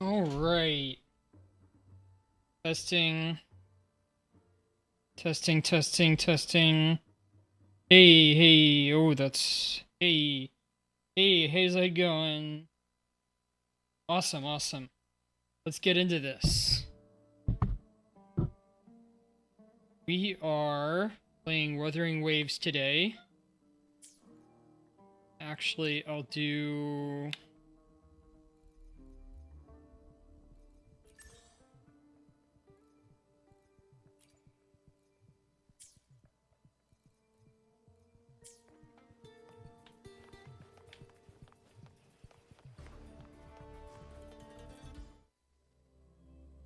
All right. Testing. Testing, testing, testing. Hey, hey. Oh, that's... Hey. Hey, how's it going? Awesome, awesome. Let's get into this. We are playing Wuthering Waves today. Actually, I'll do...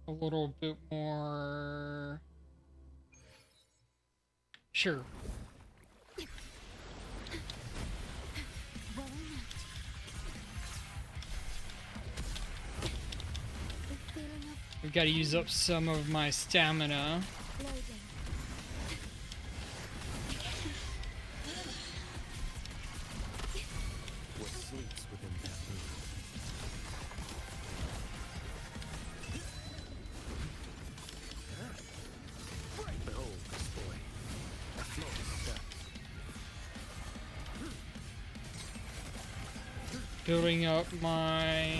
a little bit more... Sure. I've got to use up some of my stamina. What sleeps within that room? Behold this boy. A flawless step. Building up my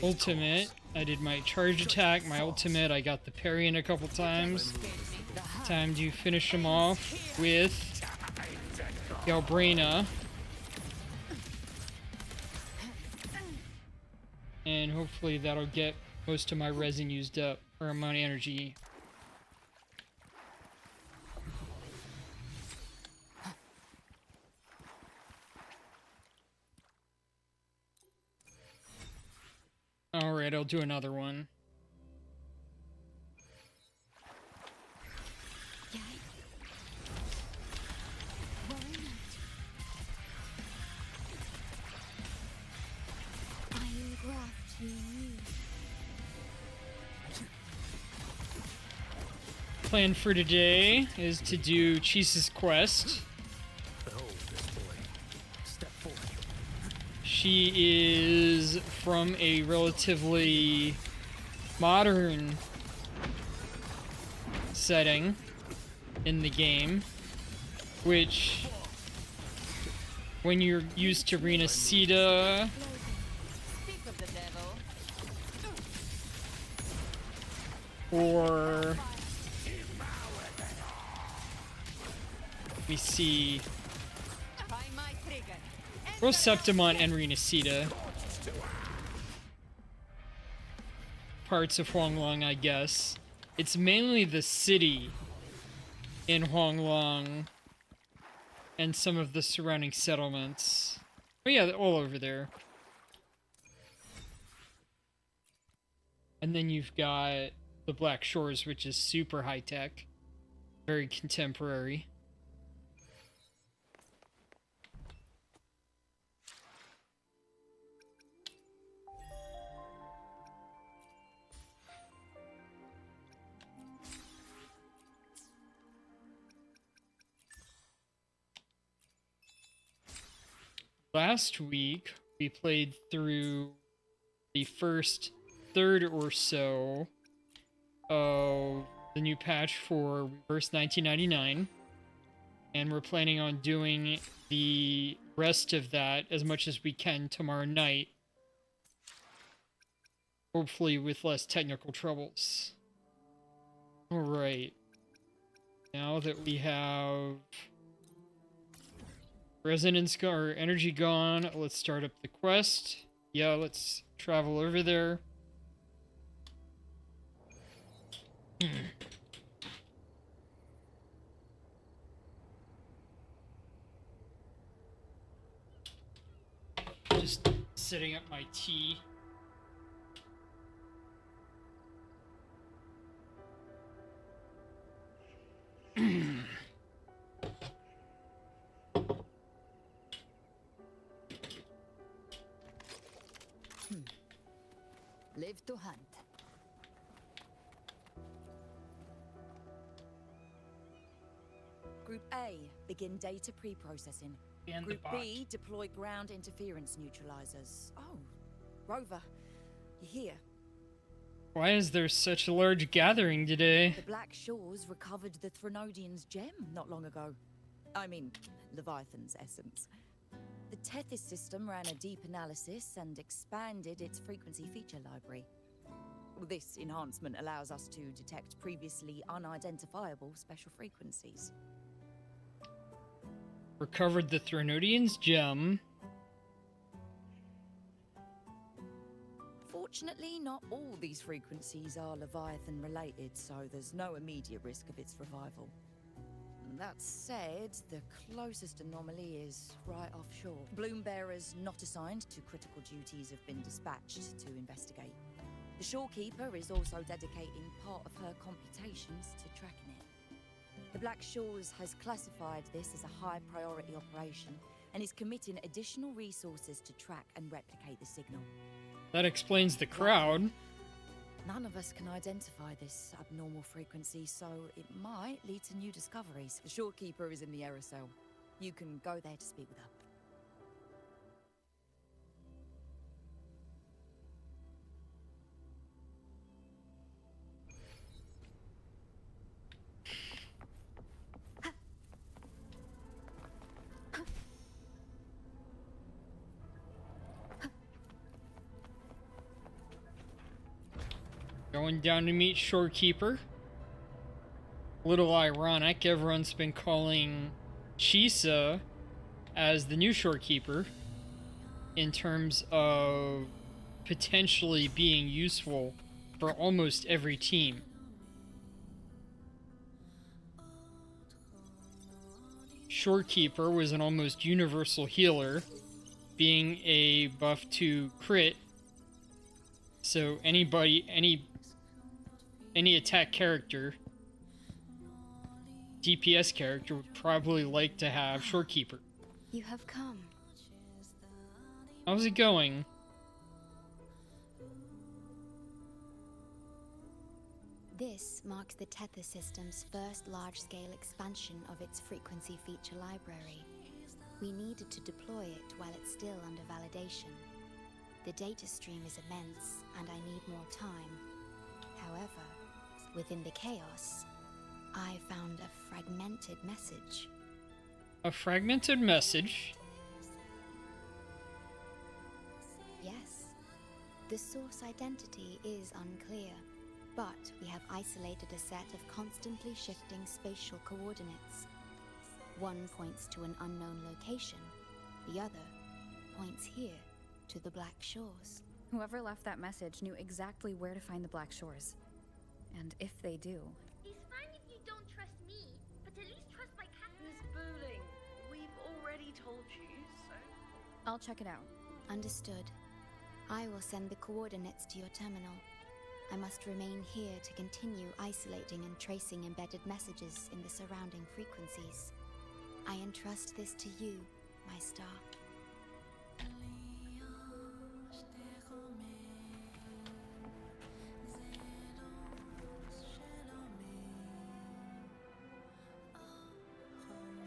ultimate. I did my charge attack, my ultimate. I got the parry in a couple times. Time to finish him off with Galbrina. And hopefully that'll get most of my resin used up, or my energy. Alright, I'll do another one. Plan for today is to do Cheese's quest. Behold this boy. Step forward. She is from a relatively modern setting in the game, which, when you're used to Rena Sita or let me see, Septimon and Rena Sita, parts of Huanglong, I guess. It's mainly the city in Huanglong and some of the surrounding settlements. Oh yeah, they're all over there. And then you've got the Black Shores, which is super high-tech, very contemporary. Last week, we played through the first third or so of the new patch for Reverse 1999, and we're planning on doing the rest of that as much as we can tomorrow night, hopefully with less technical troubles. Alright, now that we have resonance or energy gone, let's start up the quest. Yeah, let's travel over there. Just setting up my tea. Live to hunt. Group A, begin data pre-processing. And the Group bot. B, deploy ground interference neutralizers. Oh, Rover, you're here. Why is there such a large gathering today? The Black Shores recovered the Threnodian's gem not long ago. I mean, Leviathan's essence. The Tethys system ran a deep analysis and expanded its frequency feature library. This enhancement allows us to detect previously unidentifiable special frequencies. Recovered the Threnodian's gem. Fortunately, not all these frequencies are Leviathan related, so there's no immediate risk of its revival. That said, the closest anomaly is right offshore. Bloom bearers not assigned to critical duties have been dispatched to investigate. The shorekeeper is also dedicating part of her computations to tracking it. The Black Shores has classified this as a high priority operation and is committing additional resources to track and replicate the signal. That explains the crowd. None of us can identify this abnormal frequency, so it might lead to new discoveries. The shorekeeper is in the aerosol. You can go there to speak with her. Going down to meet Shorekeeper. A little ironic, everyone's been calling Chisa as the new Shorekeeper in terms of potentially being useful for almost every team. Shorekeeper was an almost universal healer, being a buff to crit, so anybody, any attack character, DPS character would probably like to have Shorekeeper. You have come. How's it going? This marks the Tethys system's first large-scale expansion of its frequency feature library. We needed to deploy it while it's still under validation. The data stream is immense, and I need more time. However, within the chaos, I found a fragmented message. A fragmented message? Yes. The source identity is unclear, but we have isolated a set of constantly shifting spatial coordinates. One points to an unknown location, the other points here to the Black Shores. Whoever left that message knew exactly where to find the Black Shores. And if they do... It's fine if you don't trust me, but at least trust my cat. Miss Booling, we've already told you, so... I'll check it out. Understood. I will send the coordinates to your terminal. I must remain here to continue isolating and tracing embedded messages in the surrounding frequencies. I entrust this to you, my star.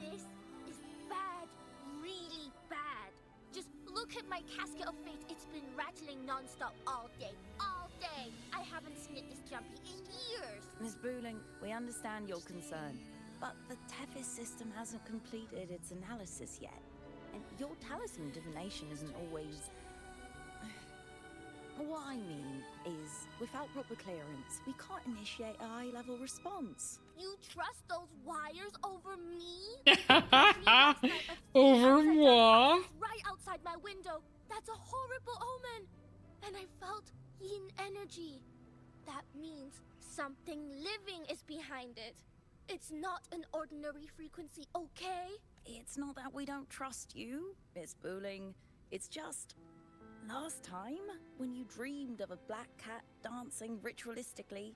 This is bad, really bad. Just look at my casket of fate. It's been rattling non-stop all day. All day. I haven't seen it this jumpy in years. Miss Booling, we understand your concern, but the Tethys system hasn't completed its analysis yet. And your talisman divination isn't always... What I mean is, without proper clearance, we can't initiate a high-level response. You trust those wires over me? Over moi? Right outside my window. That's a horrible omen. And I felt yin energy. That means something living is behind it. It's not an ordinary frequency, okay? It's not that we don't trust you, Miss Booling. It's just... Last time, when you dreamed of a black cat dancing ritualistically,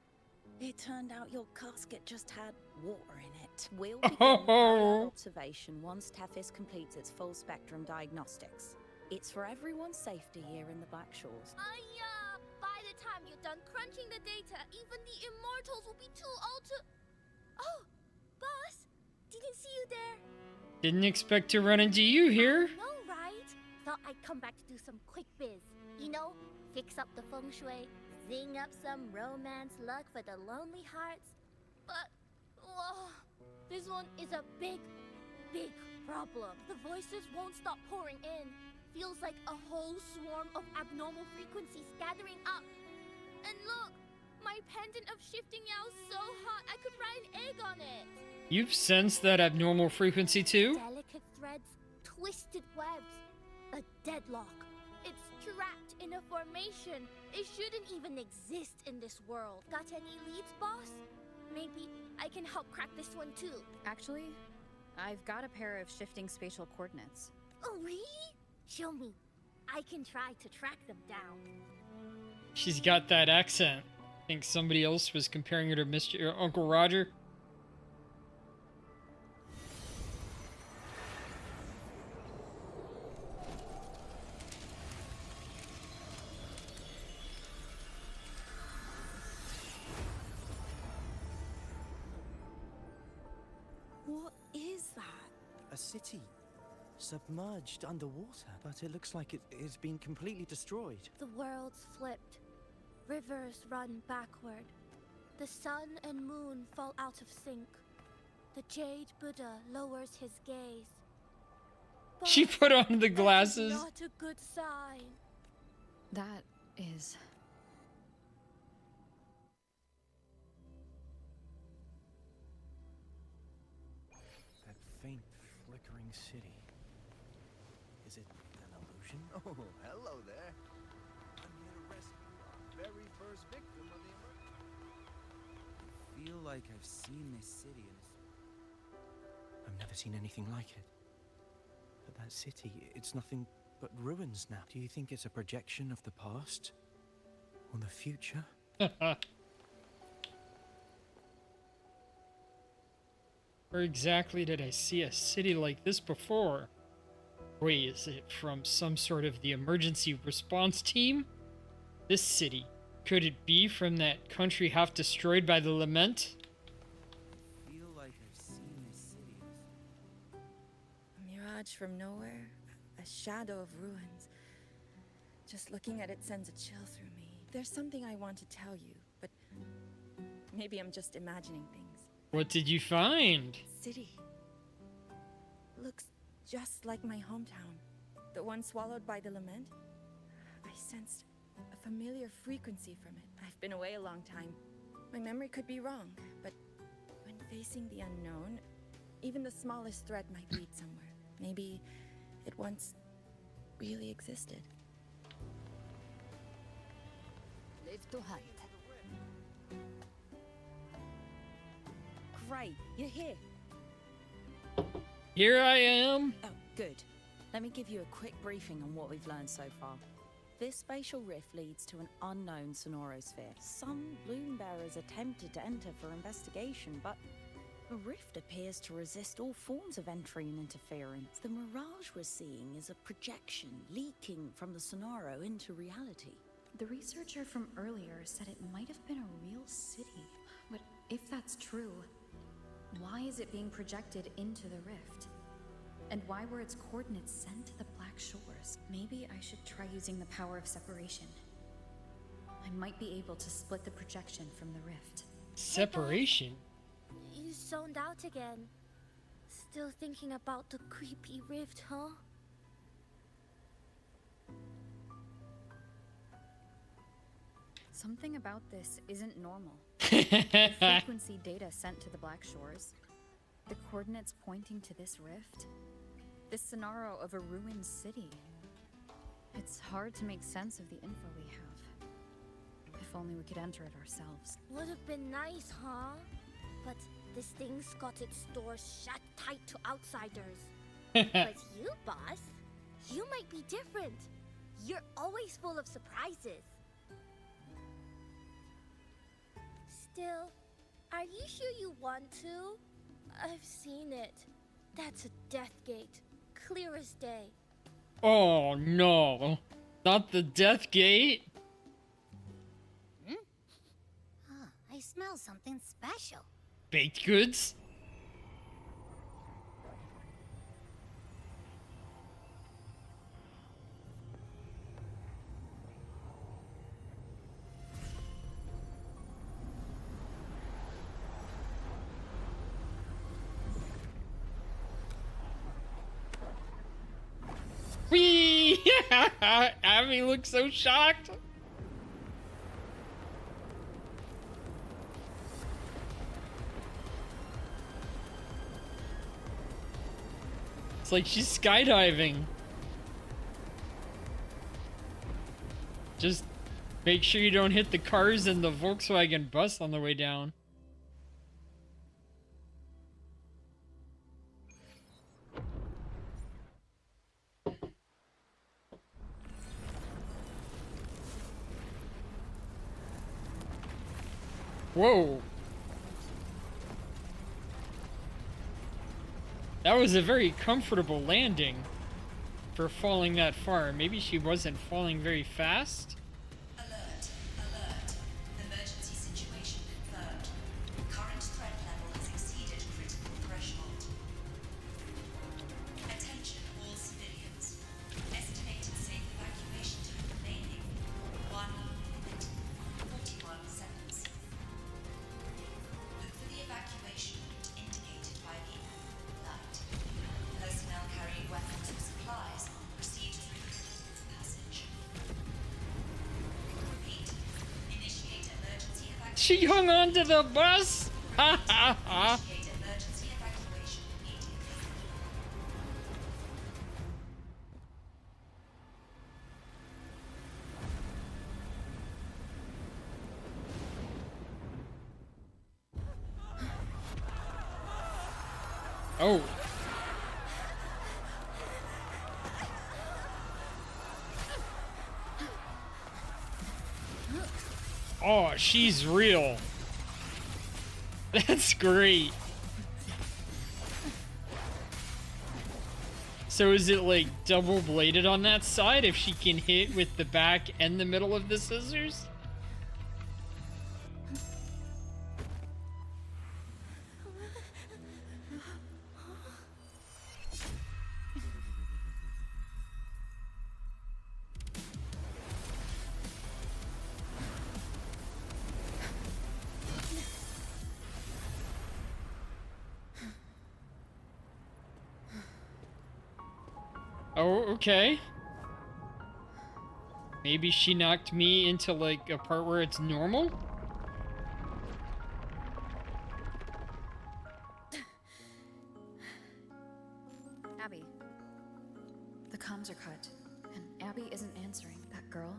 it turned out your casket just had water in it. We'll begin parallel observation once Tethys completes its full spectrum diagnostics. It's for everyone's safety here in the Black Shores. By the time you're done crunching the data, even the immortals will be too old to... Oh, boss, didn't see you there. Didn't expect to run into you here. No, right? Thought I'd come back to do some quick biz. You know, fix up the feng shui, zing up some romance luck for the lonely hearts. But, oh, this one is a big, big problem. The voices won't stop pouring in. Feels like a whole swarm of abnormal frequencies gathering up. And look, my pendant of shifting yow's so hot I could fry an egg on it. You've sensed that abnormal frequency too? Delicate threads, twisted webs, a deadlock. It's trapped in a formation. It shouldn't even exist in this world. Got any leads, boss? Maybe I can help crack this one too. Actually, I've got a pair of shifting spatial coordinates. Oh, really? Show me. I can try to track them down. She's got that accent. I think somebody else was comparing her to Mr. Uncle Roger. What is that? A city. Submerged underwater. But it looks like it's been completely destroyed. The world's flipped. Rivers run backward. The sun and moon fall out of sync. The Jade Buddha lowers his gaze. She But put on the that is glasses. not a good sign. That is... That faint, flickering city. Is it an illusion? Oh, hello there. I'm here to rescue our very first victim of the emergency. I feel like I've seen this city in I've never seen anything like it. But that city, it's nothing but ruins now. Do you think it's a projection of the past? Or the future? Where exactly did I see a city like this before? Wait, is it from some sort of the emergency response team? This city. Could it be from that country half destroyed by the lament? I feel like I've seen this city in A mirage from nowhere, a shadow of ruins. Just looking at it sends a chill through me. There's something I want to tell you, but maybe I'm just imagining things. What did you find? City. Looks just like my hometown. The one swallowed by the lament. I sensed a familiar frequency from it. I've been away a long time. My memory could be wrong, but when facing the unknown, even the smallest thread might lead somewhere. Maybe it once really existed. Live to hunt. Great, you're here. Here I am. Oh, good. Let me give you a quick briefing on what we've learned so far. This spatial rift leads to an unknown sonorosphere. Some bloom bearers attempted to enter for investigation, but the rift appears to resist all forms of entry and interference. The mirage we're seeing is a projection leaking from the sonoro into reality. The researcher from earlier said it might have been a real city. But if that's true, why is it being projected into the rift? And why were its coordinates sent to the Black Shores? Maybe I should try using the power of separation. I might be able to split the projection from the rift. Separation? You zoned out again. Still thinking about the creepy rift, huh? Something about this isn't normal. The frequency data sent to the Black Shores, the coordinates pointing to this rift, this scenario of a ruined city. It's hard to make sense of the info we have. If only we could enter it ourselves. Would have been nice, huh? But this thing's got its doors shut tight to outsiders. But you, boss, you might be different. You're always full of surprises. Still, are you sure you want to? I've seen it. That's a death gate. Clear as day. Oh no. Not the death gate. I smell something special. Baked goods? Abby looks so shocked. It's like she's skydiving. Just make sure you don't hit the cars and the Volkswagen bus on the way down. Whoa. That was a very comfortable landing for falling that far. Maybe she wasn't falling very fast? Alert. Alert. Emergency situation confirmed. Current threat level has exceeded critical threshold. Attention all civilians. Estimated safe evacuation time remaining 1 minute, 41 seconds. Look for the evacuation route indicated by the light. Personnel carrying weapons or supplies proceed through the passage. Repeat. Initiate emergency evacuation. She hung on to the bus? Ha ha ha. Initiate emergency evacuation immediately. Oh. Oh, she's real. That's great. So is it like double bladed on that side if she can hit with the back and the middle of the scissors? Oh, okay. Maybe she knocked me into like a part where it's normal? Abby. The comms are cut, and Abby isn't answering. That girl,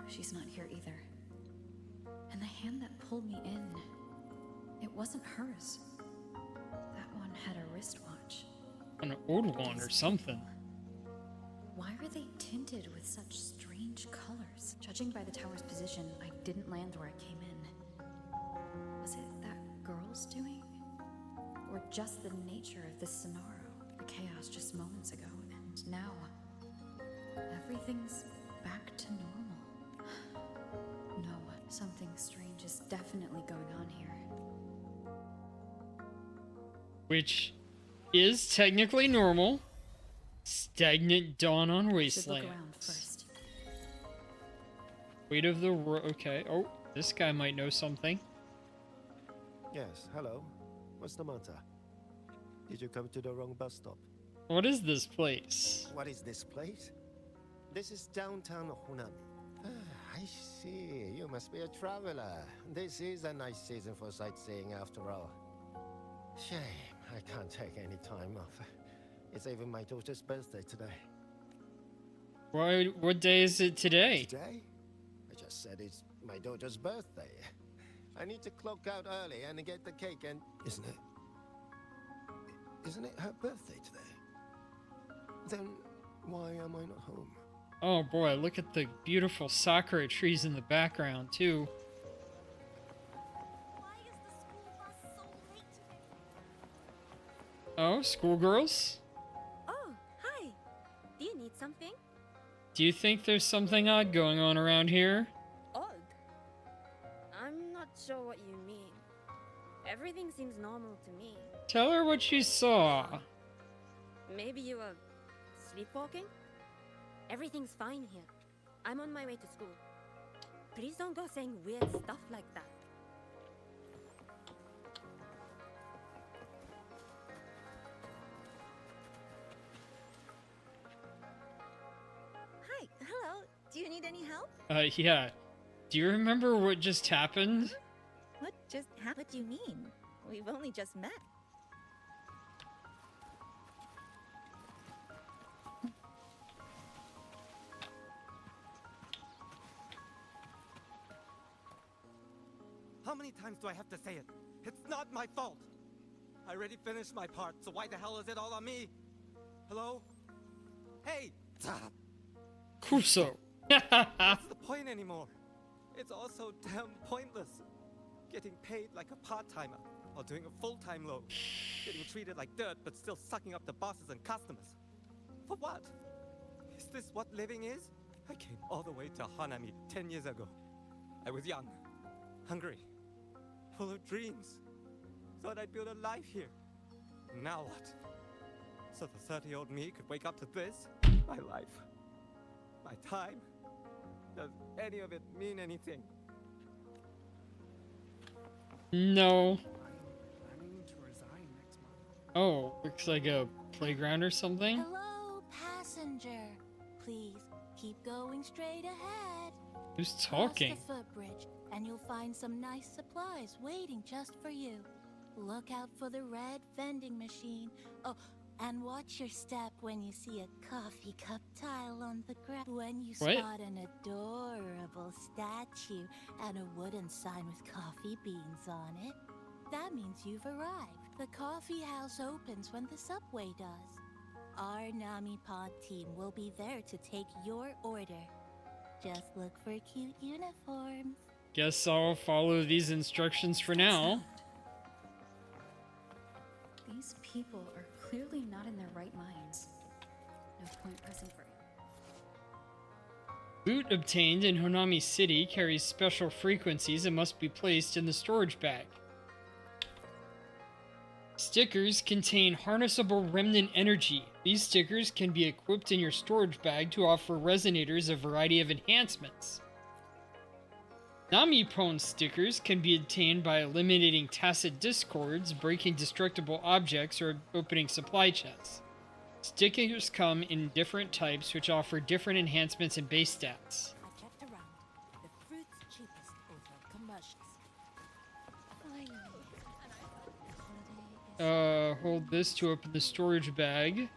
she's not here either. And the hand that pulled me in, it wasn't hers. That one had a wristwatch. An old one or something. Why are they tinted with such strange colors? Judging by the tower's position, I didn't land where I came in. Was it that girl's doing? Or just the nature of this scenario? The chaos just moments ago, and now everything's back to normal. No, something strange is definitely going on here. Which is technically normal. Stagnant dawn on Should look Wastelands. around first. Weight of the okay. Oh, this guy might know something. Yes, hello. What's the matter? Did you come to the wrong bus stop? What is this place? What is this place? This is downtown Honami. I see. You must be a traveler. This is a nice season for sightseeing after all. Shame I can't take any time off. It's even my daughter's birthday today. Why? What day is it today? Today? I just said it's my daughter's birthday. I need to clock out early and get the cake and... Isn't it her birthday today? Then why am I not home? Oh boy, look at the beautiful sakura trees in the background too. Why is the school bus so late today? Oh, schoolgirls? Oh, hi. Do you need something? Do you think there's something odd going on around here? Odd? I'm not sure what you mean. Everything seems normal to me. Tell her what you saw. Maybe you were sleepwalking? Everything's fine here. I'm on my way to school. Please don't go saying weird stuff like that. Need any help? Yeah. Do you remember what just happened? What just happened? What do you mean? We've only just met. How many times do I have to say it? It's not my fault. I already finished my part, so why the hell is it all on me? Hello? Hey! Kuso. What's the point anymore? It's all so damn pointless. Getting paid like a part-timer while doing a full-time load. Getting treated like dirt but still sucking up the bosses and customers. For what? Is this what living is? I came all the way to Hanami 10 years ago. I was young, hungry, full of dreams. Thought I'd build a life here. Now what? So the 30-year-old me could wake up to this? My life. My time. Does any of it mean anything? No. I'm planning to resign next month. Oh, looks like a playground or something. Hello, passenger. Please keep going straight ahead. Who's talking? Cross the footbridge, and you'll find some nice supplies waiting just for you. Look out for the red vending machine. Oh, and watch your step when you see a coffee cup tile on the ground. When you spot an adorable statue and a wooden sign with coffee beans on it, that means you've arrived. The coffee house opens when the subway does. Our Nami Pod team will be there to take your order. Just look for cute uniforms. Guess I'll follow these instructions for now. These people are clearly not in their right minds. No point pressing for it. Loot obtained in Honami City carries special frequencies and must be placed in the storage bag. Stickers contain harnessable remnant energy. These stickers can be equipped in your storage bag to offer resonators a variety of enhancements. Nami-prone stickers can be obtained by eliminating tacit discords, breaking destructible objects, or opening supply chests. Stickers come in different types, which offer different enhancements and base stats. I checked around. The fruit's cheapest over commercials. Hold this to open the storage bag.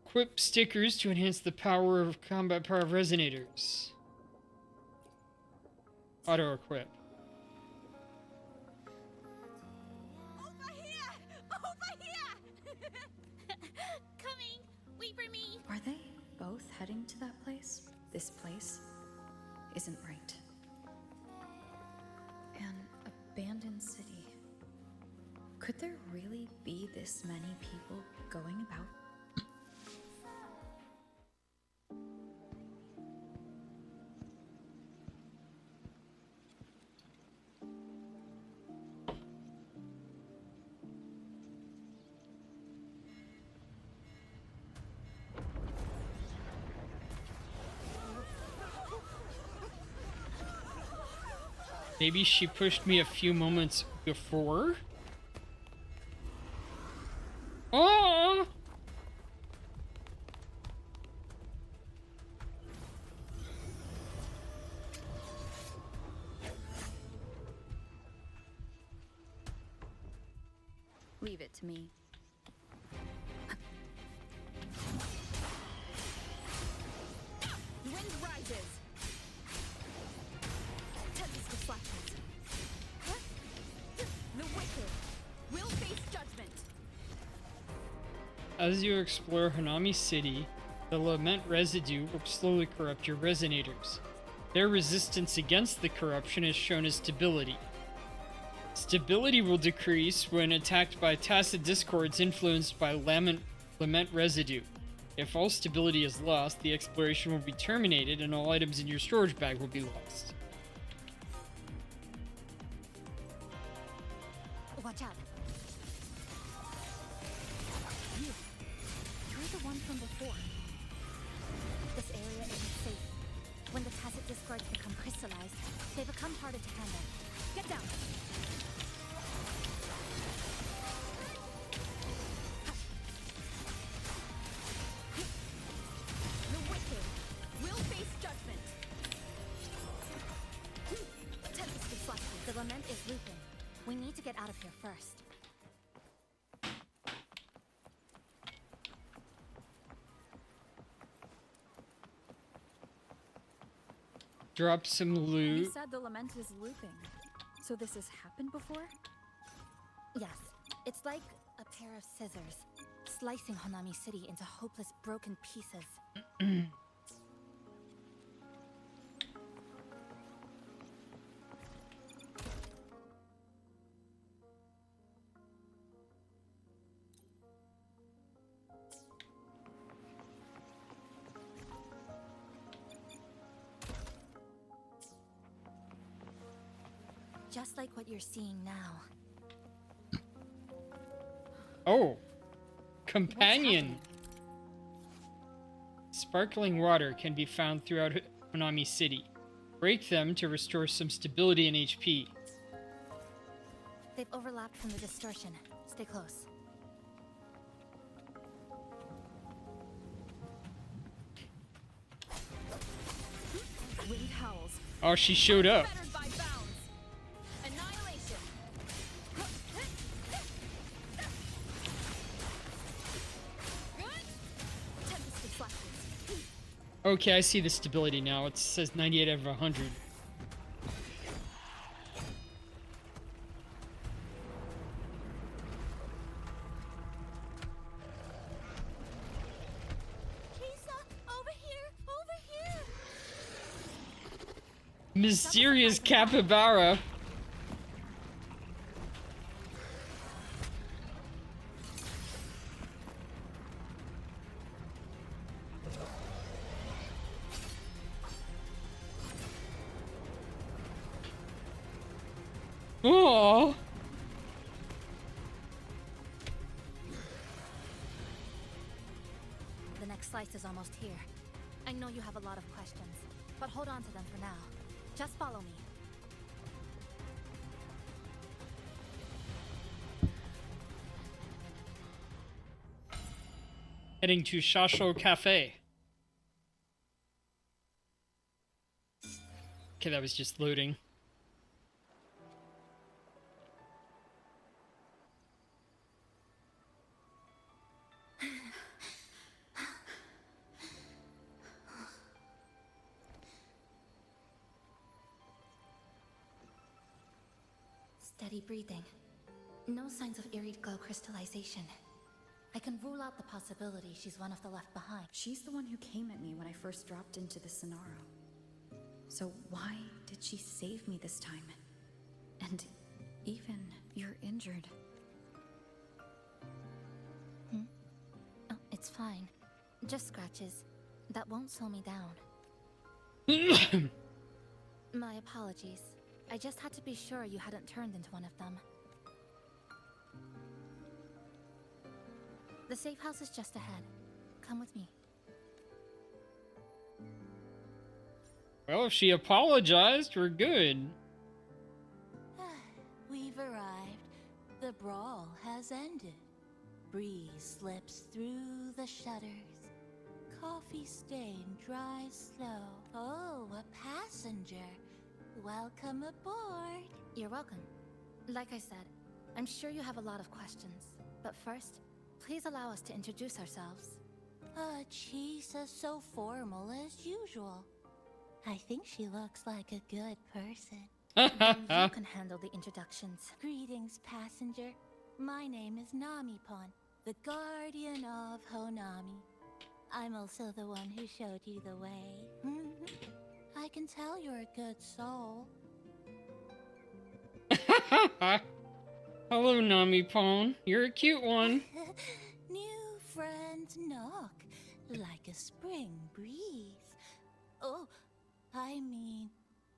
Equip stickers to enhance the combat power of resonators. Auto equip. Over here! Over here! Coming! Wait for me! Are they both heading to that place? This place isn't right. An abandoned city. Could there really be this many people going about? Maybe she pushed me a few moments before? Oh! Leave it to me. Wind rises. Tempest reflections. The wicked will face judgment. As you explore Hanami City, the lament residue will slowly corrupt your resonators. Their resistance against the corruption is shown as stability. Stability will decrease when attacked by tacit discords influenced by lament residue. If all stability is lost, the exploration will be terminated and all items in your storage bag will be lost. Watch out. You're the one from before. This area isn't safe. When the tacit discords become crystallized, they become harder to handle. Get down! first. Drop some You loot. said the lament is looping. So this has happened before? Yes, it's like a pair of scissors, slicing Honami City into hopeless broken pieces. Just like what you're seeing now. Oh, companion. Sparkling water can be found throughout Honami City. Break them to restore some stability and HP. They've overlapped from the distortion. Stay close. Wind howls. Oh, she showed up. Fettered by bounds. Annihilation. Tempest deflections. Okay, I see the stability now. It says 98 out of 100. Mysterious capybara. Oh. The next slice is almost here. I know you have a lot of questions, but hold on to them for now. Just follow me. Heading to Shasho Cafe. Okay, that was just loading. Steady breathing. No signs of Irid glow crystallization. I can rule out the possibility she's one of the left behind. She's the one who came at me when I first dropped into the Sonaro. So why did she save me this time? And even you're injured. Oh, it's fine. Just scratches. That won't slow me down. My apologies. I just had to be sure you hadn't turned into one of them. The safe house is just ahead. Come with me. Well, if she apologized, we're good. We've arrived. The brawl has ended. Breeze slips through the shutters. Coffee stain dries slow. Oh, a passenger. Welcome aboard. You're welcome. Like I said, I'm sure you have a lot of questions. But first, please allow us to introduce ourselves. Chisa's so formal as usual. I think she looks like a good person. Then you can handle the introductions. Greetings, passenger. My name is Namipon, the guardian of Honami. I'm also the one who showed you the way. I can tell you're a good soul. Hello, Namipon. You're a cute one. New friends knock like a spring breeze. Oh, I mean,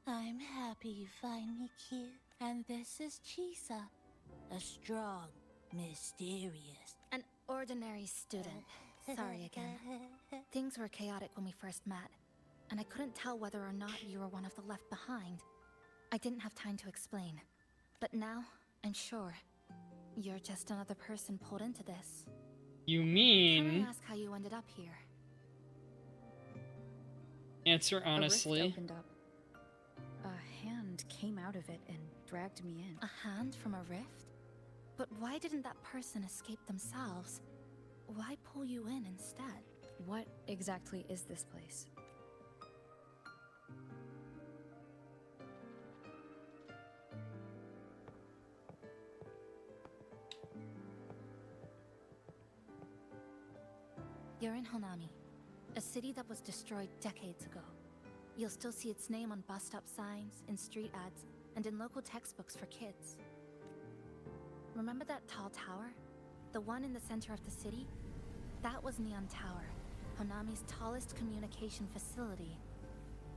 I'm happy you find me cute. And this is Chisa, a strong, mysterious, an ordinary student. Sorry again. Things were chaotic when we first met, and I couldn't tell whether or not you were one of the left behind. I didn't have time to explain, but now I'm sure you're just another person pulled into this. You Can mean? I ask how you ended up here? Answer honestly. A rift opened up. A hand came out of it and dragged me in. A hand from a rift? But why didn't that person escape themselves? Why pull you in instead? What exactly is this place? You're in Honami, a city that was destroyed decades ago. You'll still see its name on bus stop signs, in street ads, and in local textbooks for kids. Remember that tall tower? The one in the center of the city? That was Neon Tower, Honami's tallest communication facility.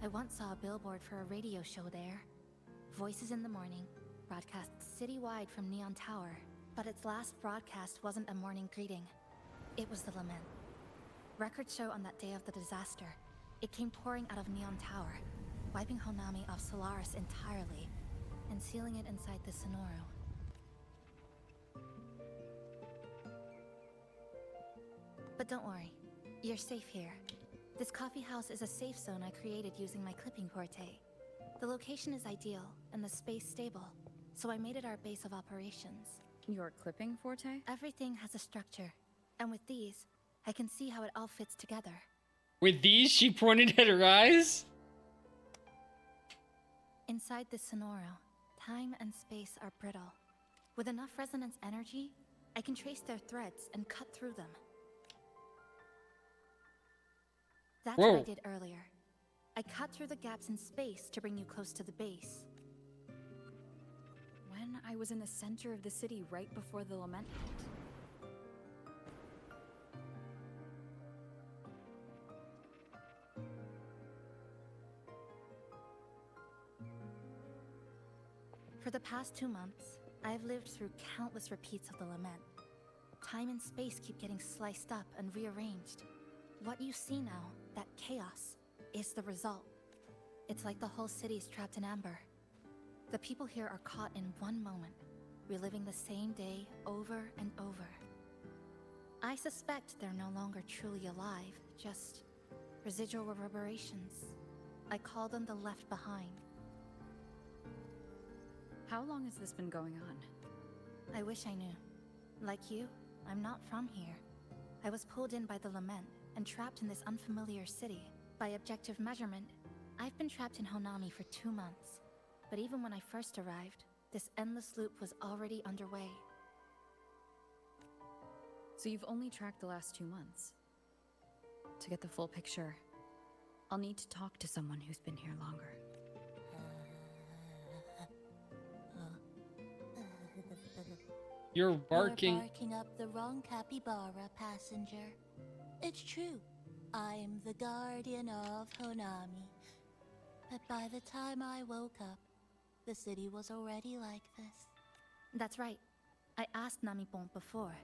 I once saw a billboard for a radio show there. Voices in the Morning, broadcast citywide from Neon Tower. But its last broadcast wasn't a morning greeting. It was the lament. Records show on that day of the disaster, it came pouring out of Neon Tower, wiping Honami off Solaris entirely, and sealing it inside the Sonoro. But don't worry, you're safe here. This coffee house is a safe zone I created using my clipping porte. The location is ideal, and the space stable, so I made it our base of operations. Your clipping forte? Everything has a structure, and with these, I can see how it all fits together. With these, she pointed at her eyes? Inside the Sonoro, time and space are brittle. With enough resonance energy, I can trace their threads and cut through them. That's Whoa. what I did earlier. I cut through the gaps in space to bring you close to the base. When I was in the center of the city right before the lament hit. For the past 2 months, I've lived through countless repeats of the lament. Time and space keep getting sliced up and rearranged. What you see now, that chaos, is the result. It's like the whole city's trapped in amber. The people here are caught in one moment, reliving the same day over and over. I suspect they're no longer truly alive, just residual reverberations. I call them the left behind. How long has this been going on? I wish I knew. Like you, I'm not from here. I was pulled in by the lament and trapped in this unfamiliar city. By objective measurement, I've been trapped in Honami for 2 months. But even when I first arrived, this endless loop was already underway. So you've only tracked the last 2 months. To get the full picture, I'll need to talk to someone who's been here longer. You're barking. You're barking up the wrong capybara, passenger. It's true. I'm the guardian of Honami. But by the time I woke up, the city was already like this. That's right. I asked Namipon before.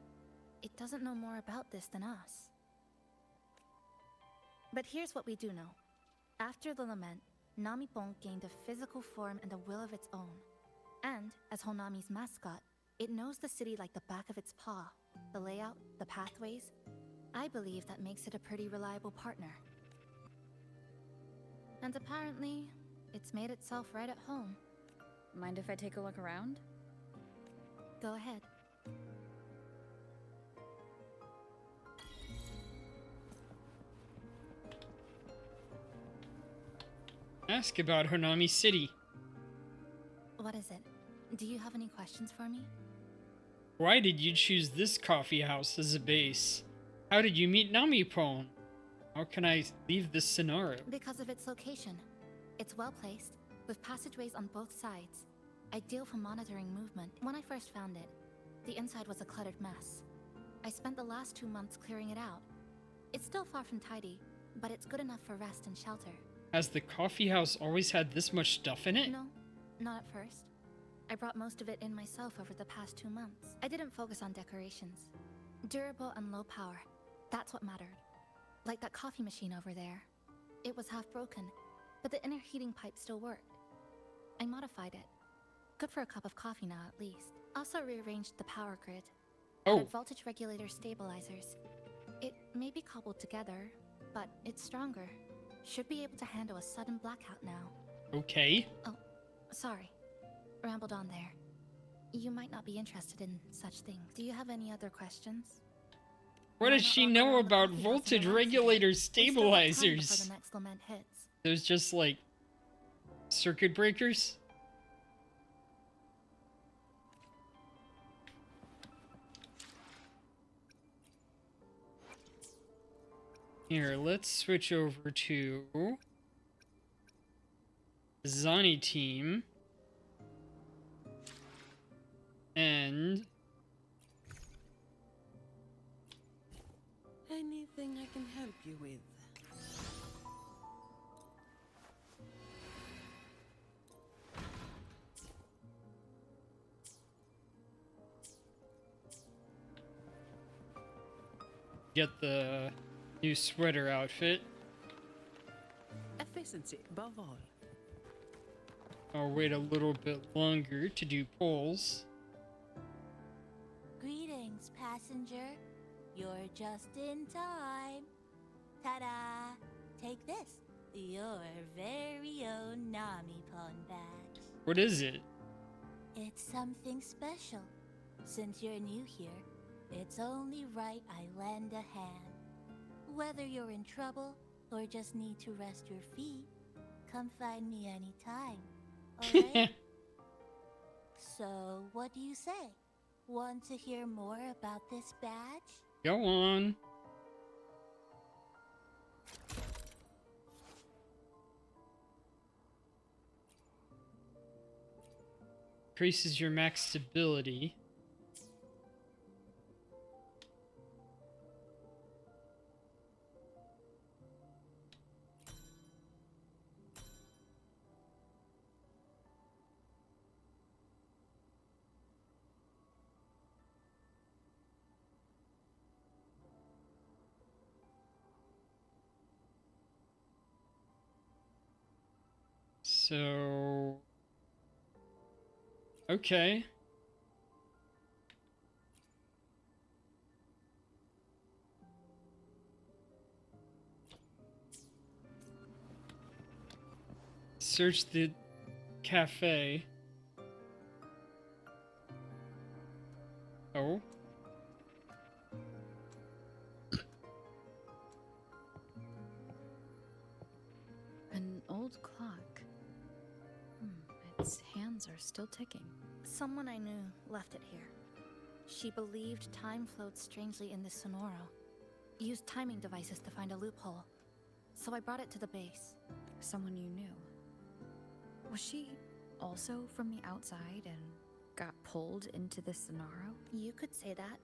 It doesn't know more about this than us. But here's what we do know. After the lament, Namipon gained a physical form and a will of its own. And, as Honami's mascot, it knows the city like the back of its paw. The layout, the pathways. I believe that makes it a pretty reliable partner. And apparently, it's made itself right at home. Mind if I take a look around? Go ahead. Ask about Honami City. What is it? Do you have any questions for me? Why did you choose this coffee house as a base? How did you meet Namipon? How can I leave this scenario? Because of its location. It's well placed, with passageways on both sides. Ideal for monitoring movement. When I first found it, the inside was a cluttered mess. I spent the last 2 months clearing it out. It's still far from tidy, but it's good enough for rest and shelter. Has the coffee house always had this much stuff in it? No, not at first. I brought most of it in myself over the past 2 months. I didn't focus on decorations. Durable and low power. That's what mattered. Like that coffee machine over there. It was half broken, but the inner heating pipe still worked. I modified it. Good for a cup of coffee now, at least. Also rearranged the power grid. Added voltage regulator stabilizers. It may be cobbled together, but it's stronger. Should be able to handle a sudden blackout now. Okay. Oh, sorry. Rambled on there. You might not be interested in such things. Do you have any other questions? What does she know about voltage regulators, stabilizers? Before the next lament hits. There's just like circuit breakers. Here, let's switch over to Zani team. And anything I can help you with? get the new sweater outfit. Efficiency above all. I'll wait a little bit longer to do polls. Greetings, passenger. You're just in time. Ta-da! Take this, your very own Nami Pon badge. What is it? It's something special. Since you're new here, it's only right I lend a hand. Whether you're in trouble or just need to rest your feet, come find me anytime. Alright? So, what do you say? Want to hear more about this badge? Go on. Increases your max stability. So, okay. Search the cafe. Oh. An old clock. Its hands are still ticking. Someone I knew left it here. She believed time flowed strangely in this Sonoro. Used timing devices to find a loophole. So I brought it to the base. Someone you knew. Was she also from the outside and got pulled into this Sonoro? You could say that.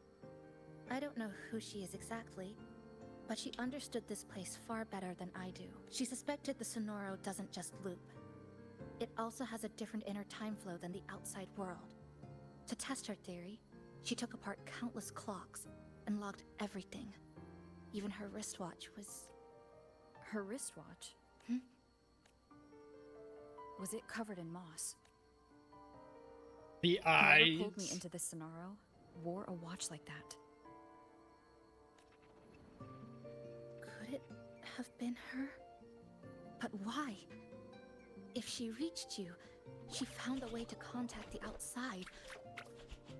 I don't know who she is exactly, but she understood this place far better than I do. She suspected the Sonoro doesn't just loop. It also has a different inner time flow than the outside world. To test her theory, she took apart countless clocks and logged everything. Even her wristwatch was... Her wristwatch? Was it covered in moss? The Whoever eyes. pulled me into this Sonoro wore a watch like that. Could it have been her? But why? If she reached you, she found a way to contact the outside.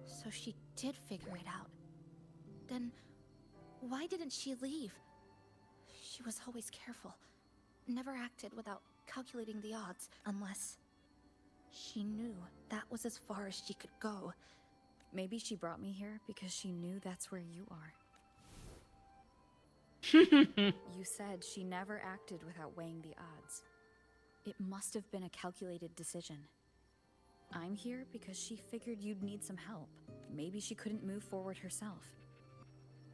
So she did figure it out. Then, why didn't she leave? She was always careful. Never acted without calculating the odds, unless she knew that was as far as she could go. Maybe she brought me here because she knew that's where you are. You said she never acted without weighing the odds. It must have been a calculated decision. I'm here because she figured you'd need some help. Maybe she couldn't move forward herself.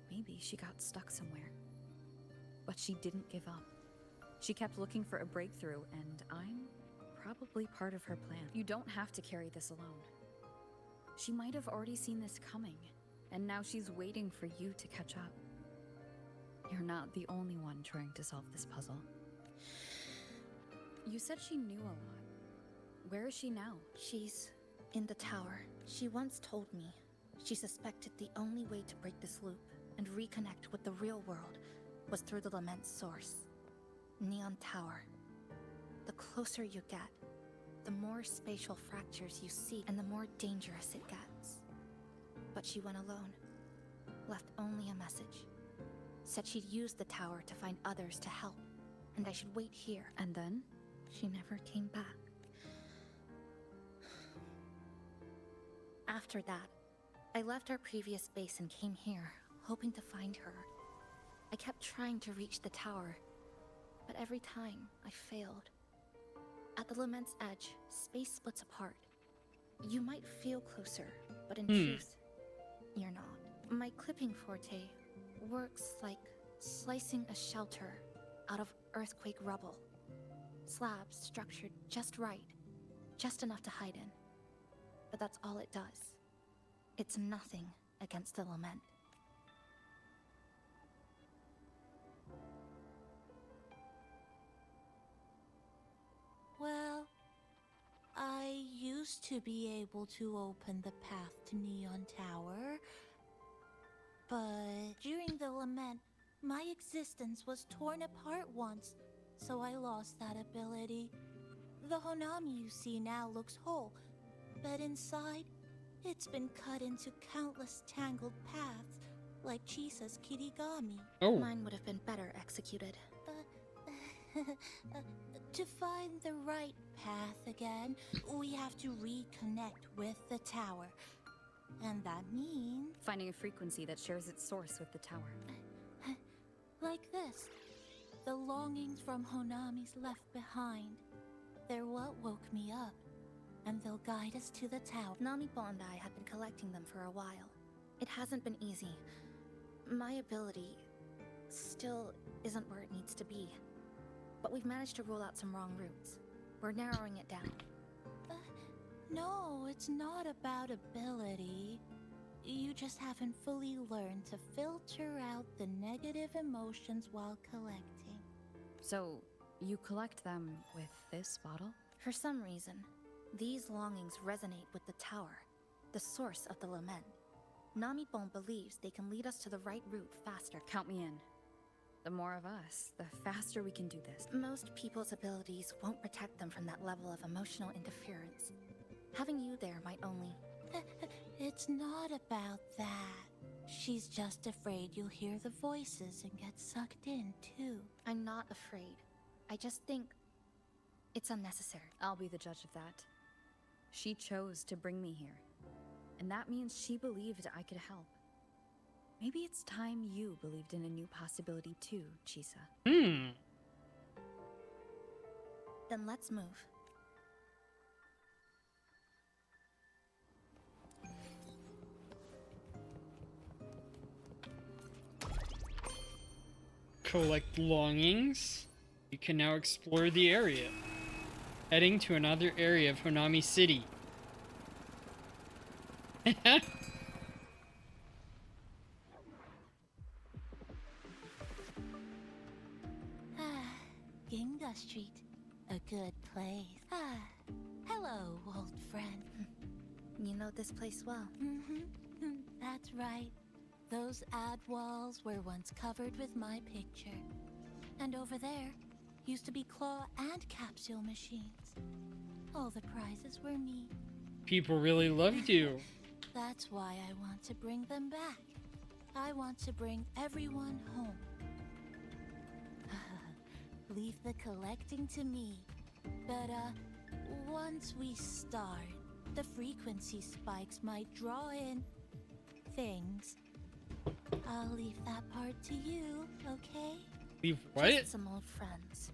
Maybe she got stuck somewhere. But she didn't give up. She kept looking for a breakthrough, and I'm probably part of her plan. You don't have to carry this alone. She might have already seen this coming, and now she's waiting for you to catch up. You're not the only one trying to solve this puzzle. You said she knew a lot. Where is she now? She's in the tower. She once told me she suspected the only way to break this loop and reconnect with the real world was through the Lament's source. Neon Tower. The closer you get, the more spatial fractures you see and the more dangerous it gets. But she went alone, left only a message. Said she'd use the tower to find others to help, and I should wait here. And then? She never came back. After that, I left our previous base and came here, hoping to find her. I kept trying to reach the tower, but every time I failed. At the Lament's edge, space splits apart. You might feel closer, but in truth, you're not. My clipping forte works like slicing a shelter out of earthquake rubble. Slabs structured just right, just enough to hide in. But that's all it does. It's nothing against the Lament. Well, I used to be able to open the path to Neon Tower, but during the Lament, my existence was torn apart once, so I lost that ability. The Honami you see now looks whole, but inside, it's been cut into countless tangled paths, like Chisa's Kirigami. Oh. Mine would have been better executed. To find the right path again, we have to reconnect with the tower. And that means... finding a frequency that shares its source with the tower. Like this. The longings from Honami's left behind. They're what woke me up. And they'll guide us to the tower. Namiko and I had been collecting them for a while. It hasn't been easy. My ability still isn't where it needs to be. But we've managed to rule out some wrong routes. We're narrowing it down. No, it's not about ability. You just haven't fully learned to filter out the negative emotions while collecting. So, you collect them with this bottle? For some reason, these longings resonate with the tower, the source of the Lament. Namipon believes they can lead us to the right route faster. Count me in. The more of us, the faster we can do this. Most people's abilities won't protect them from that level of emotional interference. Having you there might only... It's not about that. She's just afraid you'll hear the voices and get sucked in, too. I'm not afraid. I just think it's unnecessary. I'll be the judge of that. She chose to bring me here. And that means she believed I could help. Maybe it's time you believed in a new possibility too, Chisa. Then let's move. Collect longings. You can now explore the area. Heading to another area of Honami City. Ginga Street. A good place. Hello, old friend. You know this place well. That's right. Those ad walls were once covered with my picture. And over there used to be claw and capsule machines. All the prizes were me. People really loved you. That's why I want to bring them back. I want to bring everyone home. Leave the collecting to me. But, once we start, the frequency spikes might draw in things. I'll leave that part to you, okay? Leave what? Just some old friends.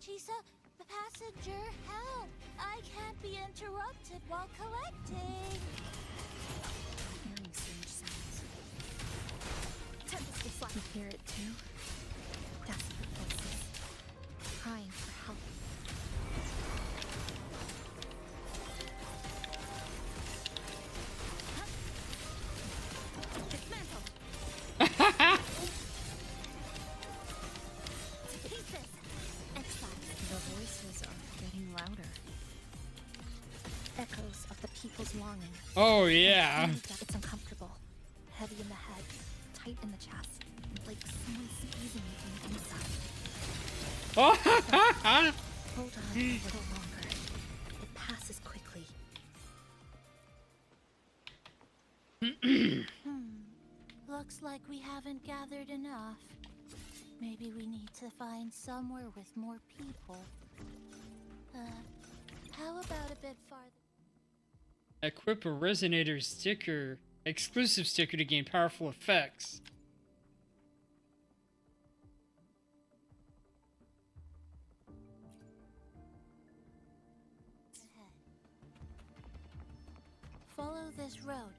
Chisa, the passenger, help! I can't be interrupted while collecting. Hearing strange sounds. Tempest is flat. You hear it too? Desperate voices. Crying for help. The voices are getting louder. Echoes of the people's longing. Oh, yeah. It's uncomfortable. Heavy in the head, tight in the chest, like someone squeezing you from the inside. Oh, Hold on a little longer. It passes quickly. Looks like we haven't gathered enough. Maybe we need to find somewhere with more people. How about a bit farther? Equip a resonator sticker, exclusive sticker to gain powerful effects. Follow this road.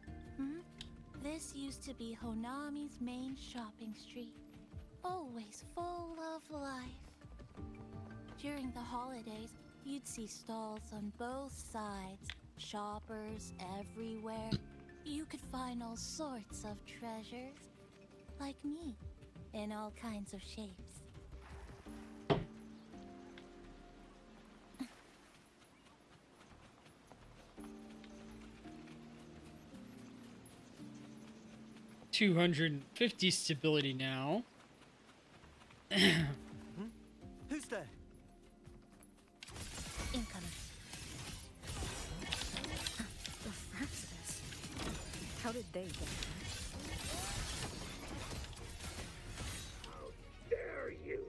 This used to be Honami's main shopping street. Always full of life. During the holidays, you'd see stalls on both sides. Shoppers everywhere. You could find all sorts of treasures. Like me, in all kinds of shapes. 250 stability now. Who's there? Incoming. The Francis. How did they get there? How dare you!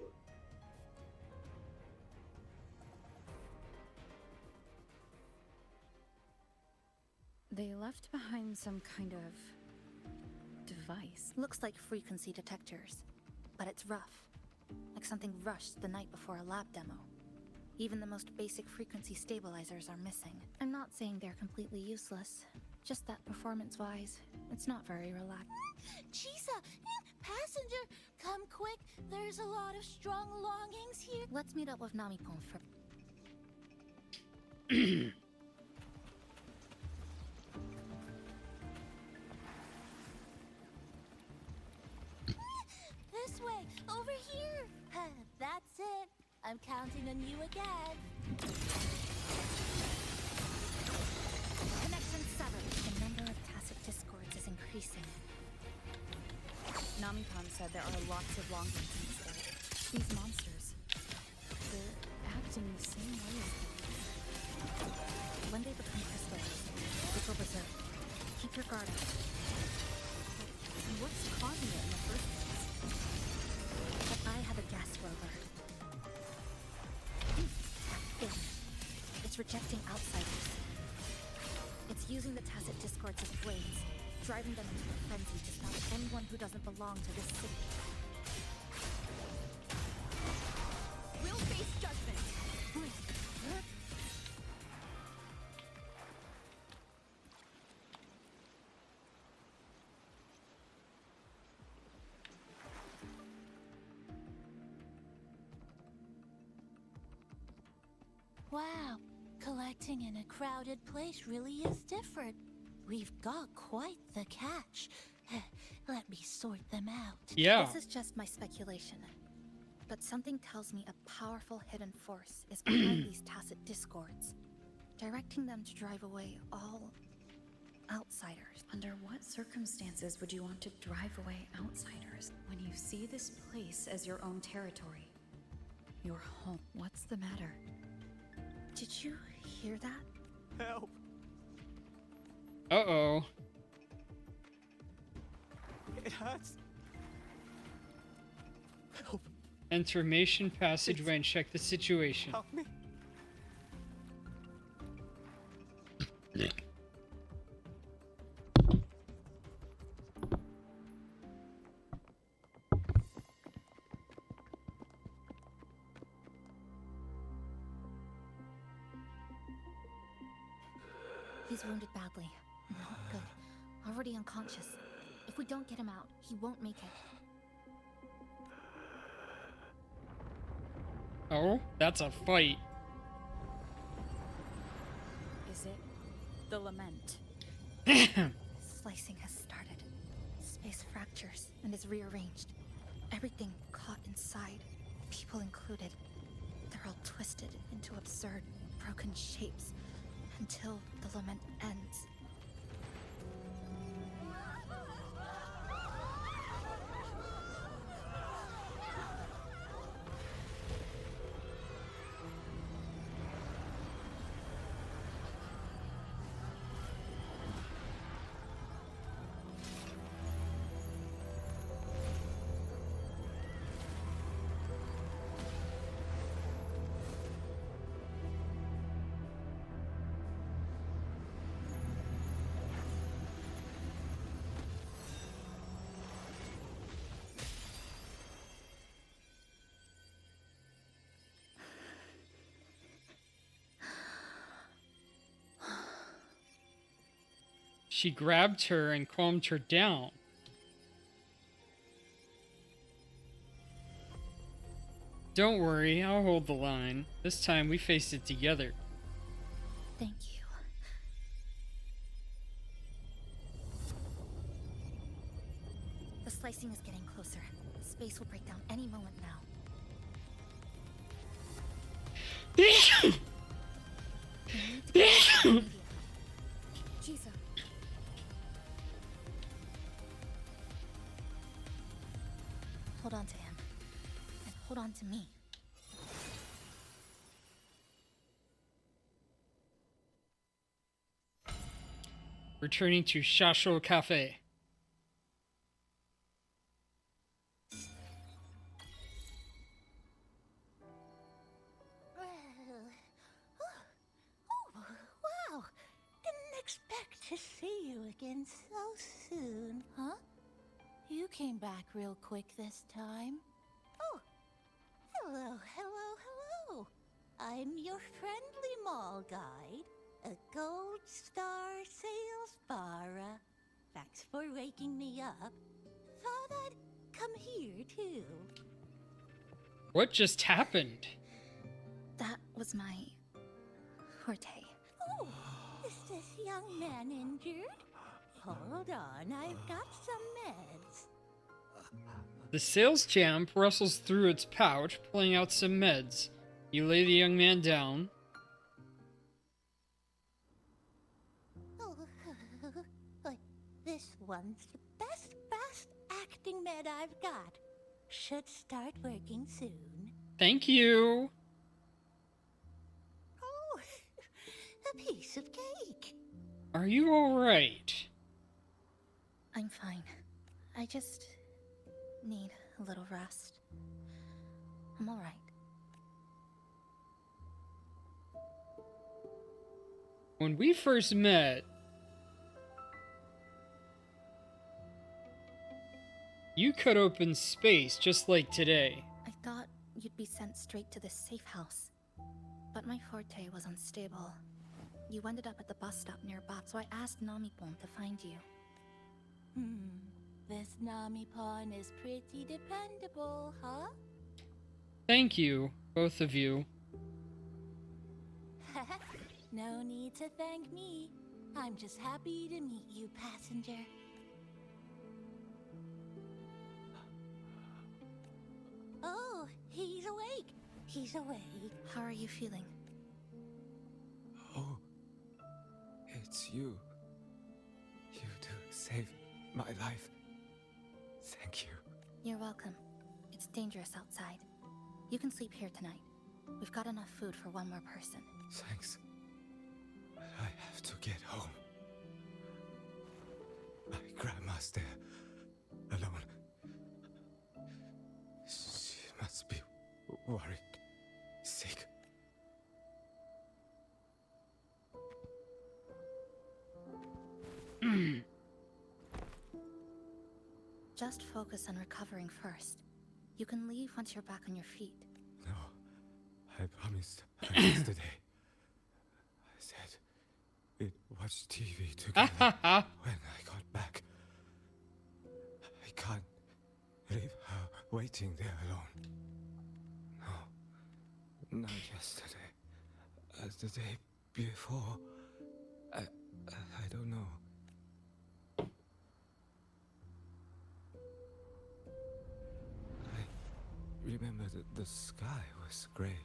They left behind some kind of device. Looks like frequency detectors, but it's rough. Like something rushed the night before a lab demo. Even the most basic frequency stabilizers are missing. I'm not saying they're completely useless, just that performance-wise, it's not very relaxed. Chisa! Passenger! Come quick! There's a lot of strong longings here! Let's meet up with Namipon for... This way! Over here! That's it! I'm counting on you again! Connection severed. The number of tacit discords is increasing. Namipon said there are lots of longings in this area. These monsters, they're acting the same way as them. When they become crystallized, they go berserk. Keep your guard up. And what's causing it in the first place? But I have a gas rover. That thing. It's rejecting outsiders. It's using the tacit discords as blades, driving them into a frenzy to stop anyone who doesn't belong to this city. We'll face judgment. Wow, collecting in a crowded place really is different. We've got quite the catch. Let me sort them out. Yeah. This is just my speculation. But something tells me a powerful hidden force is behind these tacit discords, directing them to drive away all outsiders. Under what circumstances would you want to drive away outsiders? When you see this place as your own territory, your home. What's the matter? Did you hear that? Help! Uh-oh. It hurts. Help! Information passageway and check the situation. Help me! He's wounded badly. Not good. Already unconscious. If we don't get him out, he won't make it. Oh, that's a fight. Is it the lament? Slicing has started. Space fractures and is rearranged. Everything caught inside, people included. They're all twisted into absurd, broken shapes until the lament ends. she grabbed her and calmed her down. Don't worry, I'll hold the line. This time we faced it together. Thank you. The slicing is getting closer. Space will break down any moment now. Jesus. Hold on to him. And hold on to me. Returning to Shasho Cafe. Wow! Didn't expect to see you again so soon, huh? You came back real quick this time. Oh, hello, hello, hello. I'm your friendly mall guide, a gold star sales barra. Thanks for waking me up. Thought I'd come here too. What just happened? That was my forte. Oh, is this young man injured? Hold on, I've got some meds. The sales champ rustles through its pouch, pulling out some meds. You lay the young man down. Oh, but this one's the best fast acting med I've got. Should start working soon. Thank you. Oh, a piece of cake. Are you alright? I'm fine. I just need a little rest. I'm alright. When we first met, you cut open space just like today. I thought you'd be sent straight to the safe house. But my forte was unstable. You ended up at the bus stop nearby, so I asked Namipon to find you. This Namipon is pretty dependable, huh? Thank you, both of you. No need to thank me. I'm just happy to meet you, passenger. Oh, he's awake. He's awake. How are you feeling? Oh, it's you. You do save my life. Thank you. You're welcome. It's dangerous outside. You can sleep here tonight. We've got enough food for one more person. Thanks. But I have to get home. My grandma's there, alone. She must be worried, sick. Just focus on recovering first. You can leave once you're back on your feet. No, I promised her yesterday. I said we'd watch TV together when I got back. I can't leave her waiting there alone. No, not yesterday. The day before. I don't know. Remember that the sky was grey.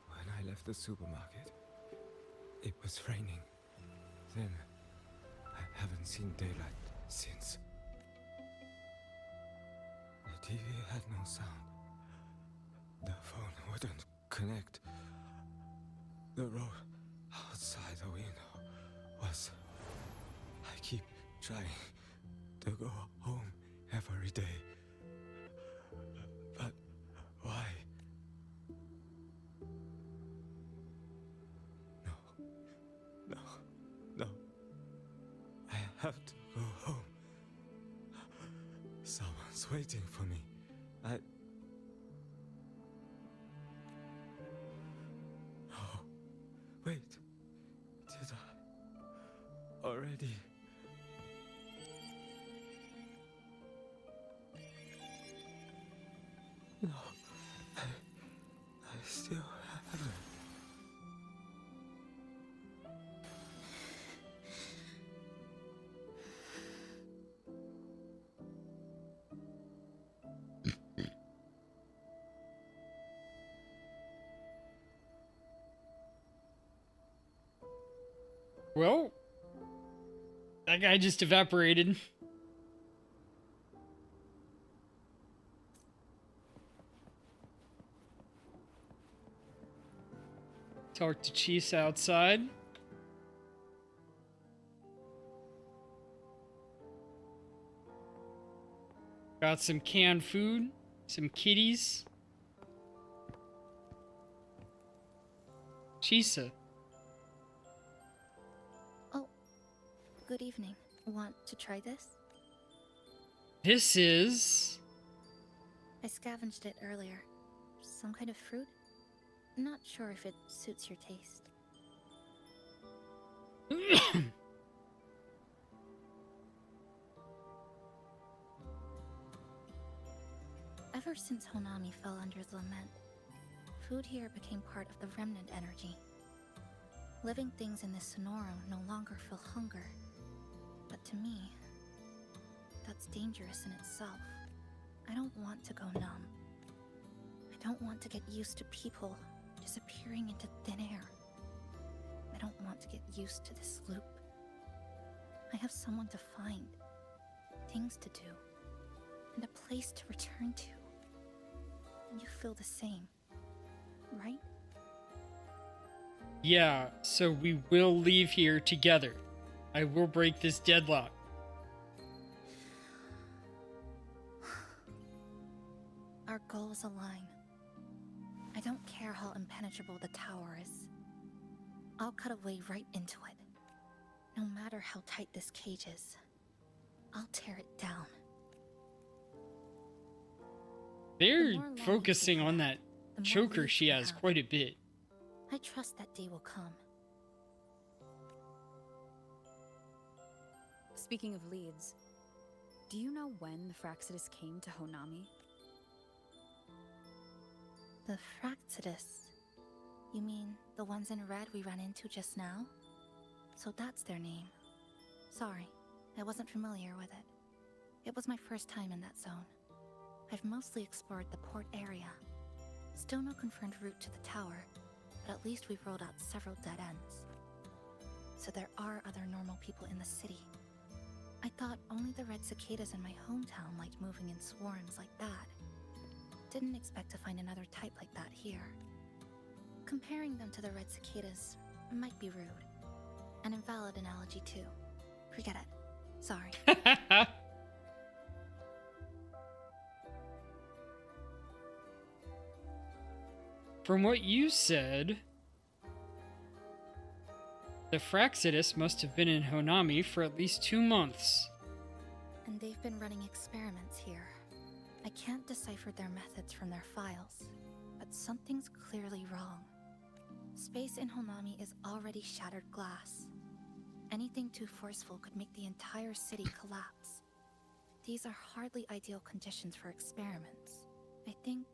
When I left the supermarket, it was raining. Then, I haven't seen daylight since. The TV had no sound. The phone wouldn't connect. The road outside the window was... I keep trying to go home every day. But why? No. I have to go home. Someone's waiting for me. Oh, wait. Did I already No, I still have it. Well, that guy just evaporated. Talk to Chiefs outside. Got some canned food, some kitties. Chisa. Oh, good evening. Want to try this? This is... I scavenged it earlier. Some kind of fruit? Not sure if it suits your taste. Ever since Honami fell under the lament, food here became part of the remnant energy. Living things in this Sonoro no longer feel hunger. But to me, that's dangerous in itself. I don't want to go numb. I don't want to get used to people disappearing into thin air. I don't want to get used to this loop. I have someone to find, things to do, and a place to return to. And you feel the same, right? Yeah, so we will leave here together. I will break this deadlock. Our goals align. I don't care how impenetrable the tower is. I'll cut a way right into it. No matter how tight this cage is, I'll tear it down. They're focusing on that choker she has quite a bit. I trust that day will come. Speaking of leads, do you know when the Fraxidus came to Honami? The Fraxidus? You mean the ones in red we ran into just now? So that's their name. Sorry, I wasn't familiar with it. It was my first time in that zone. I've mostly explored the port area. Still no confirmed route to the tower, but at least we've rolled out several dead ends. So there are other normal people in the city. I thought only the red cicadas in my hometown liked moving in swarms like that. Didn't expect to find another type like that here. Comparing them to the red cicadas might be rude. An invalid analogy too. Forget it. Sorry. From what you said, the Fraxidus must have been in Honami for at least 2 months. And they've been running experiments here. I can't decipher their methods from their files, but something's clearly wrong. Space in Honami is already shattered glass. Anything too forceful could make the entire city collapse. These are hardly ideal conditions for experiments. I think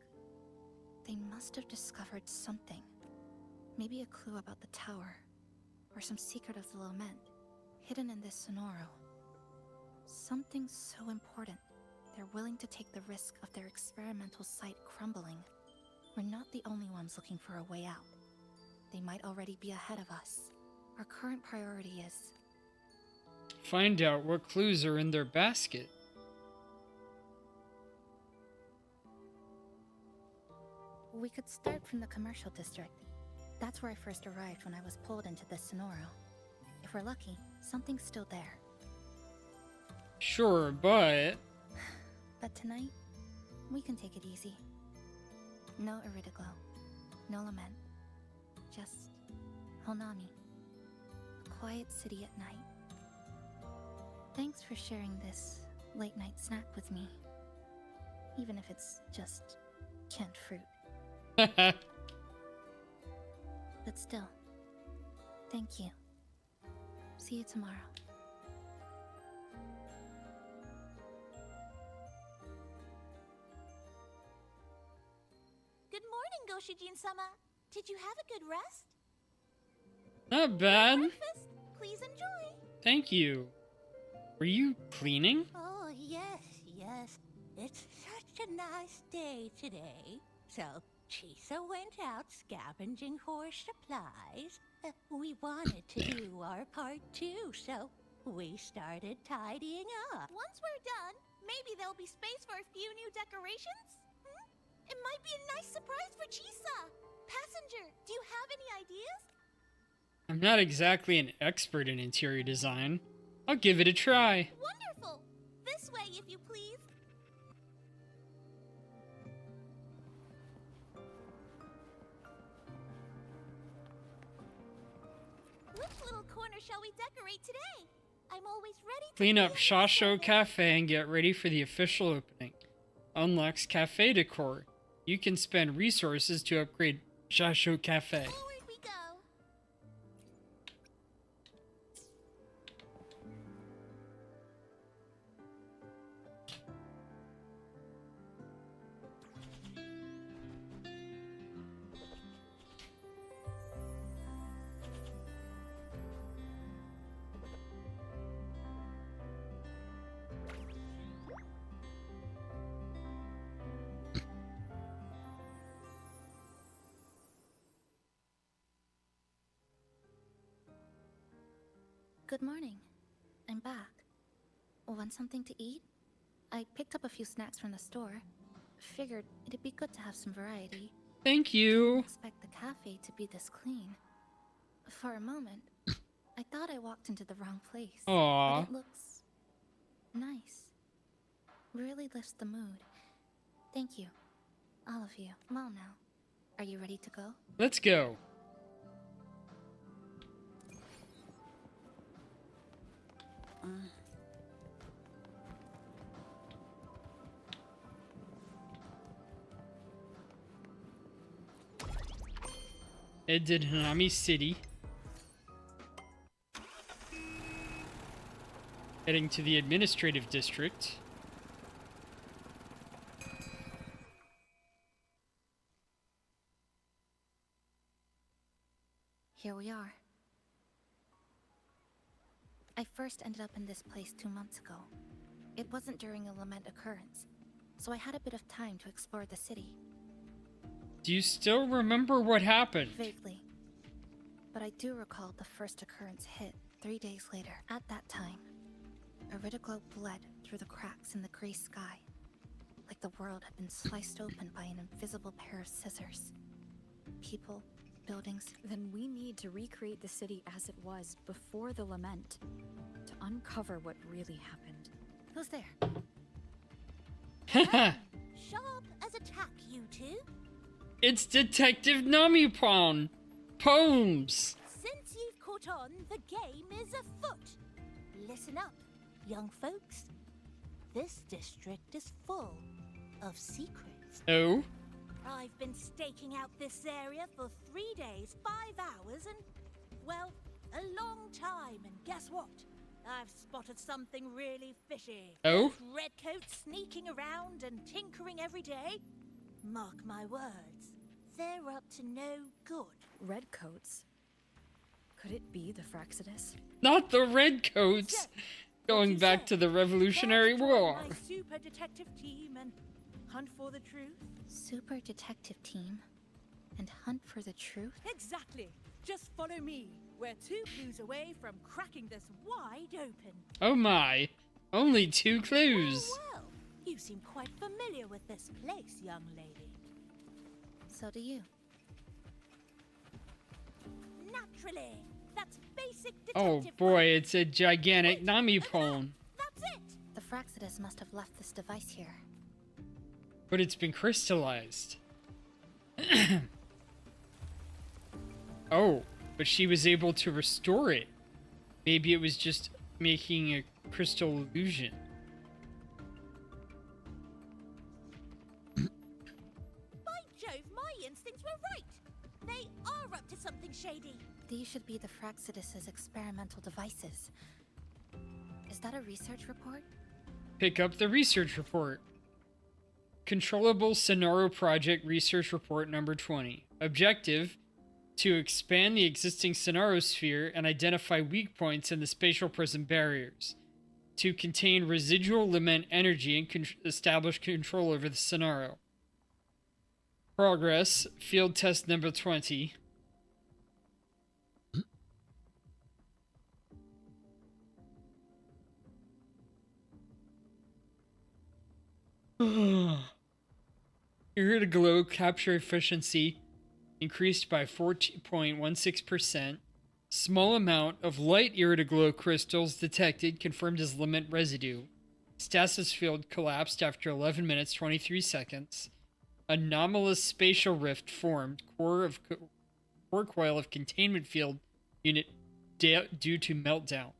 they must have discovered something. Maybe a clue about the tower, or some secret of the lament, hidden in this Sonoro. Something so important, they're willing to take the risk of their experimental site crumbling. We're not the only ones looking for a way out. They might already be ahead of us. Our current priority is... Find out what clues are in their basket. We could start from the commercial district. That's where I first arrived when I was pulled into the Sonoro. If we're lucky, something's still there. Sure, but... But tonight, we can take it easy. No Iridaglow, no lament. Just Honami. A quiet city at night. Thanks for sharing this late-night snack with me. Even if it's just canned fruit. But still, thank you. See you tomorrow. Goshijin-sama. Did you have a good rest? Not bad. Breakfast? Please enjoy. Thank you. Were you cleaning? Oh, yes, yes. It's such a nice day today. So, Chisa went out scavenging for supplies. We wanted to do our part too, so we started tidying up. Once we're done, maybe there'll be space for a few new decorations? It might be a nice surprise for Chisa. Passenger, do you have any ideas? I'm not exactly an expert in interior design. I'll give it a try. Wonderful! This way, if you please. Which little corner shall we decorate today? I'm always ready to Clean up Shasho Cafe and get ready for the official opening. Unlocks cafe decor. You can spend resources to upgrade Shasho Cafe. Forward we go. Good morning. I'm back. Want something to eat? I picked up a few snacks from the store. Figured it'd be good to have some variety. Thank you. Didn't expect the cafe to be this clean. For a moment, I thought I walked into the wrong place. Aww. But it looks nice. Really lifts the mood. Thank you. All of you. Well now, are you ready to go? Let's go. Head to Hanami City. Heading to the administrative district. Here we are. I first ended up in this place 2 months ago. It wasn't during a lament occurrence, so I had a bit of time to explore the city. Do you still remember what happened? Vaguely. But I do recall the first occurrence hit 3 days later. At that time, Iridoglow bled through the cracks in the gray sky, like the world had been sliced open by an invisible pair of scissors. People, buildings. Then we need to recreate the city as it was before the lament, to uncover what really happened. Who's there? Sharp as a tack, you two. It's Detective Namipon. Poems. Since you've caught on, the game is afoot. Listen up, young folks. This district is full of secrets. Oh? I've been staking out this area for 3 days, 5 hours, and, well, a long time. And guess what? I've spotted something really fishy. Oh? Those redcoats sneaking around and tinkering every day. Mark my words, they're up to no good. Redcoats? Could it be the Fraxidus? Not the Redcoats! Going back to the Revolutionary War. My super detective team and hunt for the truth? Super detective team? And hunt for the truth? Exactly. Just follow me. We're 2 clues away from cracking this wide open. Oh my. Only 2 clues. Well, you seem quite familiar with this place, young lady. So do you. Naturally. That's basic Oh detective boy, work. it's a gigantic Namipon. That's it. The Fraxidus must have left this device here. But it's been crystallized. Oh, but she was able to restore it. Maybe it was just making a crystal illusion. By Jove, my instincts were right. They are up to something shady. These should be the Fraxidus's experimental devices. Is that a research report? Pick up the research report. Controllable Sonoro Project Research Report number 20. Objective: to expand the existing Sonorosphere and identify weak points in the spatial prison barriers. To contain residual lament energy and establish control over the Sonoro. Progress: Field Test number 20. Iridoglow capture efficiency increased by 14.16%. Small amount of light iridoglow crystals detected confirmed as lament residue. Stasis field collapsed after 11 minutes 23 seconds. Anomalous spatial rift formed. Core coil of containment field unit due to meltdown.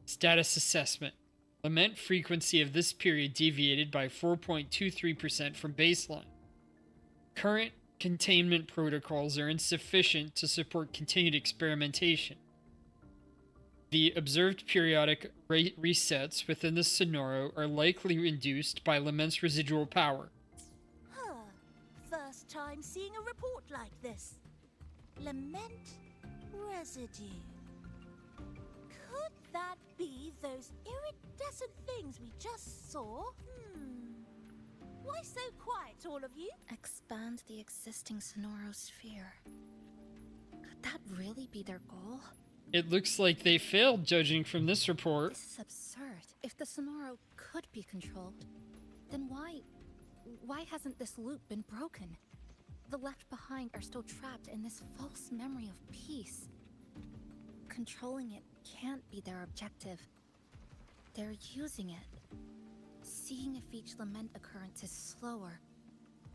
Status assessment. Lament frequency of this period deviated by 4.23% from baseline. Current containment protocols are insufficient to support continued experimentation. The observed periodic resets within the Sonoro are likely induced by Lament's residual power. Huh. First time seeing a report like this. Lament residue. Could that be those iridescent things we just saw? Why so quiet, all of you? Expand the existing Sonorosphere. Could that really be their goal? It looks like they failed, judging from this report. This is absurd. If the Sonoro could be controlled, then why hasn't this loop been broken? The left behind are still trapped in this false memory of peace. Controlling it can't be their objective. They're using it. Seeing if each lament occurrence is slower,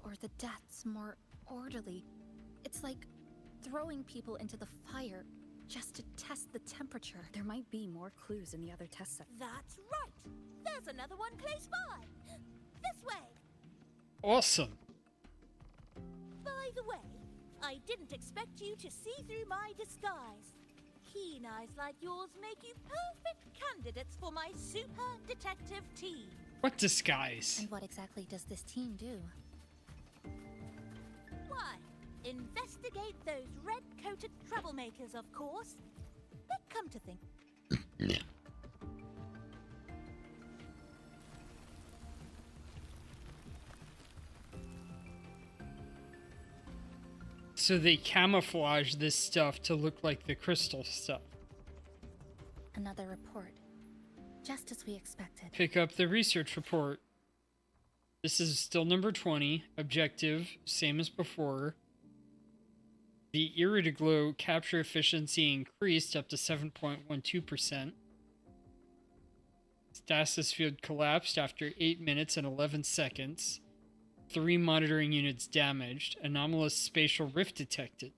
or the deaths more orderly. It's like throwing people into the fire just to test the temperature. There might be more clues in the other test set. That's right. There's another one close by. This way. Awesome. By the way, I didn't expect you to see through my disguise. Keen eyes like yours make you perfect candidates for my super detective team. What disguise? And what exactly does this team do? Why, investigate those red-coated troublemakers, of course. But come to think... So they camouflage this stuff to look like the crystal stuff. Another report. Just as we expected. Pick up the research report. This is still number 20. Objective, same as before. The iridoglow capture efficiency increased up to 7.12%. Stasis field collapsed after 8 minutes and 11 seconds. 3 monitoring units damaged. Anomalous spatial rift detected.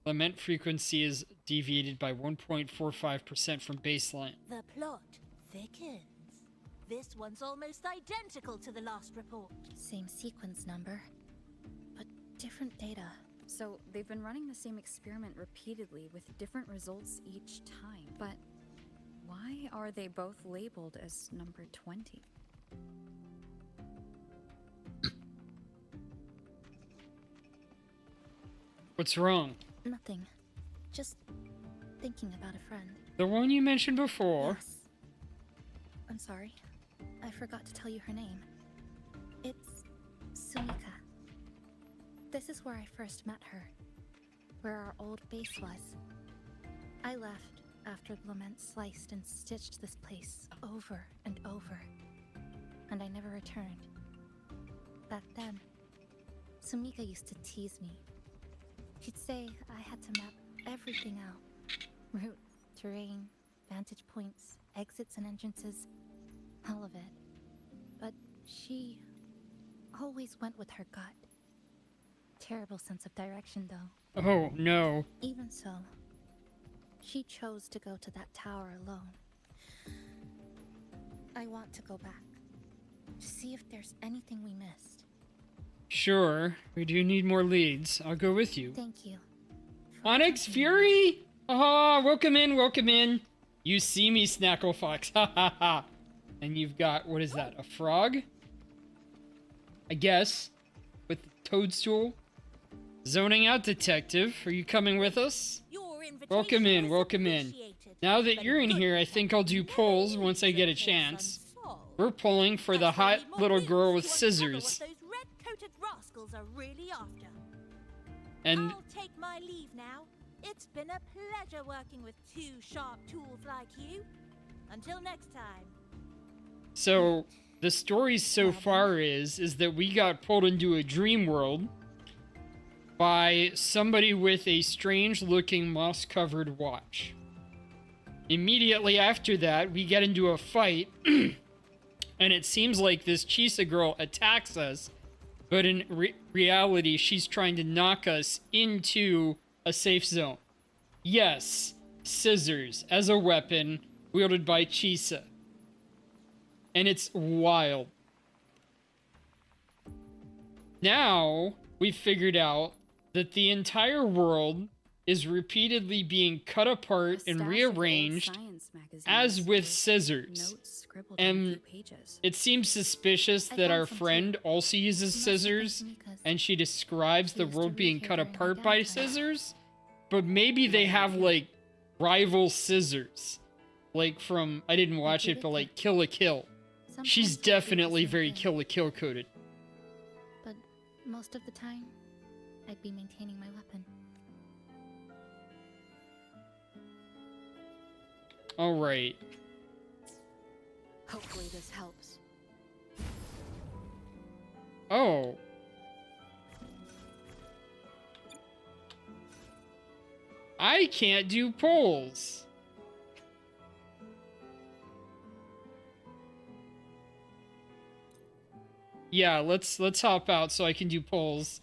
Lament frequency is deviated by 1.45% from baseline. The plot thickens. This one's almost identical to the last report. Same sequence number, but different data. So they've been running the same experiment repeatedly with different results each time. But why are they both labeled as number 20? What's wrong? Nothing. Just thinking about a friend. The one you mentioned before. Yes. I'm sorry. I forgot to tell you her name. It's Sumika. This is where I first met her. Where our old base was. I left after Lament sliced and stitched this place over and over. And I never returned. Back then, Sumika used to tease me. She'd say I had to map everything out. Route, terrain, vantage points, exits and entrances. All of it. But she always went with her gut. Terrible sense of direction, though. Oh, no. Even so, she chose to go to that tower alone. I want to go back. To see if there's anything we missed. Sure. We do need more leads. I'll go with you. Thank you. Onyx Fury? Oh, welcome in, welcome in. You see me, Snackle Fox. Ha ha ha. And you've got, what is that, a frog? I guess, with Toadstool. Zoning out detective, are you coming with us? Welcome in, welcome in. Now that you're in here, I think I'll do polls once I get a chance. We're polling for the hot little girl with scissors. Those red-coated rascals are really after. And I'll take my leave now. It's been a pleasure working with two sharp tools like you. Until next time. so the story so far is that we got pulled into a dream world by somebody with a strange-looking moss-covered watch. Immediately after that, we get into a fight, and it seems like this Chisa girl attacks us, but in reality, she's trying to knock us into a safe zone. Yes, scissors as a weapon wielded by Chisa. And it's wild. Now, we've figured out that the entire world is repeatedly being cut apart and rearranged as with scissors. And it seems suspicious that our friend also uses scissors, and she describes the world being cut apart by scissors, but maybe they have, like, rival scissors. Like from, I didn't watch it, but like Kill la Kill. She's definitely very Kill la Kill coded. But most of the time, I'd be maintaining my weapon. Alright. Hopefully this helps. Oh. I can't do polls. Yeah, let's hop out so I can do polls.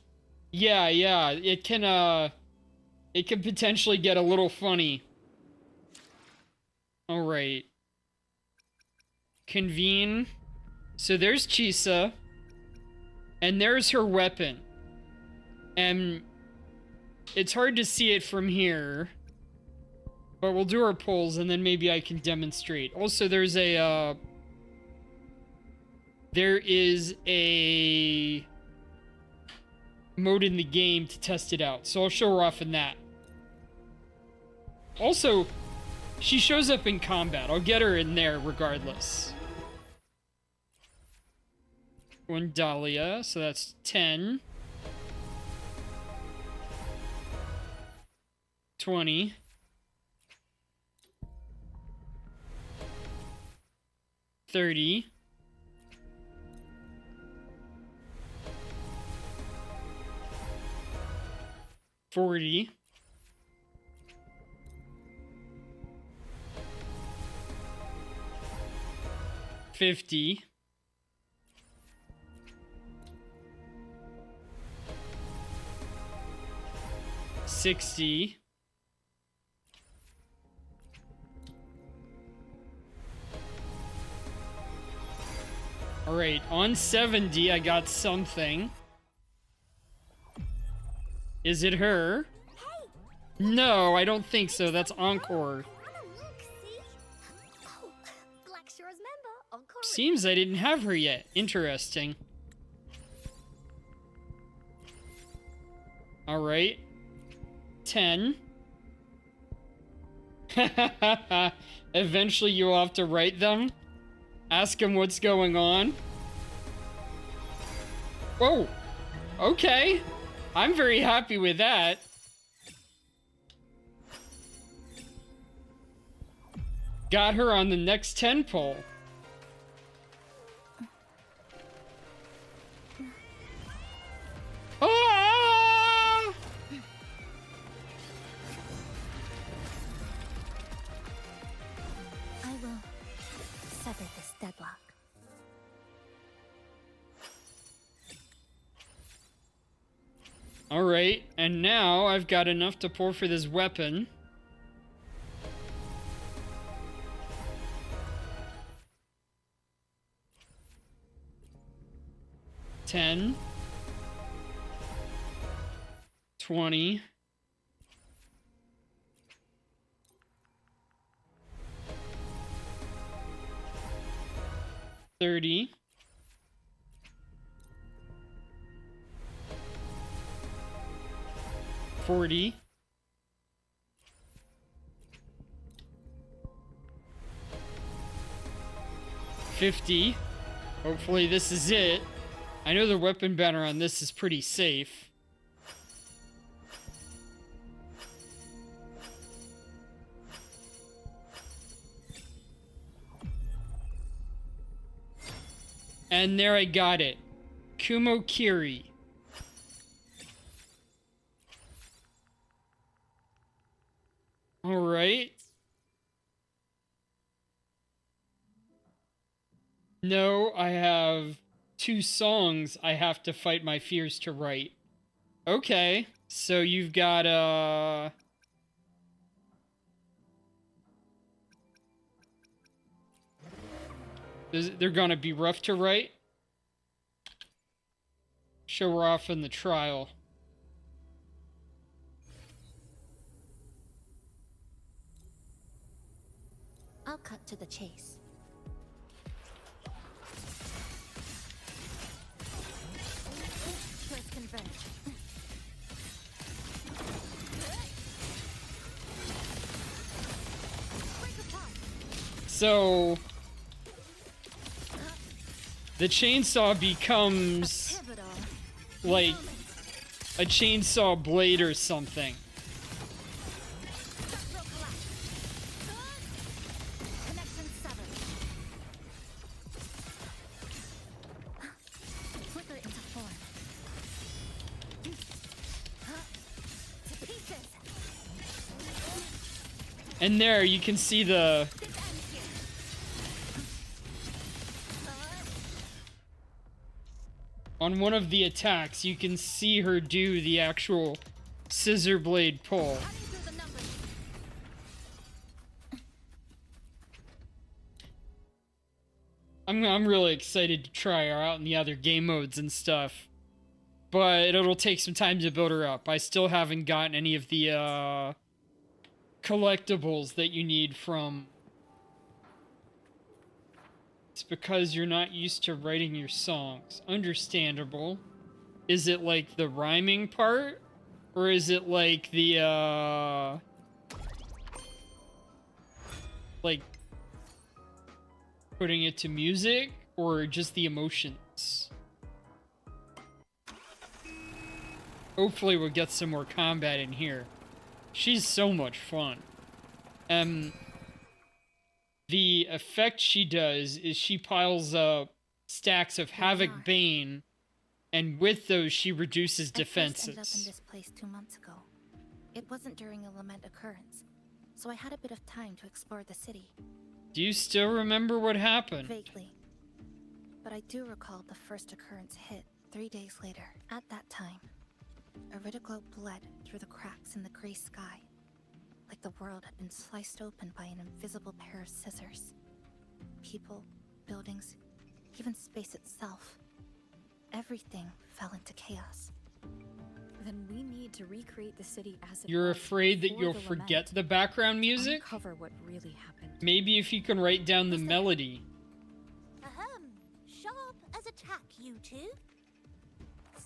Yeah, it can potentially get a little funny. All right. Convene. So there's Chisa, and there's her weapon. And it's hard to see it from here, but we'll do our polls and then maybe I can demonstrate. Also, there is a mode in the game to test it out, so I'll show her off in that. Also, she shows up in combat. I'll get her in there regardless. One Dahlia, so that's 10. 20. 30. 40. 50. 60. 'Alright, on 70, I got something. Is it her? No, I don't think so. That's Encore. Seems I didn't have her yet. Interesting. Alright. 10. Eventually you'll have to write them. Ask him what's going on. Whoa. Okay. I'm very happy with that. Got her on the next 10 poll. Ah! I will sever this deadlock. Alright, and now I've got enough to pour for this weapon. $10. 20. 30. 40. $50. Hopefully this is it. I know the weapon banner on this is pretty safe. And there I got it. Kumo Kiri. All right. No, I have 2 songs I have to fight my fears to write. Okay, so you've got, they're gonna be rough to write? Show her off in the trial. I'll cut to the chase. Let's converge. So the chainsaw becomes like a chainsaw blade or something. And there you can see the on one of the attacks you can see her do the actual scissor blade pull. I'm really excited to try her out in the other game modes and stuff. But it'll take some time to build her up. I still haven't gotten any of the collectibles that you need from. It's because you're not used to writing your songs. Understandable. Is it like the rhyming part? Or is it like the like putting it to music? Or just the emotions? Hopefully we'll get some more combat in here. She's so much fun. The effect she does is she piles up stacks of Havoc Bane, and with those she reduces defenses. I first ended up in this place 2 months ago. It wasn't during a lament occurrence, so I had a bit of time to explore the city. Do you still remember what happened? Vaguely. But I do recall the first occurrence hit 3 days later. At that time, Iridoglow bled through the cracks in the gray sky, like the world had been sliced open by an invisible pair of scissors. People, buildings, even space itself. Everything fell into chaos. Then we need to recreate the city as it You're was afraid that before you'll the forget lament, the background to music? uncover what really happened. Maybe if you can write down the melody. Ahem. Sharp as a tack, you two.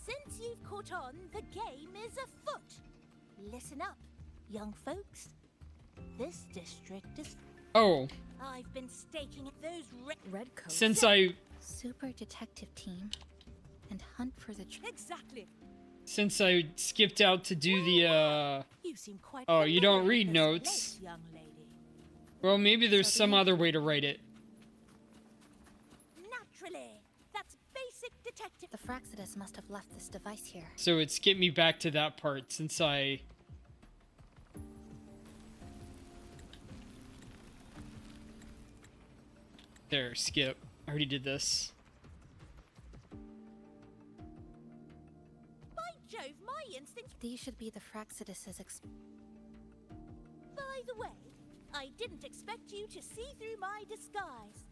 Since you've caught on, the game is afoot. Listen up, young folks. This district is... Oh. I've been staking those red coats. Since I... Super detective team and hunt for the... Exactly. Since I skipped out to do the, You seem quite Oh, you don't familiar read with this notes. place, young lady. Well, maybe there's some other way to write it. Naturally. That's basic detective. The Fraxidus must have left this device here. So it's get me back to that part since I... There, skip. I already did this. By Jove, my instincts... These should be the Fraxidus's By the way, I didn't expect you to see through my disguise.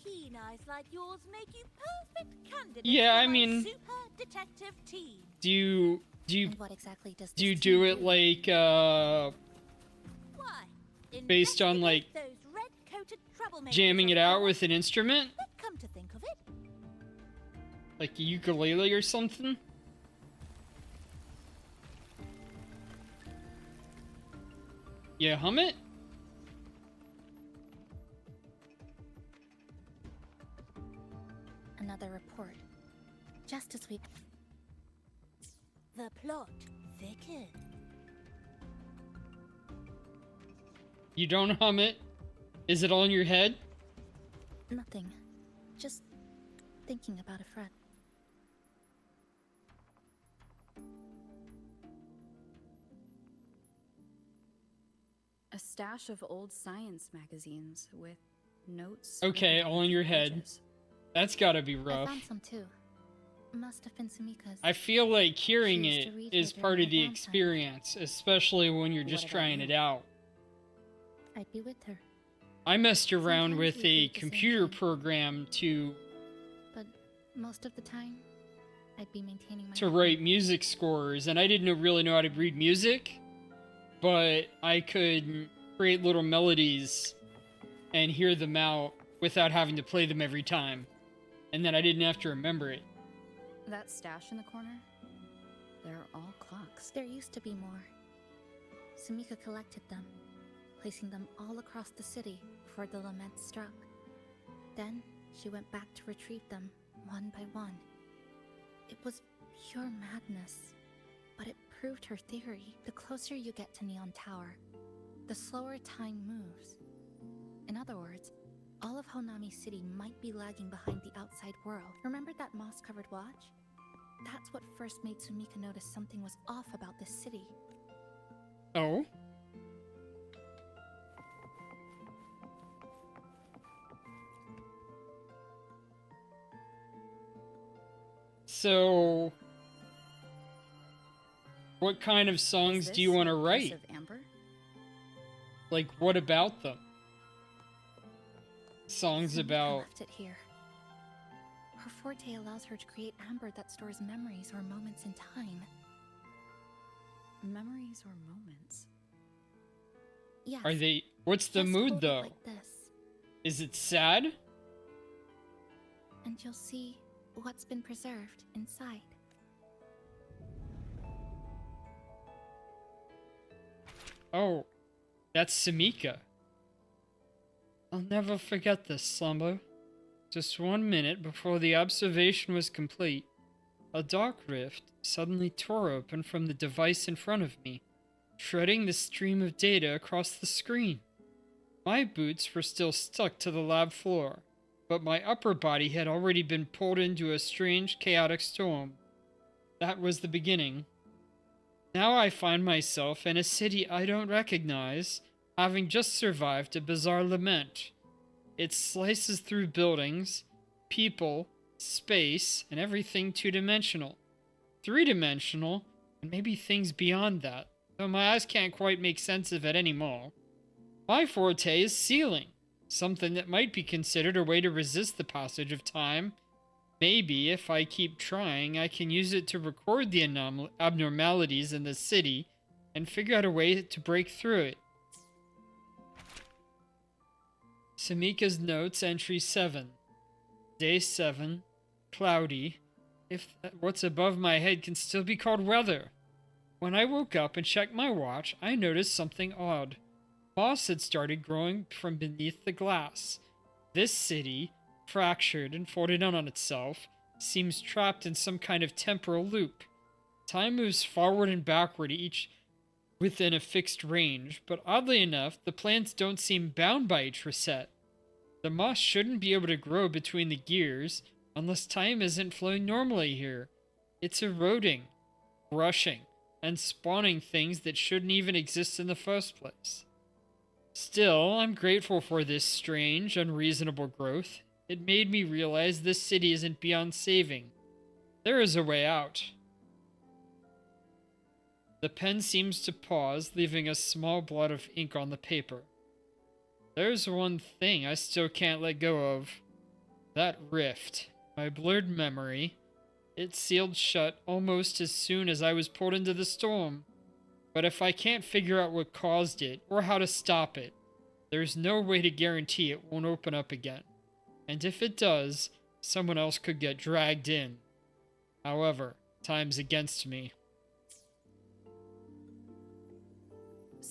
Keen eyes like yours make you perfect candidates Yeah, for I my mean... super detective team. Do you... And what exactly does Do you this do team it like, Why? based on, like, Those red-coated troublemakers jamming it of out ours. with an instrument? But come to think of it, Like a ukulele or something? You hum it? Another report. Just as we... The plot thickens. You don't hum it? Is it all in your head? Nothing. Just thinking about a friend. A stash of old science magazines with notes. Okay, written on all in your head. pages. That's gotta be I rough. found some too. Must have been Samika's. I feel like hearing She used it to read is her part during of the her downtime. experience, especially when you're just What about trying you? it out. I'd be with her, I messed around Sometimes with we a read the same computer thing. program to but most of the time, I'd be maintaining my. write music scores, and I didn't really know how to read music, but I could create little melodies and hear them out without having to play them every time, and then I didn't have to remember it. That stash in the corner? They're all clocks. There used to be more. Samika collected them, placing them all across the city before the lament struck. Then she went back to retrieve them one by one. It was pure madness, but it proved her theory. The closer you get to Neon Tower, the slower time moves. In other words, all of Honami City might be lagging behind the outside world. Remember that moss-covered watch? That's what first made Sumika notice something was off about this city. Oh? So, what kind of songs do you want to write? Amber? Like, what about them? Songs Samika about... left it here. Her forte allows her to create amber that stores memories or moments in time. Memories or moments? Yes. Are they... What's the Just mood, hold it though? like this, Is it sad? and you'll see what's been preserved inside. Oh, that's Samika. I'll never forget this slumber. Just 1 minute before the observation was complete, a dark rift suddenly tore open from the device in front of me, shredding the stream of data across the screen. My boots were still stuck to the lab floor, but my upper body had already been pulled into a strange, chaotic storm. That was the beginning. Now I find myself in a city I don't recognize, having just survived a bizarre lament. It slices through buildings, people, space, and everything two-dimensional. Three-dimensional, and maybe things beyond that, though my eyes can't quite make sense of it anymore. My forte is sealing, something that might be considered a way to resist the passage of time. Maybe, if I keep trying, I can use it to record the abnormalities in the city and figure out a way to break through it. Samika's notes, entry 7. Day 7. Cloudy. If what's above my head can still be called weather. When I woke up and checked my watch, I noticed something odd. Moss had started growing from beneath the glass. This city, fractured and folded in on itself, seems trapped in some kind of temporal loop. Time moves forward and backward each within a fixed range, but oddly enough, the plants don't seem bound by each reset. The moss shouldn't be able to grow between the gears unless time isn't flowing normally here. It's eroding, rushing, and spawning things that shouldn't even exist in the first place. Still, I'm grateful for this strange, unreasonable growth. It made me realize this city isn't beyond saving. There is a way out. The pen seems to pause, leaving a small blot of ink on the paper. There's one thing I still can't let go of. That rift. My blurred memory. It sealed shut almost as soon as I was pulled into the storm. But if I can't figure out what caused it, or how to stop it, there's no way to guarantee it won't open up again. And if it does, someone else could get dragged in. However, time's against me.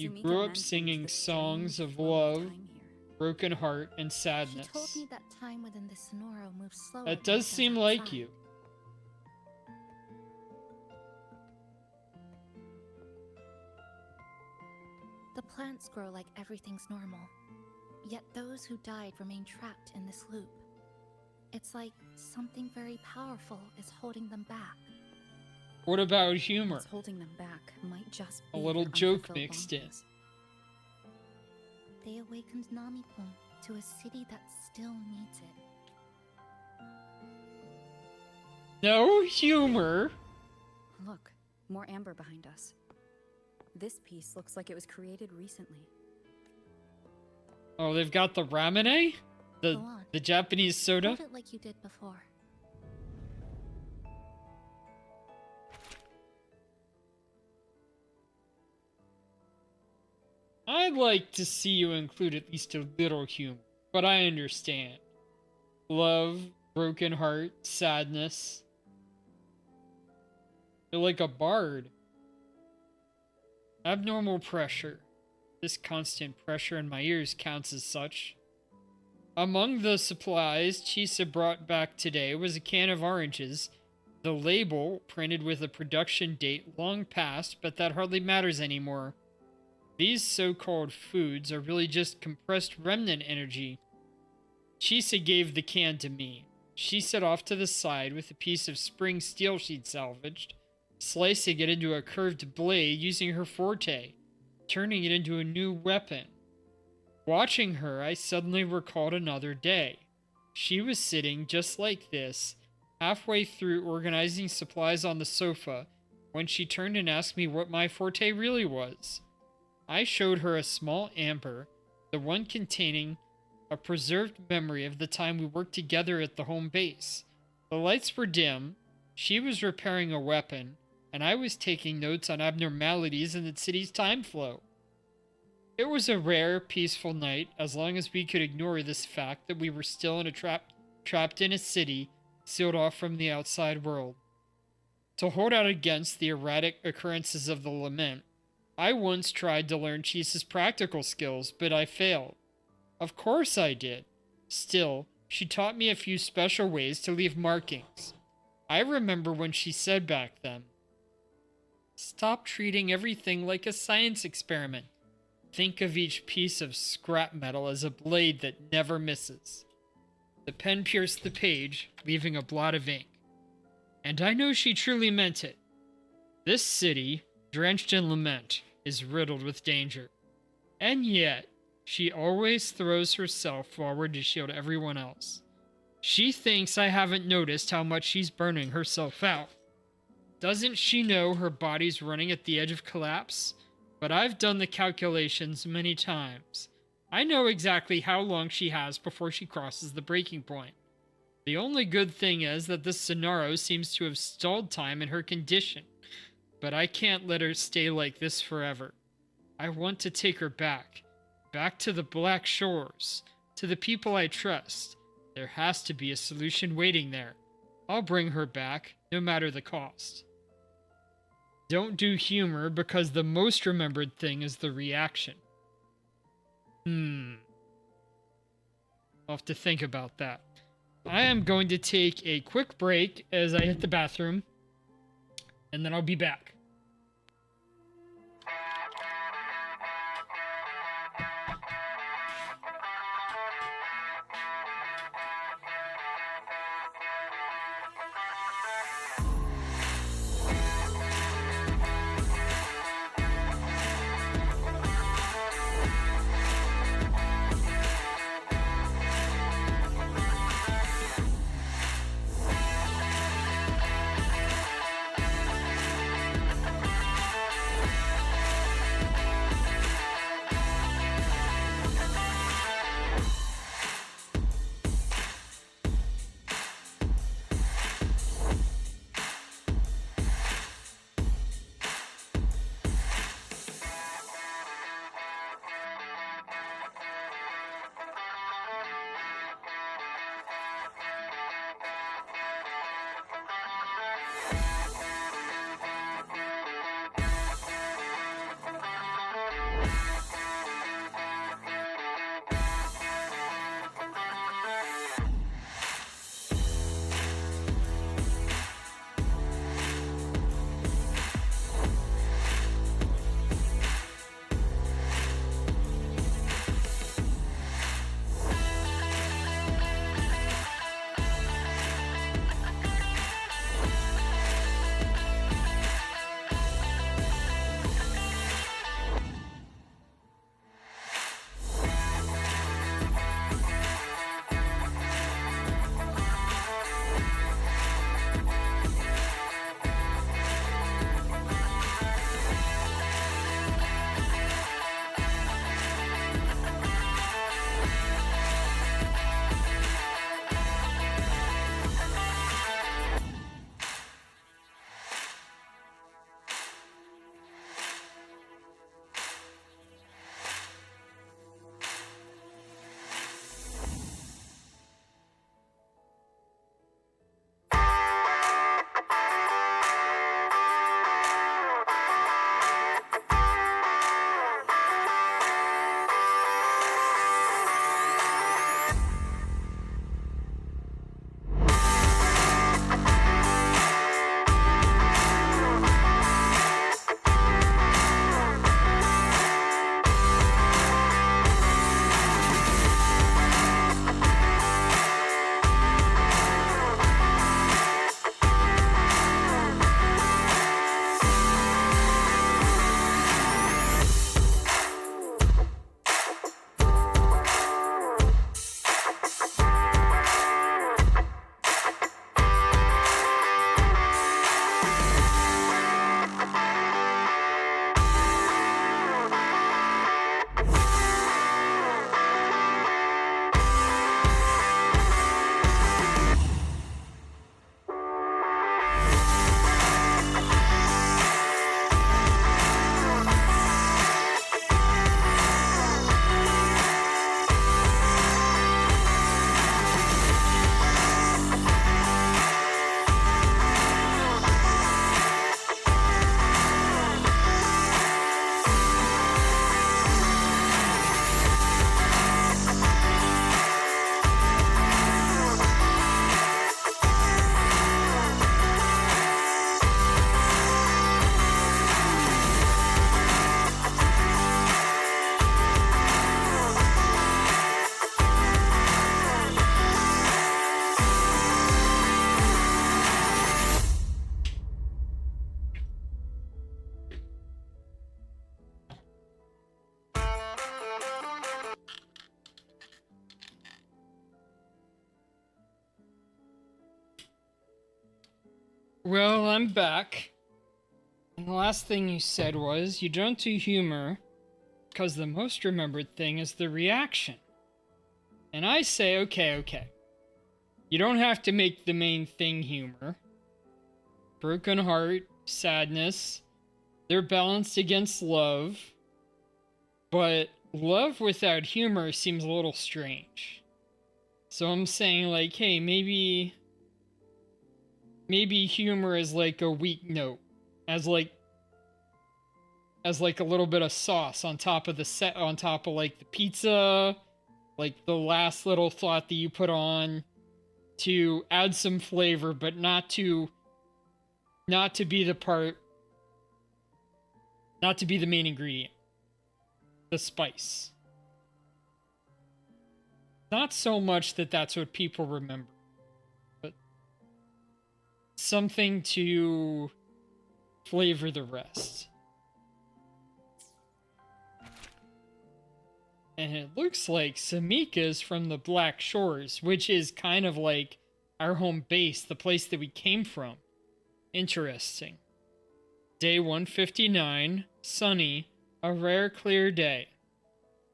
You Sumika grew up mentioned singing the songs strange of flow love, time here. broken heart, and She sadness. told me that time within the Sonoro moves slower. That than it does seem like outside. you. The plants grow like everything's normal, yet those who died remain trapped in this loop. It's like something very powerful is holding them back. What about humor? What's holding them back might just A be little their joke unfulfilled mixed in. longings. They awakened Namipon to a city that still needs it. No humor. Look, more amber behind us. This piece looks like it was created recently. Oh, they've got the ramune? Go on. The Japanese soda? Hold it like you did before. I'd like to see you include at least a little humor, but I understand. Love, broken heart, sadness. You're like a bard. Abnormal pressure. This constant pressure in my ears counts as such. Among the supplies Chisa brought back today was a can of oranges. The label, printed with a production date long past, but that hardly matters anymore. These so-called foods are really just compressed remnant energy. Chisa gave the can to me. She set off to the side with a piece of spring steel she'd salvaged, slicing it into a curved blade using her forte, turning it into a new weapon. Watching her, I suddenly recalled another day. She was sitting just like this, halfway through organizing supplies on the sofa, when she turned and asked me what my forte really was. I showed her a small amber, the one containing a preserved memory of the time we worked together at the home base. The lights were dim, she was repairing a weapon, and I was taking notes on abnormalities in the city's time flow. It was a rare, peaceful night, as long as we could ignore this fact that we were still in a trapped in a city, sealed off from the outside world. To hold out against the erratic occurrences of the lament, I once tried to learn Chisa's practical skills, but I failed. Of course I did. Still, she taught me a few special ways to leave markings. I remember when she said back then, "Stop treating everything like a science experiment. Think of each piece of scrap metal as a blade that never misses." The pen pierced the page, leaving a blot of ink. And I know she truly meant it. This city, drenched in lament, is riddled with danger. And yet, she always throws herself forward to shield everyone else. She thinks I haven't noticed how much she's burning herself out. Doesn't she know her body's running at the edge of collapse? But I've done the calculations many times. I know exactly how long she has before she crosses the breaking point. The only good thing is that the Sonaro seems to have stalled time in her condition. But I can't let her stay like this forever. I want to take her back. Back to the Black Shores. To the people I trust. There has to be a solution waiting there. I'll bring her back, no matter the cost. Don't do humor because the most remembered thing is the reaction. I'll have to think about that. I am going to take a quick break as I hit the bathroom, and then I'll be back. Well, I'm back. And the last thing you said was, you don't do humor, because the most remembered thing is the reaction. And I say, okay. You don't have to make the main thing humor. Broken heart, sadness, they're balanced against love. But love without humor seems a little strange. So I'm saying, like, hey, maybe humor is like a weak note. As like a little bit of sauce on top of like the pizza, like the last little thought that you put on to add some flavor, but not to be the main ingredient. The spice. Not so much that that's what people remember, but something to flavor the rest. And it looks like Samika's from the Black Shores, which is kind of like our home base, the place that we came from. Interesting. Day 159, sunny, a rare clear day.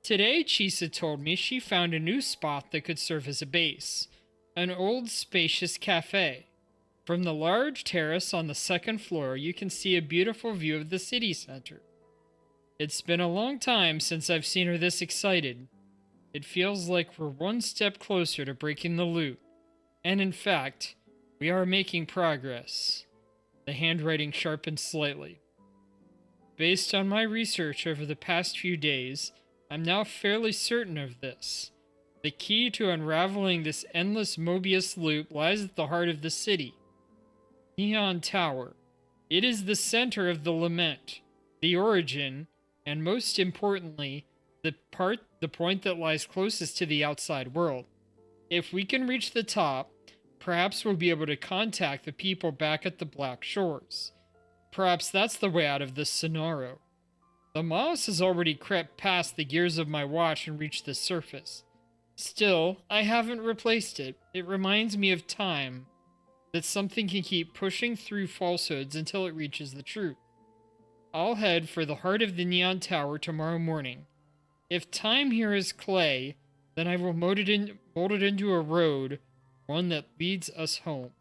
Today, Chisa told me she found a new spot that could serve as a base. An old, spacious cafe. From the large terrace on the second floor, you can see a beautiful view of the city center. It's been a long time since I've seen her this excited. It feels like we're one step closer to breaking the loot. And in fact, we are making progress. The handwriting sharpened slightly. Based on my research over the past few days, I'm now fairly certain of this. The key to unraveling this endless Mobius loop lies at the heart of the city. Neon Tower. It is the center of the lament, the origin, and most importantly, the point that lies closest to the outside world. If we can reach the top, perhaps we'll be able to contact the people back at the Black Shores. Perhaps that's the way out of this scenario. The moss has already crept past the gears of my watch and reached the surface. Still, I haven't replaced it. It reminds me of time, that something can keep pushing through falsehoods until it reaches the truth. I'll head for the heart of the Neon Tower tomorrow morning. If time here is clay, then I will mold it into a road, one that leads us home.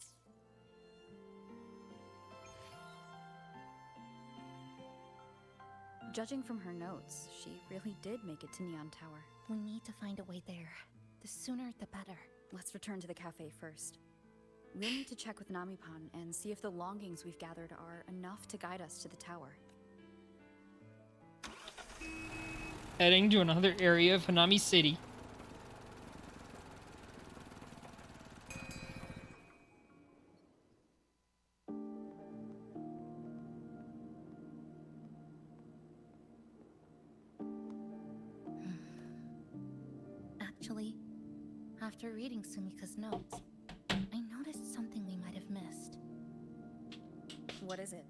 Judging from her notes, she really did make it to Neon Tower. We need to find a way there. The sooner, the better. Let's return to the cafe first. We'll need to check with Namipan and see if the longings we've gathered are enough to guide us to the tower. Heading to another area of Hanami City. Actually, after reading Sumika's notes, I noticed something we might have missed. What is it?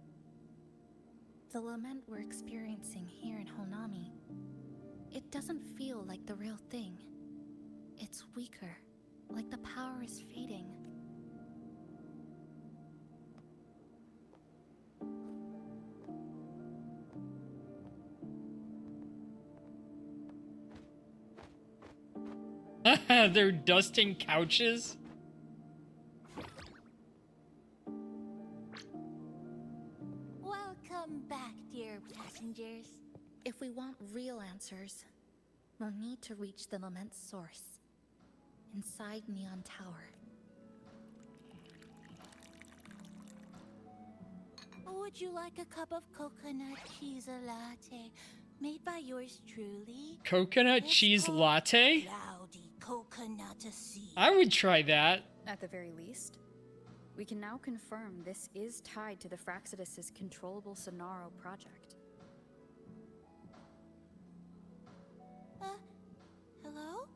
The lament we're experiencing here in Honami. It doesn't feel like the real thing. It's weaker, like the power is fading. They're dusting couches? Welcome back, dear passengers. If we want real answers, we'll need to reach the lament's source, inside Neon Tower. Would you like a cup of coconut cheese latte made by yours truly? Coconut cheese latte? Cloudy coconut sea. I would try that. At the very least, we can now confirm this is tied to the Fraxidus' controllable Sonaro project. Hello?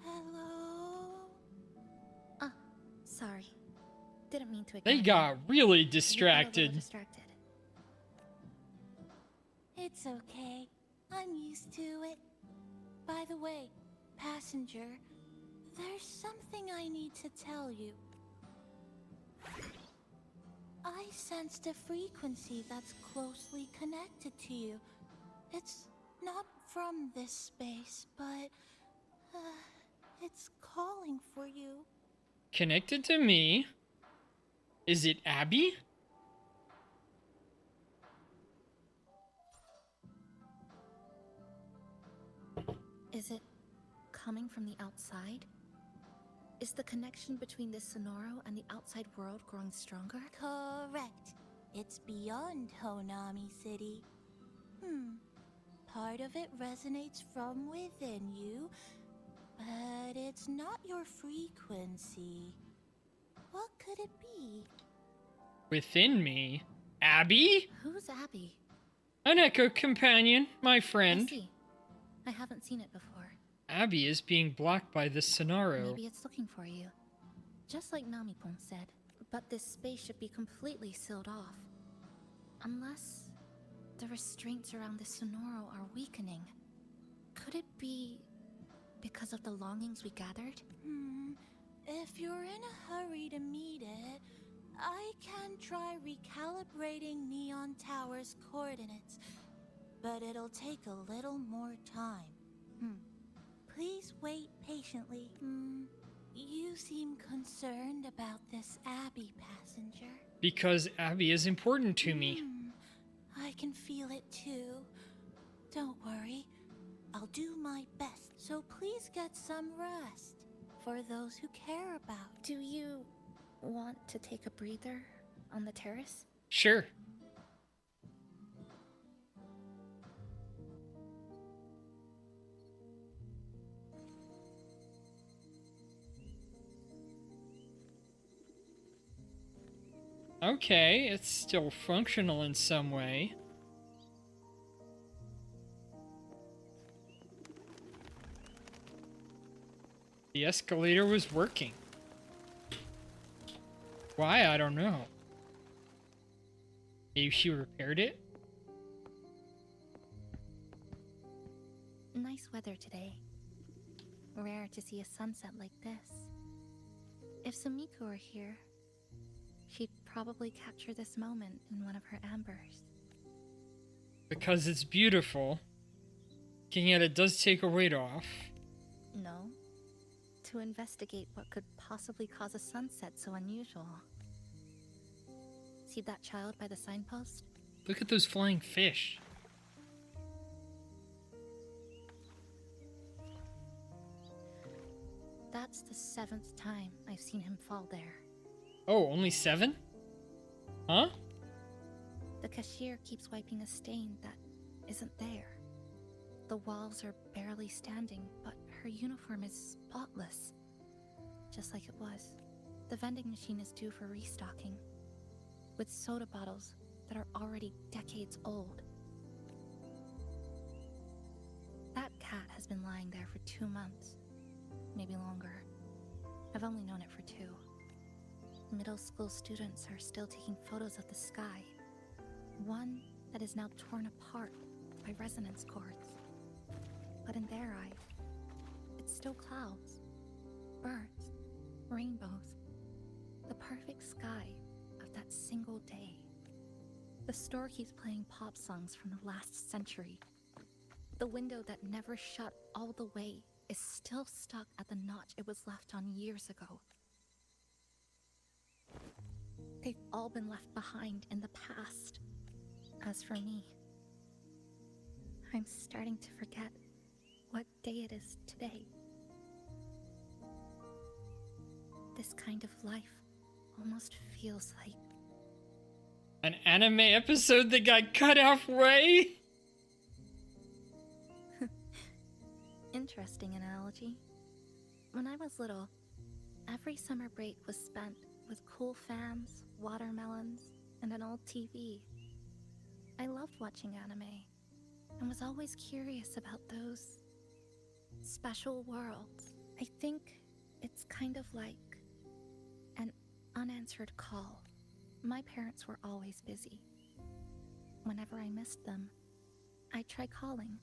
Hello? Ah, sorry. Didn't mean to ignore They got really you. You got a little distracted. distracted. It's okay. I'm used to it. By the way, passenger, there's something I need to tell you. I I sensed a frequency that's closely connected to you. It's not from this space, but it's calling for you. Connected to me? Is it Abby? Is it coming from the outside? Is the connection between this Sonoro and the outside world growing stronger? Correct. It's beyond Honami City. Part of it resonates from within you, but it's not your frequency. What could it be? Within me? Abby? Who's Abby? An Echo companion, my friend. I see. I haven't seen it before. Abby is being blocked by the Sonaro. Maybe it's looking for you. Just like Namipon said. But this space should be completely sealed off. Unless the restraints around the Sonoro are weakening. Could it be because of the longings we gathered? If you're in a hurry to meet it, I can try recalibrating Neon Tower's coordinates, but it'll take a little more time. Please wait patiently. You seem concerned about this Abby passenger. Because Abby is important to me. I can feel it too. Don't worry. I'll do my best, so please get some rest. For those who care about. Do you want to take a breather on the terrace? Sure. Okay, it's still functional in some way. The escalator was working. Why? I don't know. Maybe she repaired it? Nice weather today. Rare to see a sunset like this. If Sumiko were here, she'd probably capture this moment in one of her ambers. Because it's beautiful. And yet it does take a weight off. No. To investigate what could possibly cause a sunset so unusual. See that child by the signpost? Look at those flying fish. That's the 7th time I've seen him fall there. Oh, only 7? Huh? The cashier keeps wiping a stain that isn't there. The walls are barely standing, but her uniform is spotless. Just like it was. The vending machine is due for restocking, with soda bottles that are already decades old. That cat has been lying there for 2 months, maybe longer. I've only known it for 2. Middle school students are still taking photos of the sky. One that is now torn apart by resonance cords. But in their eye, it's still clouds, birds, rainbows, the perfect sky of that single day. The store keeps playing pop songs from the last century. The window that never shut all the way is still stuck at the notch it was left on years ago. They've all been left behind in the past. As for me, I'm starting to forget what day it is today. This kind of life almost feels like an anime episode that got cut halfway? Interesting analogy. When I was little, every summer break was spent with cool fans, watermelons, and an old TV. I loved watching anime and was always curious about those special worlds. I think it's kind of like an unanswered call. My parents were always busy. Whenever I missed them, I'd try calling.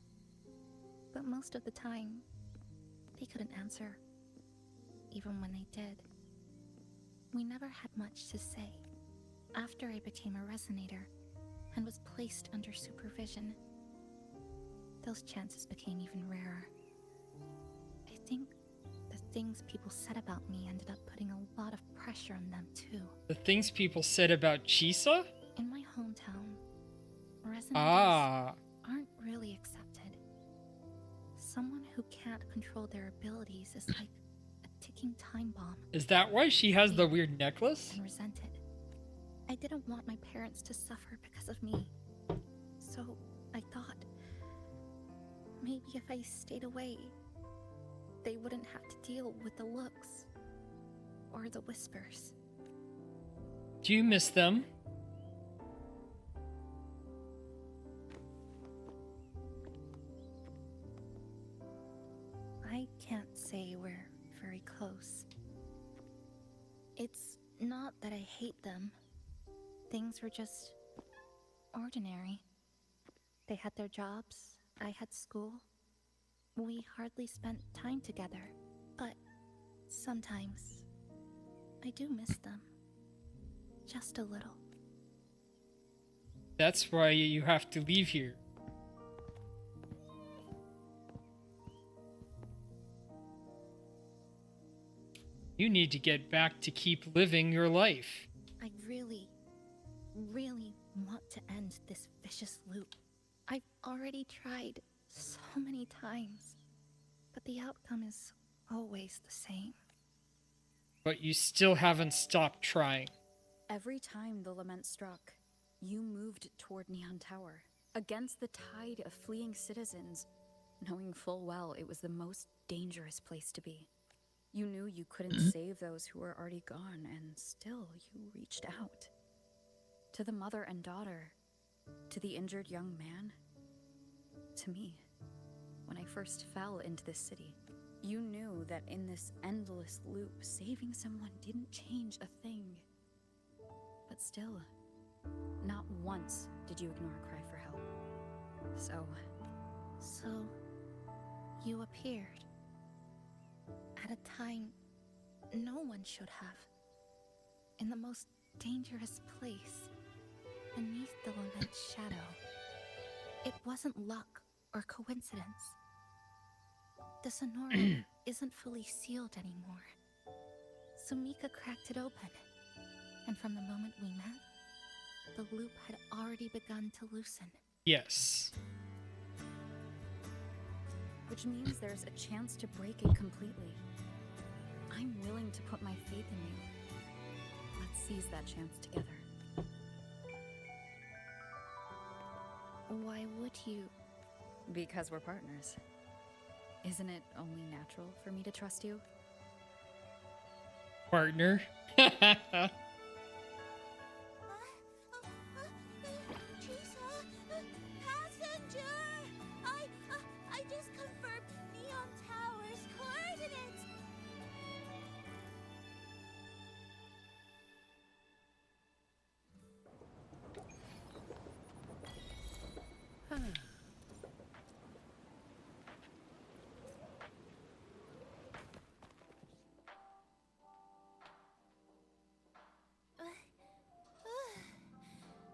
But most of the time, they couldn't answer, even when they did. We never had much to say. after I became a resonator and was placed under supervision, those chances became even rarer. I think the things people said about me ended up putting a lot of pressure on them, too. The things people said about Chisa? In my hometown, resonators aren't really accepted. Someone who can't control their abilities is like a ticking time bomb. Is that why she has the weird necklace? And resented. I didn't want my parents to suffer because of me. So I thought, maybe if I stayed away, they wouldn't have to deal with the looks or the whispers. Do you miss them? I can't say we're very close. It's not that I hate them. Things were just ordinary. They had their jobs, I had school. We hardly spent time together, but sometimes I do miss them. Just a little. That's why you have to leave here. You need to get back to keep living your life. I really want to end this vicious loop. I've already tried so many times, but the outcome is always the same. But you still haven't stopped trying. Every time the lament struck, you moved toward Neon Tower, against the tide of fleeing citizens, knowing full well it was the most dangerous place to be. You knew you couldn't save those who were already gone, and still you reached out. To the mother and daughter, to the injured young man, to me, when I first fell into this city. You knew that in this endless loop, saving someone didn't change a thing. But still, not once did you ignore a cry for help. So, you appeared. At a time no one should have. In the most dangerous place, beneath the lament's shadow. It wasn't luck or coincidence. The Sonora isn't fully sealed anymore. Sumika cracked it open, and from the moment we met, the loop had already begun to loosen. Yes. Which means there's a chance to break it completely. I'm willing to put my faith in you. Let's seize that chance together. Why would you? Because we're partners. Isn't it only natural for me to trust you? Partner. Passenger! I just confirmed Neon Tower's coordinates!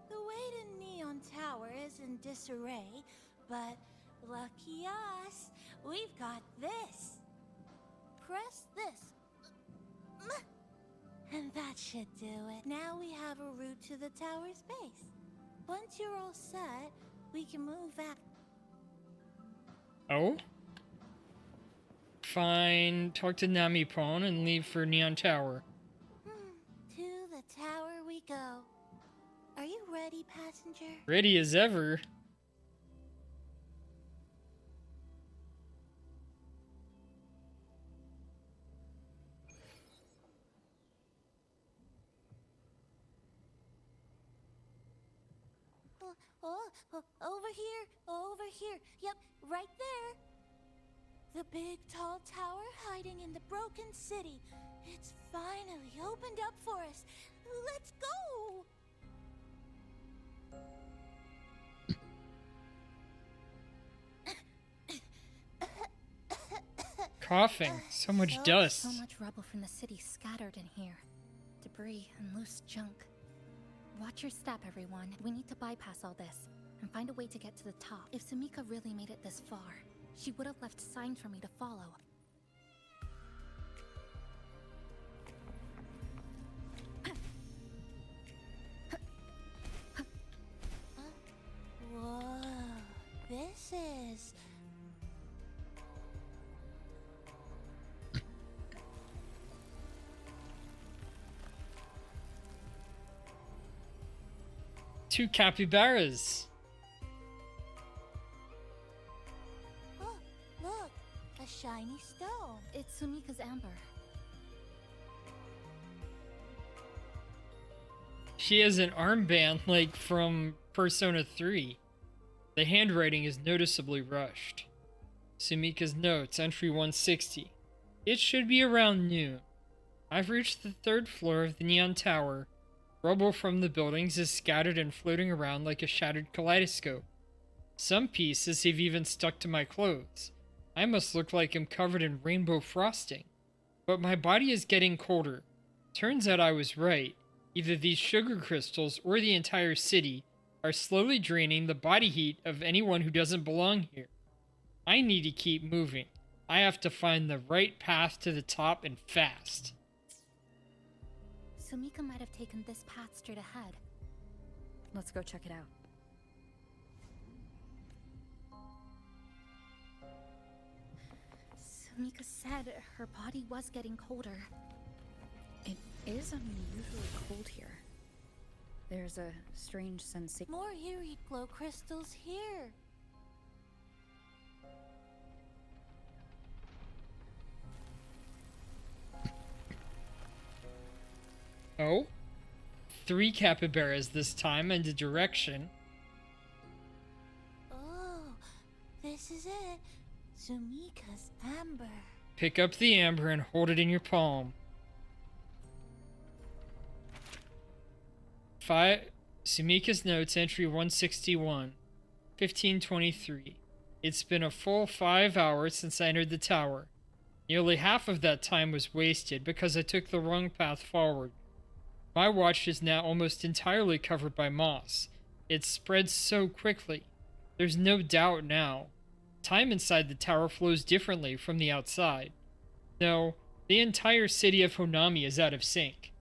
The way to Neon Tower is in disarray, but lucky us, we've got this. Press this. And that should do it. Now we have a route to the tower's base. Once you're all set, we can move back. Oh? Fine. Talk to Namipon and leave for Neon Tower. To the tower we go. Are you ready, passenger? Ready as ever. Over here. Yep, right there. The big tall tower hiding in the broken city. It's finally opened up for us. Let's go! Coughing. So much dust. So much rubble from the city scattered in here. Debris and loose junk. Watch your step, everyone. We need to bypass all this and find a way to get to the top. If Sumika really made it this far, she would have left signs for me to follow. Whoa, this is... Two capybaras. Oh, look, a shiny stone. It's Sumika's amber. She has an armband like from Persona 3. The handwriting is noticeably rushed. Sumika's notes, entry 160. It should be around noon. I've reached the 3rd floor of the Neon Tower. Rubble from the buildings is scattered and floating around like a shattered kaleidoscope. Some pieces have even stuck to my clothes. I must look like I'm covered in rainbow frosting. But my body is getting colder. Turns out I was right. Either these sugar crystals or the entire city are slowly draining the body heat of anyone who doesn't belong here. I need to keep moving. I have to find the right path to the top and fast. Sumika might have taken this path straight ahead. Let's go check it out. Sumika said her body was getting colder. It is unusually cold here. There's a strange sensation. More eerie glow crystals here. Oh? 3 capybaras this time and a direction. Oh, this is it. Sumika's amber. Pick up the amber and hold it in your palm. 5. Sumika's notes, entry 161. 1523. It's been a full 5 hours since I entered the tower. Nearly half of that time was wasted because I took the wrong path forward. My watch is now almost entirely covered by moss. It spreads so quickly. There's no doubt now. Time inside the tower flows differently from the outside. No, the entire city of Honami is out of sync.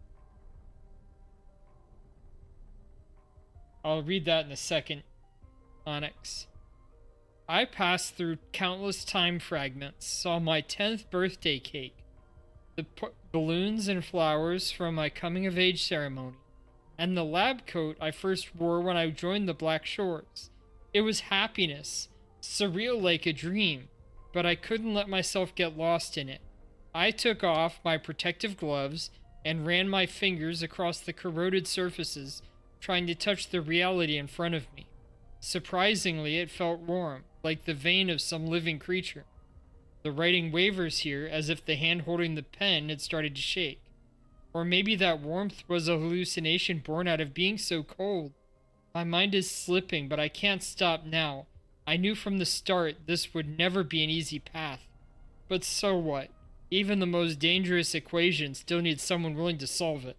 I'll read that in a second. Onyx. I passed through countless time fragments, saw my 10th birthday cake, the balloons and flowers from my coming-of-age ceremony, and the lab coat I first wore when I joined the Black Shores. It was happiness, surreal like a dream, but I couldn't let myself get lost in it. I took off my protective gloves and ran my fingers across the corroded surfaces, trying to touch the reality in front of me. Surprisingly, it felt warm, like the vein of some living creature. The writing wavers here as if the hand holding the pen had started to shake. Or maybe that warmth was a hallucination born out of being so cold. My mind is slipping, but I can't stop now. I knew from the start this would never be an easy path. But so what? Even the most dangerous equation still needs someone willing to solve it.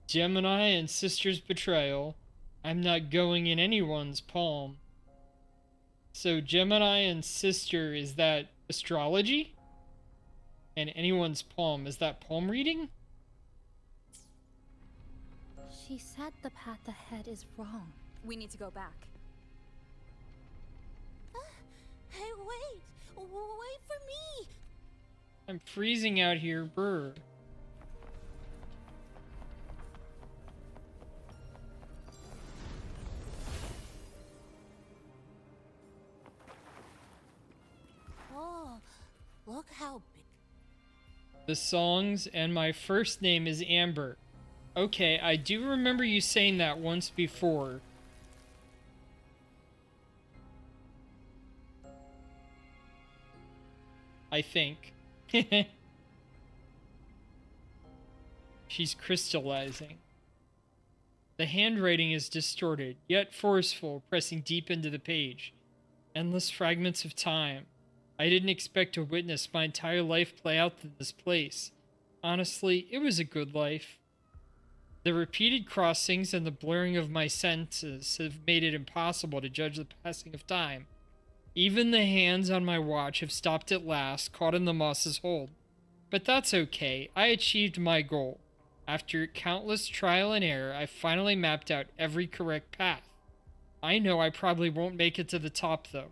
Gemini and Sister's Betrayal. I'm not going in anyone's palm. So Gemini and Sister, is that astrology? And anyone's palm, is that palm reading? She said the path ahead is wrong. We need to go back. Hey, wait! Wait for me! I'm freezing out here, brr. Oh, look how big. The songs, and my first name is Amber. Okay, I do remember you saying that once before. I think. She's crystallizing. The handwriting is distorted, yet forceful, pressing deep into the page. Endless fragments of time. I didn't expect to witness my entire life play out in this place. Honestly, it was a good life. The repeated crossings and the blurring of my senses have made it impossible to judge the passing of time. Even the hands on my watch have stopped at last, caught in the moss's hold. But that's okay. I achieved my goal. After countless trial and error, I finally mapped out every correct path. I know I probably won't make it to the top, though.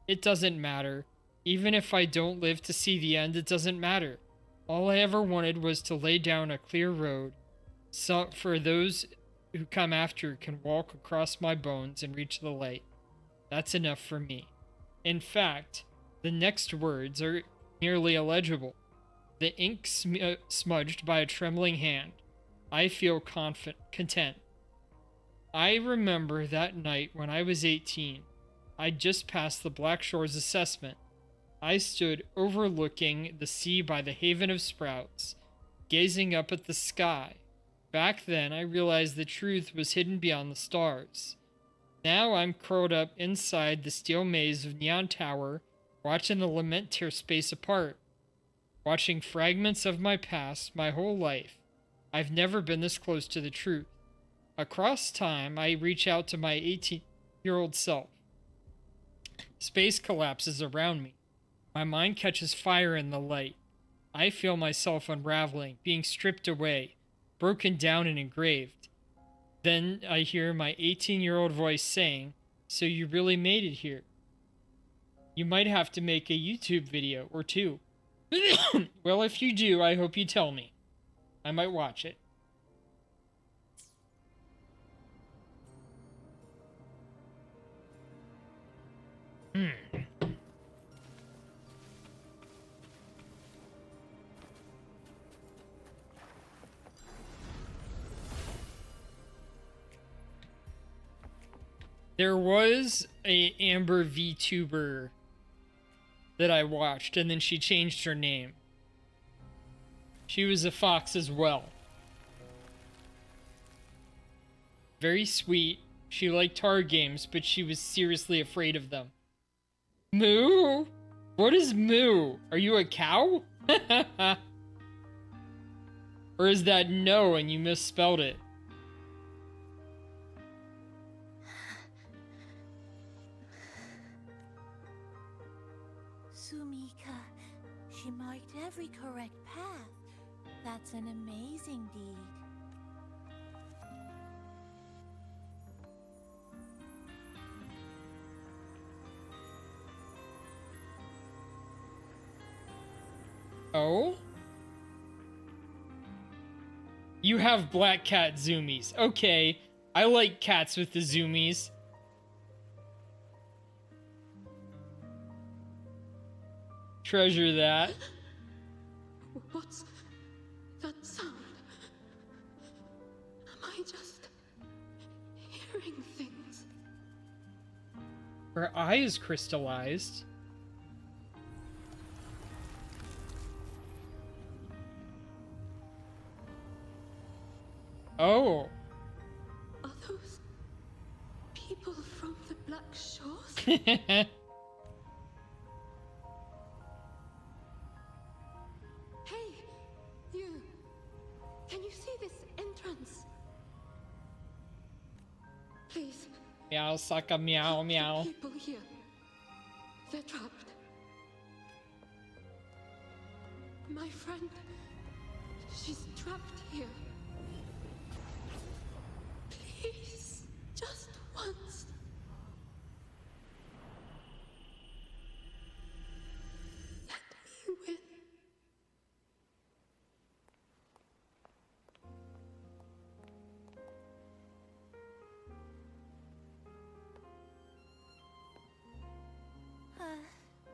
It doesn't matter. Even if I don't live to see the end, it doesn't matter. All I ever wanted was to lay down a clear road, so for those who come after can walk across my bones and reach the light. That's enough for me. In fact, the next words are nearly illegible. The ink smudged by a trembling hand. I feel content. I remember that night when I was 18. I'd just passed the Black Shores assessment. I stood overlooking the sea by the Haven of Sprouts, gazing up at the sky. Back then, I realized the truth was hidden beyond the stars. Now I'm curled up inside the steel maze of Neon Tower, watching the lament tear space apart. Watching fragments of my past my whole life. I've never been this close to the truth. Across time, I reach out to my 18-year-old self. Space collapses around me. My mind catches fire in the light. I feel myself unraveling, being stripped away, broken down and engraved. Then I hear my 18-year-old voice saying, "So you really made it here? You might have to make a YouTube video or two." Well, if you do, I hope you tell me. I might watch it. There was a Amber VTuber that I watched, and then she changed her name. She was a fox as well. Very sweet. She liked horror games, but she was seriously afraid of them. Moo? What is moo? Are you a cow? Or is that no and you misspelled it? Sumika, she marked every correct path. That's an amazing deed. Oh? You have black cat zoomies. Okay, I like cats with the zoomies. Treasure that. What's that sound? Am I just hearing things? Her eye is crystallized. Oh. Are those people from the Black Shores? Hey, you. Can you see this entrance? Please. Meow, sucka, meow, meow. People here. They're trapped. My friend. She's trapped here. Please. Just once. Let me win.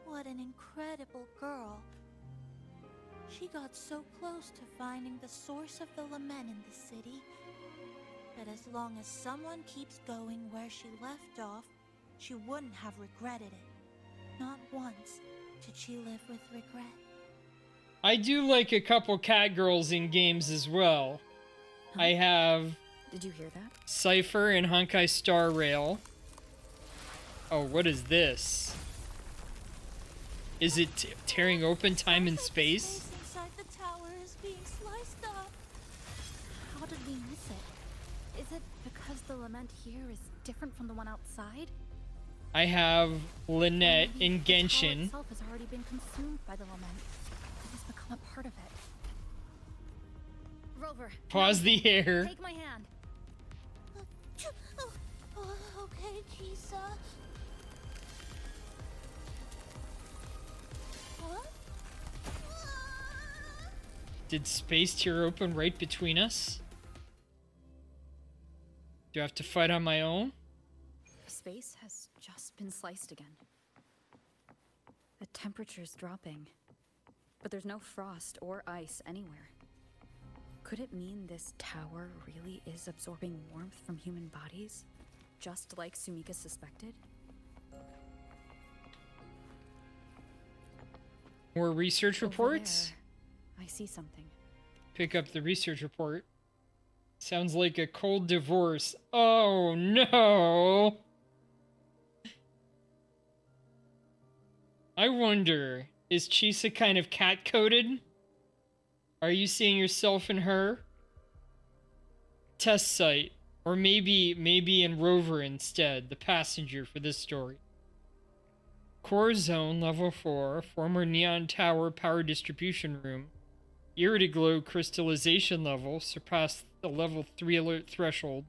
What an incredible girl. She got so close to finding the source of the lament in the city. But as long as someone keeps going where she left off, she wouldn't have regretted it. Not once did she live with regret. I do like a couple cat girls in games as well. I have... Did you hear that? Cypher and Honkai Star Rail. Oh, what is this? Is it tearing open time and space? Inside the tower is being sliced up. How did we miss it? the lament here is different from the one outside? I have Lynette Maybe in the tower Genshin. itself has already been consumed by the lament. It has become a part of it. Rover. Pause the hair. Take my hand. Okay, Chisa. Huh? Did space tier open right between us? Do I have to fight on my own? Space has just been sliced again. The temperature's dropping, but there's no frost or ice anywhere. Could it mean this tower really is absorbing warmth from human bodies? Just like Sumika suspected? More research Over reports? there, I see something. Pick up the research report. Sounds like a cold divorce. Oh no! I wonder, is Chisa kind of cat-coded? Are you seeing yourself in her? Test site. Or maybe in Rover instead, the passenger for this story. Core zone level 4, former Neon Tower power distribution room. Iridoglow crystallization level surpassed the level 3 alert threshold.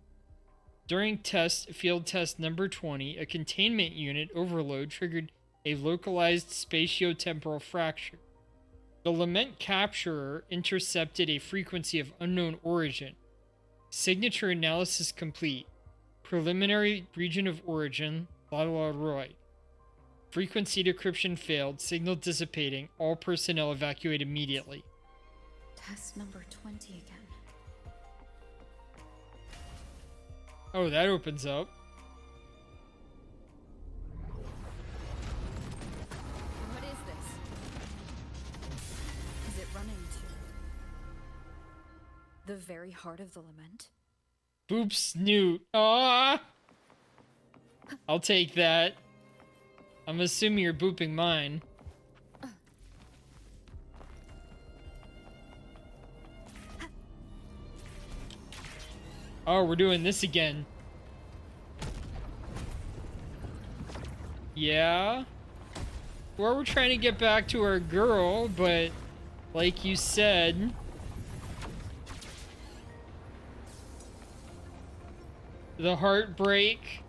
During field test number 20, a containment unit overload triggered a localized spatiotemporal fracture. The Lament Capturer intercepted a frequency of unknown origin. Signature analysis complete. Preliminary region of origin, Laloroy. Frequency decryption failed, signal dissipating. All personnel evacuate immediately. Test number 20 again. Oh, that opens up. What is this? Is it running to the very heart of the lament? Boop snoot. Ah! I'll take that. I'm assuming you're booping mine. Oh, we're doing this again. Yeah? Well, we're trying to get back to our girl, but like you said, the heartbreak.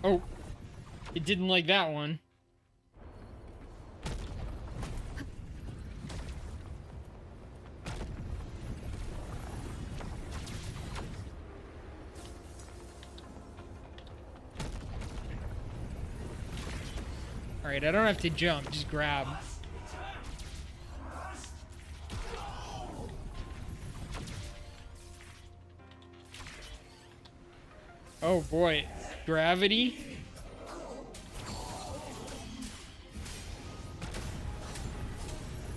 Oh, it didn't like that one. Alright, I don't have to jump, just grab. Oh boy, gravity?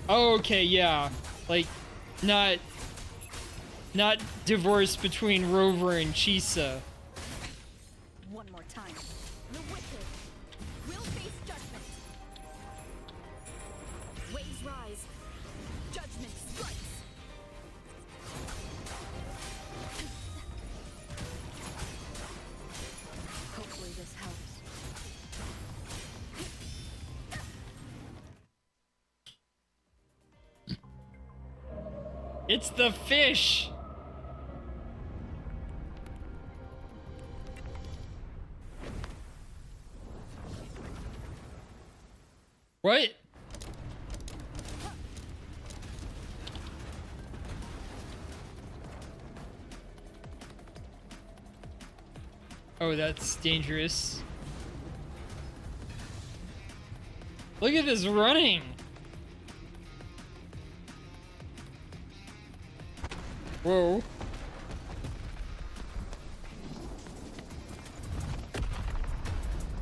Oh, okay, yeah. Like, not divorce between Rover and Chisa. One more time. The wicked will face judgment. Waves rise. Judgment strikes. Hopefully this helps. It's the fish! What? Oh, that's dangerous. Look at this running! Whoa.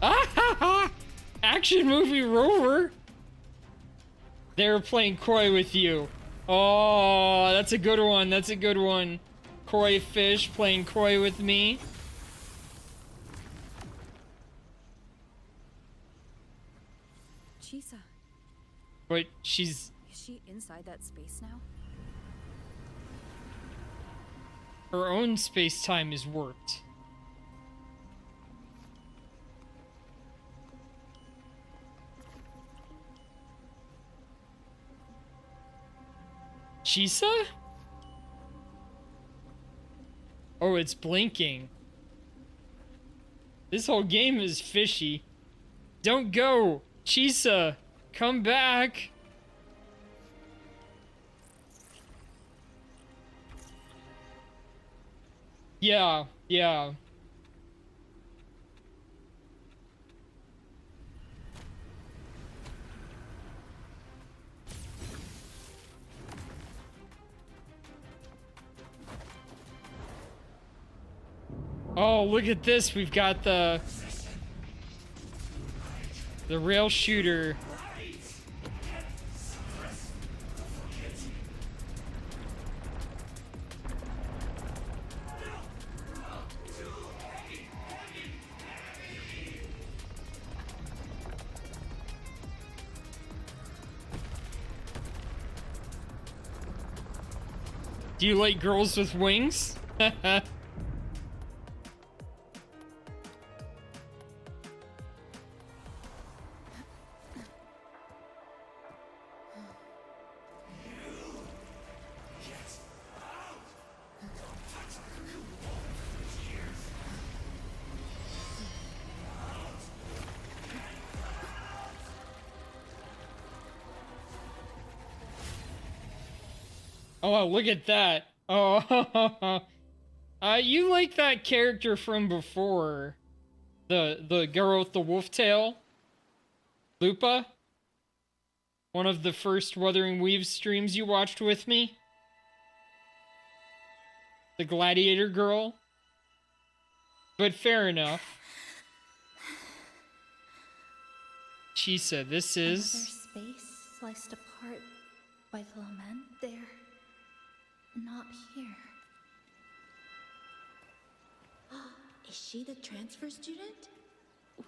Ah ha ha! Action movie Rover! They're playing coy with you. Oh, that's a good one. That's a good one. Koi fish playing coy with me. Chisa, But she's... is she inside that space now? her own space-time is warped. Chisa? Oh, it's blinking. This whole game is fishy. Don't go! Chisa! Come back! Yeah, yeah. Oh, look at this. We've got the rail shooter. Do you like girls with wings? Oh, look at that. Oh, you like that character from before. The girl with the wolf tail? Lupa? One of the first Wuthering Weaves streams you watched with me? The gladiator girl? But fair enough. She said this is... Another space sliced apart by the lament. They're not here. Is she the transfer student?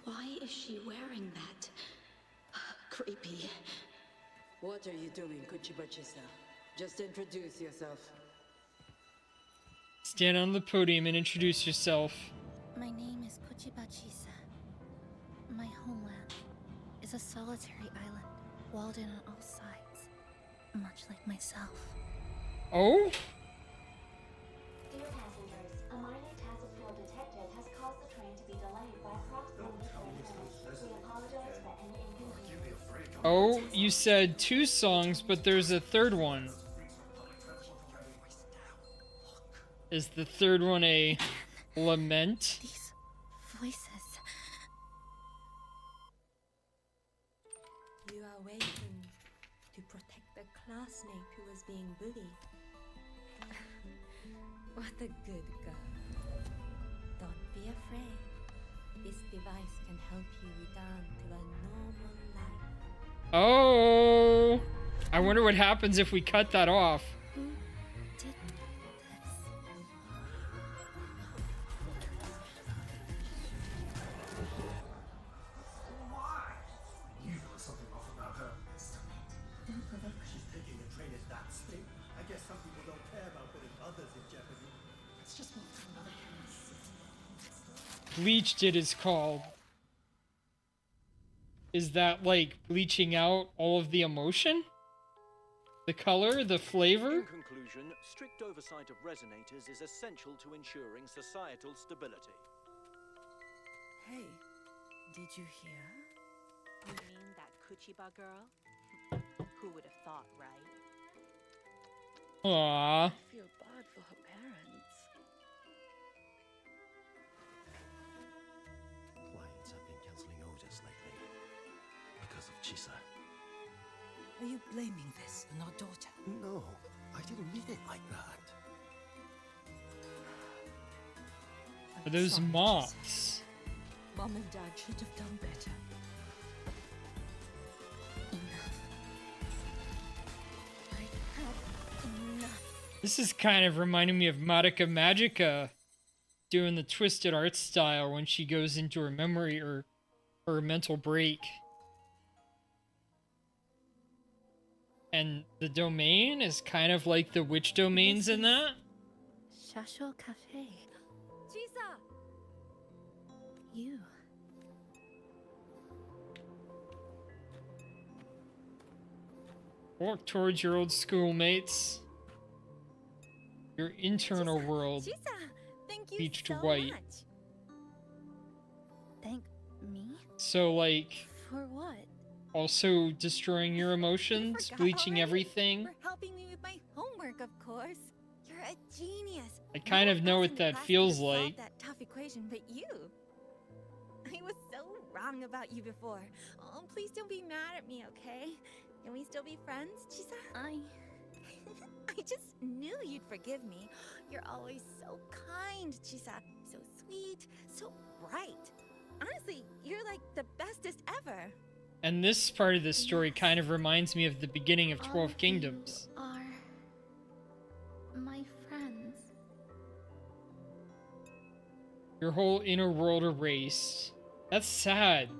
Why is she wearing that? Creepy. What are you doing, Kuchibachisa? Just introduce yourself. Stand on the podium and introduce yourself. My name is Kuchibachisa. My homeland is a solitary island, walled in on all sides, much like myself. Oh? Dear passengers, a minor task force detected has caused the train to be delayed by approximately 30 minutes. We apologize for any inconvenience. Oh, you said 2 songs, but there's a third one. Is the third one a lament? These voices. You are waiting to protect the classmate who was being bullied. What a good girl. Don't be afraid. This device can help you return to a normal life. Oh! I wonder what happens if we cut that off. Who did this? You know something off about her. She's taking the train at that speed. I guess some people don't care about putting others in jeopardy. Let's just move to another kind of city. Bleached it is called. Is that like bleaching out all of the emotion? The color, the flavor? In conclusion, strict oversight of resonators is essential to ensuring societal stability. Hey, did you hear? You mean that Kuchiba girl? Who would have thought, right? Aww. I feel bad for her parents. Clients have been cancelling orders lately because of Chisa. Are you blaming this on our daughter? No, I didn't mean it like that. Are those moths? Mom and Dad should have done better. This is kind of reminding me of Madoka Magica doing the twisted art style when she goes into her memory or her mental break. And the domain is kind of like the witch domains in that. Shasho Cafe. Chisa! You. Walk towards your old schoolmates. Your internal world Chisa, thank you bleached so white. much. Thank me? So, like, For what? also destroying your emotions, Forgot bleaching already? everything. For helping me with my homework, of course. You're a genius. I kind No of one know else what in the that class feels could've solved like. that tough equation, but you. I was so wrong about you before. Oh, please don't be mad at me, okay? Can we still be friends, Chisa? I just knew you'd forgive me. You're always so kind, Chisa. So sweet, so bright. Honestly, you're like the bestest ever. And this part of the story kind of reminds me of the beginning of All 12 of Kingdoms. you are my friends. Your whole inner world erased. That's sad.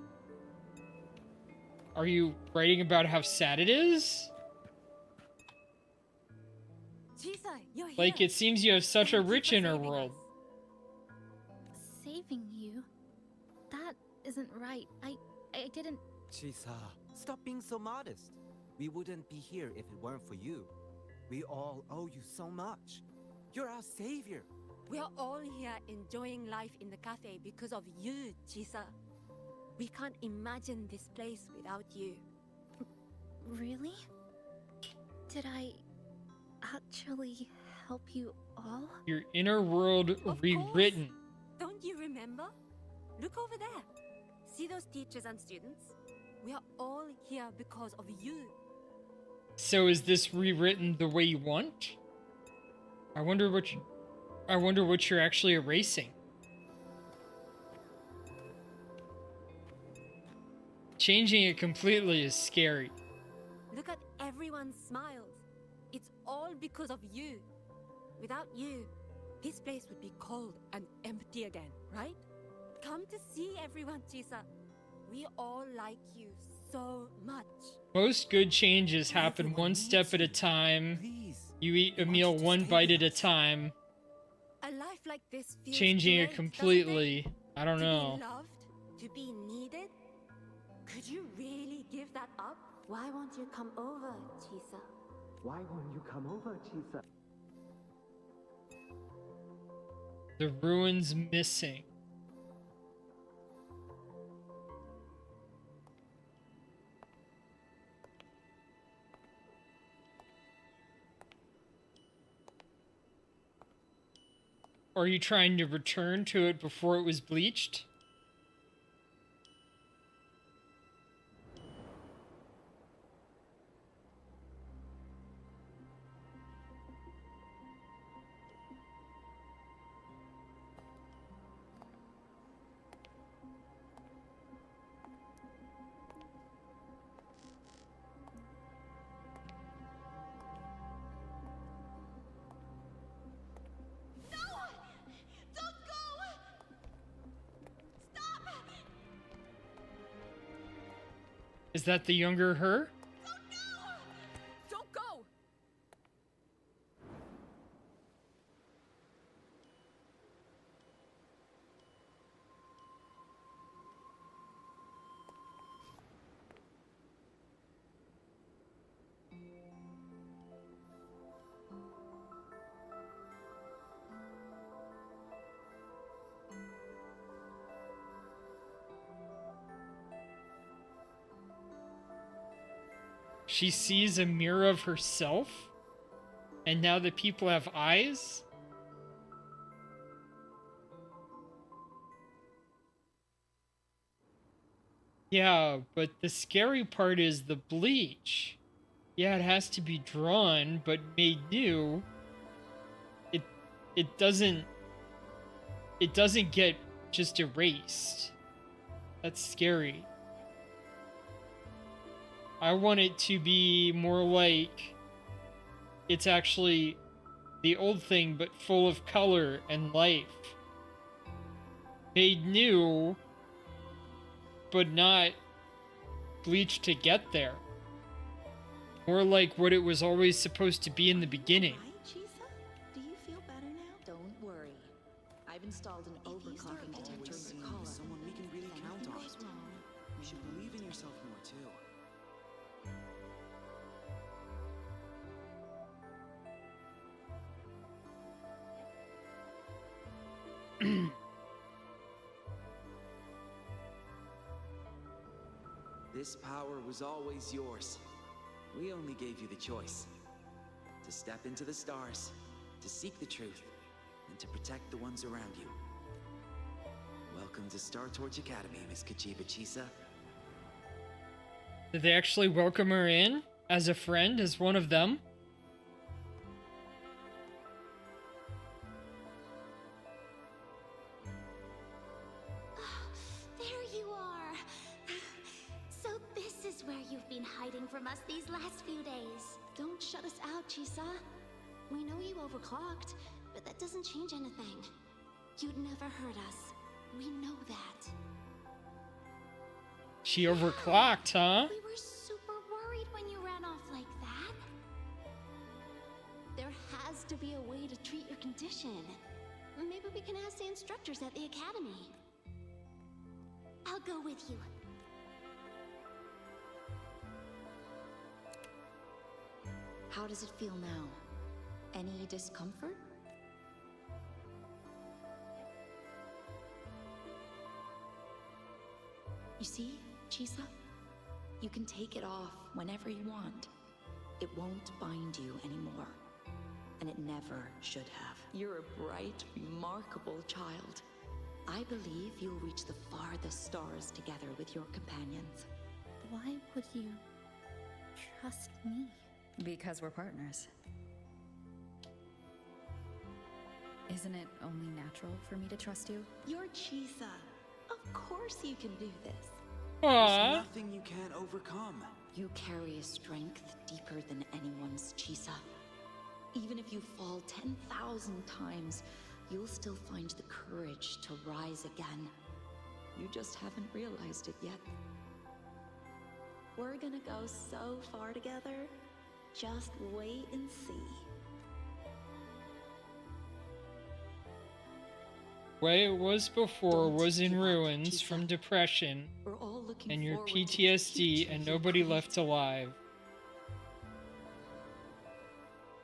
Are you writing about how sad it is? Chisa, you're here. Like, it seems you have such a Thank you rich for inner saving world. Saving you? That isn't right. I didn't. Chisa, stop being so modest. We wouldn't be here if it weren't for you. We all owe you so much. You're our savior. We are all here enjoying life in the cafe because of you, Chisa. We can't imagine this place without you. Really? Did I actually help you all? Your inner world rewritten. Don't you remember? Look over there. See those teachers and students? We are all here because of you. So is this rewritten the way you want? I wonder what you're actually erasing. Changing it completely is scary. Look at everyone's smiles. It's all because of you. Without you, this place would be cold and empty again, right? Come to see everyone, Chisa. We all like you so much. Most good changes happen one step at a time. You eat a meal one bite at a time. A life like this feels Changing it great, completely, I don't to know. be loved, to be needed. Could you really give that up? Why won't you come over, Chisa? Why won't you come over, Chisa? The ruins missing. Are you trying to return to it before it was bleached? Is that the younger her? Don't go! She sees a mirror of herself? And now the people have eyes? Yeah, but the scary part is the bleach. Yeah, it has to be drawn, but made new. It doesn't get just erased. That's scary. I want it to be more like it's actually the old thing, but full of color and life. Made new, but not bleached to get there. More like what it was always supposed to be in the beginning. Chisa? Do you feel better now? Don't I've installed an overclocking detector in the collar. Someone we can really count on. Goes wrong. You should believe in yourself more too. This power was always yours. We only gave you the choice. To step into the stars, to seek the truth, and to protect the ones around you. Welcome to Star Torch Academy, Miss Kachiba Chisa. Did they actually welcome her in as a friend, as one of them? There you are. So this is where you've been hiding from us these last few days. Don't shut us out, Chisa. We know you overclocked, but that doesn't change anything. You'd never hurt us. We know that. She overclocked, huh? We were super worried when you ran off like that. There has to be a way to treat your condition. Maybe we can ask the instructors at the academy. I'll go with you. How does it feel now? Any discomfort? You see, Chisa? You can take it off whenever you want. It won't bind you anymore. And it never should have. You're a bright, remarkable child. I believe you'll reach the farthest stars together with your companions. Why would you trust me? Because we're partners. Isn't it only natural for me to trust you? You're Chisa. Of course you can do this. There's nothing you can't overcome. You carry a strength deeper than anyone's, Chisa. Even if you fall 10,000 times, you'll still find the courage to rise again. You just haven't realized it yet. We're gonna go so far together. Just wait and see. Way it was before was in ruins from depression and your PTSD and nobody left alive.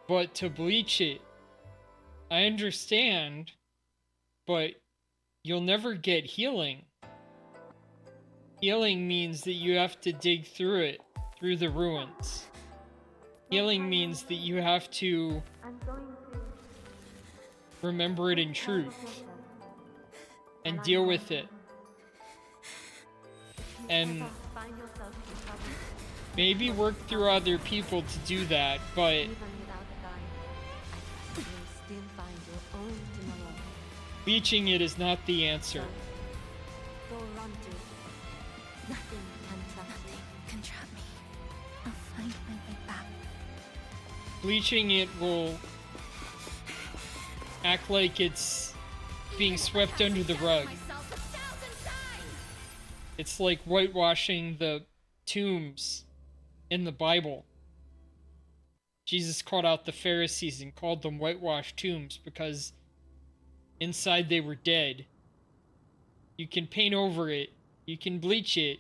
But to bleach it, I understand, but you'll never get healing. Healing means that you have to dig through it, through the ruins. Healing means that you have to remember it in truth and deal with it. And maybe work through other people to do that, but bleaching it is not the answer. Nothing can trap me. I'll find my way back. Bleaching it will act like it's being swept under the rug. It's like whitewashing the tombs in the Bible. Jesus called out the Pharisees and called them whitewashed tombs because inside they were dead. You can paint over it, you can bleach it,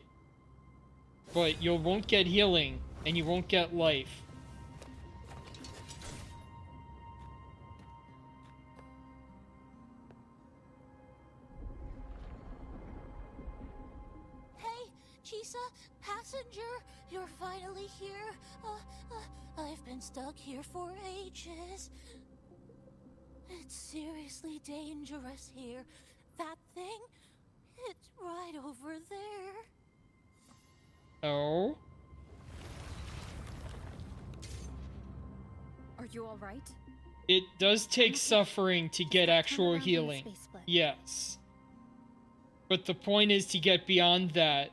but you won't get healing and you won't get life. Chisa, passenger, you're finally here. I've been stuck here for ages. It's seriously dangerous here. That thing, it's right over there. Oh? Are you all right? It does take suffering to get actual healing. Yes. But the point is to get beyond that.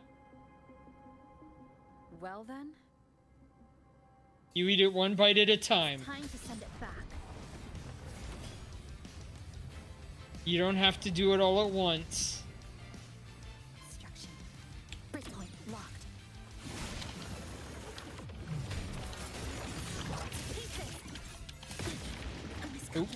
Well then? You eat it one bite at a time. Time to send it back. You don't have to do it all at once. Destruction. Breakpoint locked. Oop.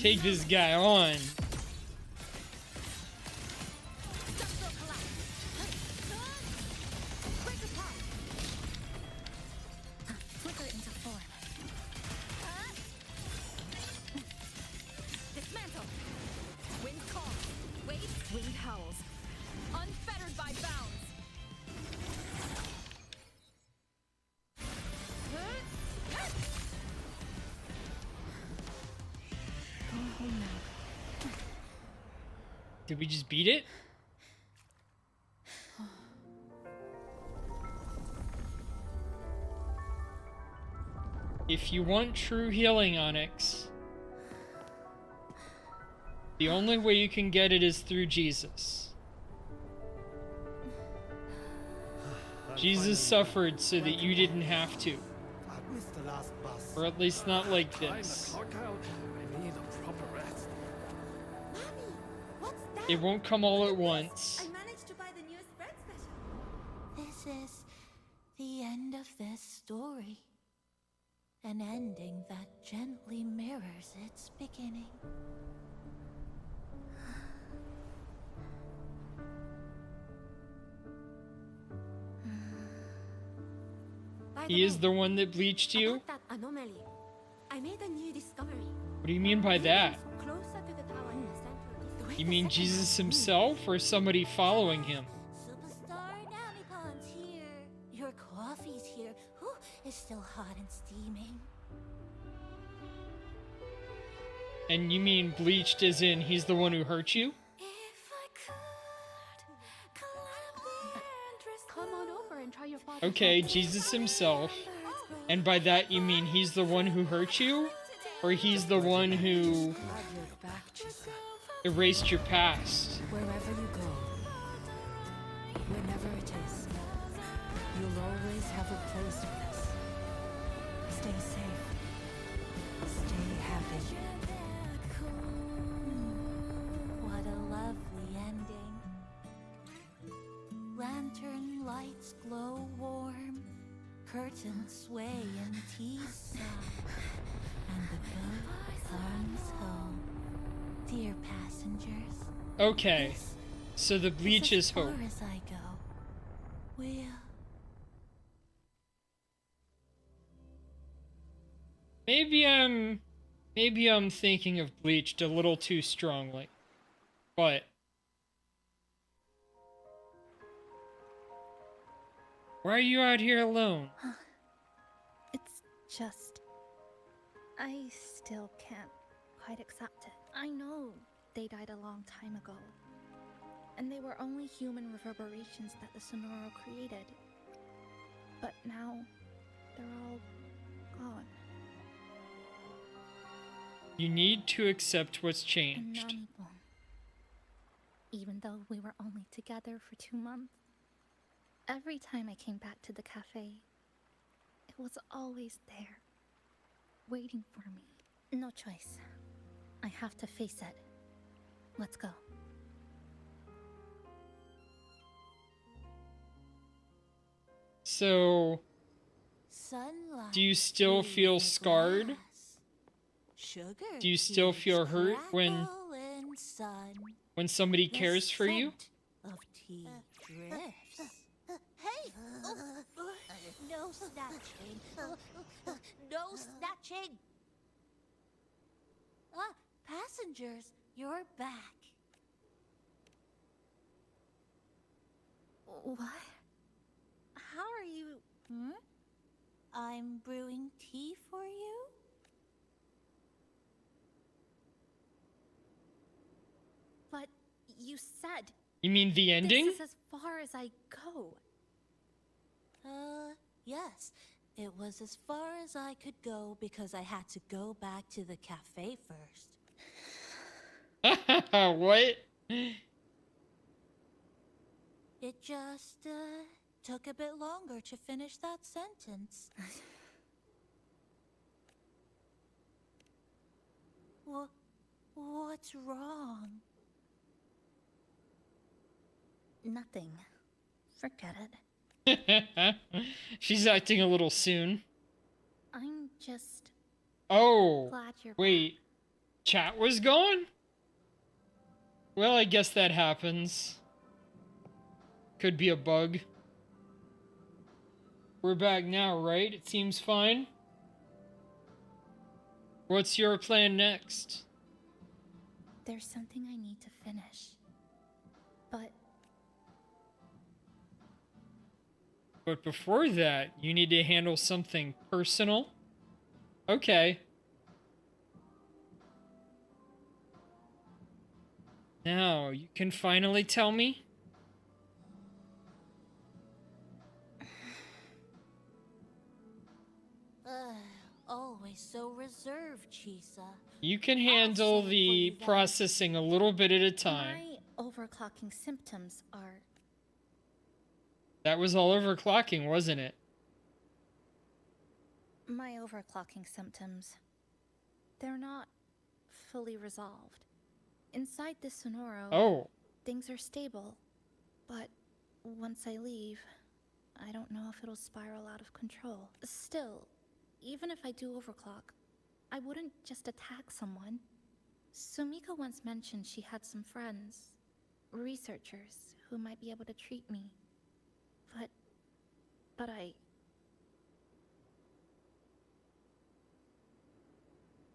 take this guy on. Flicker into form. Dismantle. Wind calls. Wait. Wind howls. Unfettered by bounds. Go home now. Did we just beat it? If you want true healing, Onyx, the only way you can get it is through Jesus. Jesus suffered so that you didn't have to. I missed the last bus. Or at least not like Time this. to clock out. I need a proper rest. What's that? It won't come all at once. I managed to buy the newest bread special. This is the end of this story. An ending that gently mirrors its beginning. He is the one that bleached you? About that anomaly, I made a new discovery. What do you mean by that? Closer to the tower in the center. The way You the mean second Jesus himself or somebody following him? Superstar Namipon's here. Your coffee's here. Whew, it's still hot and steaming. And you mean bleached as in he's the one who hurt you? Come on over and try your father's Okay, food. Jesus himself. And by that you mean he's the one who hurt you? Or he's the one who Glad you're back, Chisa. erased your past? Wherever you go, whenever it is, you'll always have a place with us. Stay safe. Stay happy. What a lovely ending. Lantern lights glow warm, curtains sway in tea sigh, and the boat comes home. Dear passengers, Okay, so the bleach is as far hope. as I go, we'll Maybe I'm thinking of bleached a little too strongly. But why are you out here alone? It's just... I still can't quite accept it. I know they died a long time ago. And they were only human reverberations that the Sonoro created. But now, they're all gone. You need to accept what's And changed. Nanibon. Even though we were only together for 2 months, every time I came back to the cafe, it was always there, waiting for me. No choice. I have to face it. Let's go. So, sunlight. do you still feel scarred? Sugar Do you still feel hurt when crackle in sun. somebody The cares for you? scent of tea drifts. Hey! No snatching. No snatching. Ah, passengers, you're back. What? How are you? I'm brewing tea for you. But you said You mean the ending? this is as far as I go. Yes. It was as far as I could go because I had to go back to the cafe first. What? It just, took a bit longer to finish that sentence. What's wrong? Nothing. Forget it. She's acting a little soon. I'm just Oh, glad you're wait. Chat was gone? Well, I guess that happens. Could be a bug. We're back now, right? It seems fine. What's your plan next? There's something I need to finish. But before that, you need to handle something personal? Okay. Now, you can finally tell me? Always so reserved, Chisa. You can handle the processing a little bit at a time. My overclocking symptoms are... That was all overclocking, wasn't it? My overclocking symptoms. They're not fully resolved. Inside this Sonoro, things are stable. But once I leave, I don't know if it'll spiral out of control. Still, even if I do overclock, I wouldn't just attack someone. Sumika once mentioned she had some friends, researchers, who might be able to treat me. But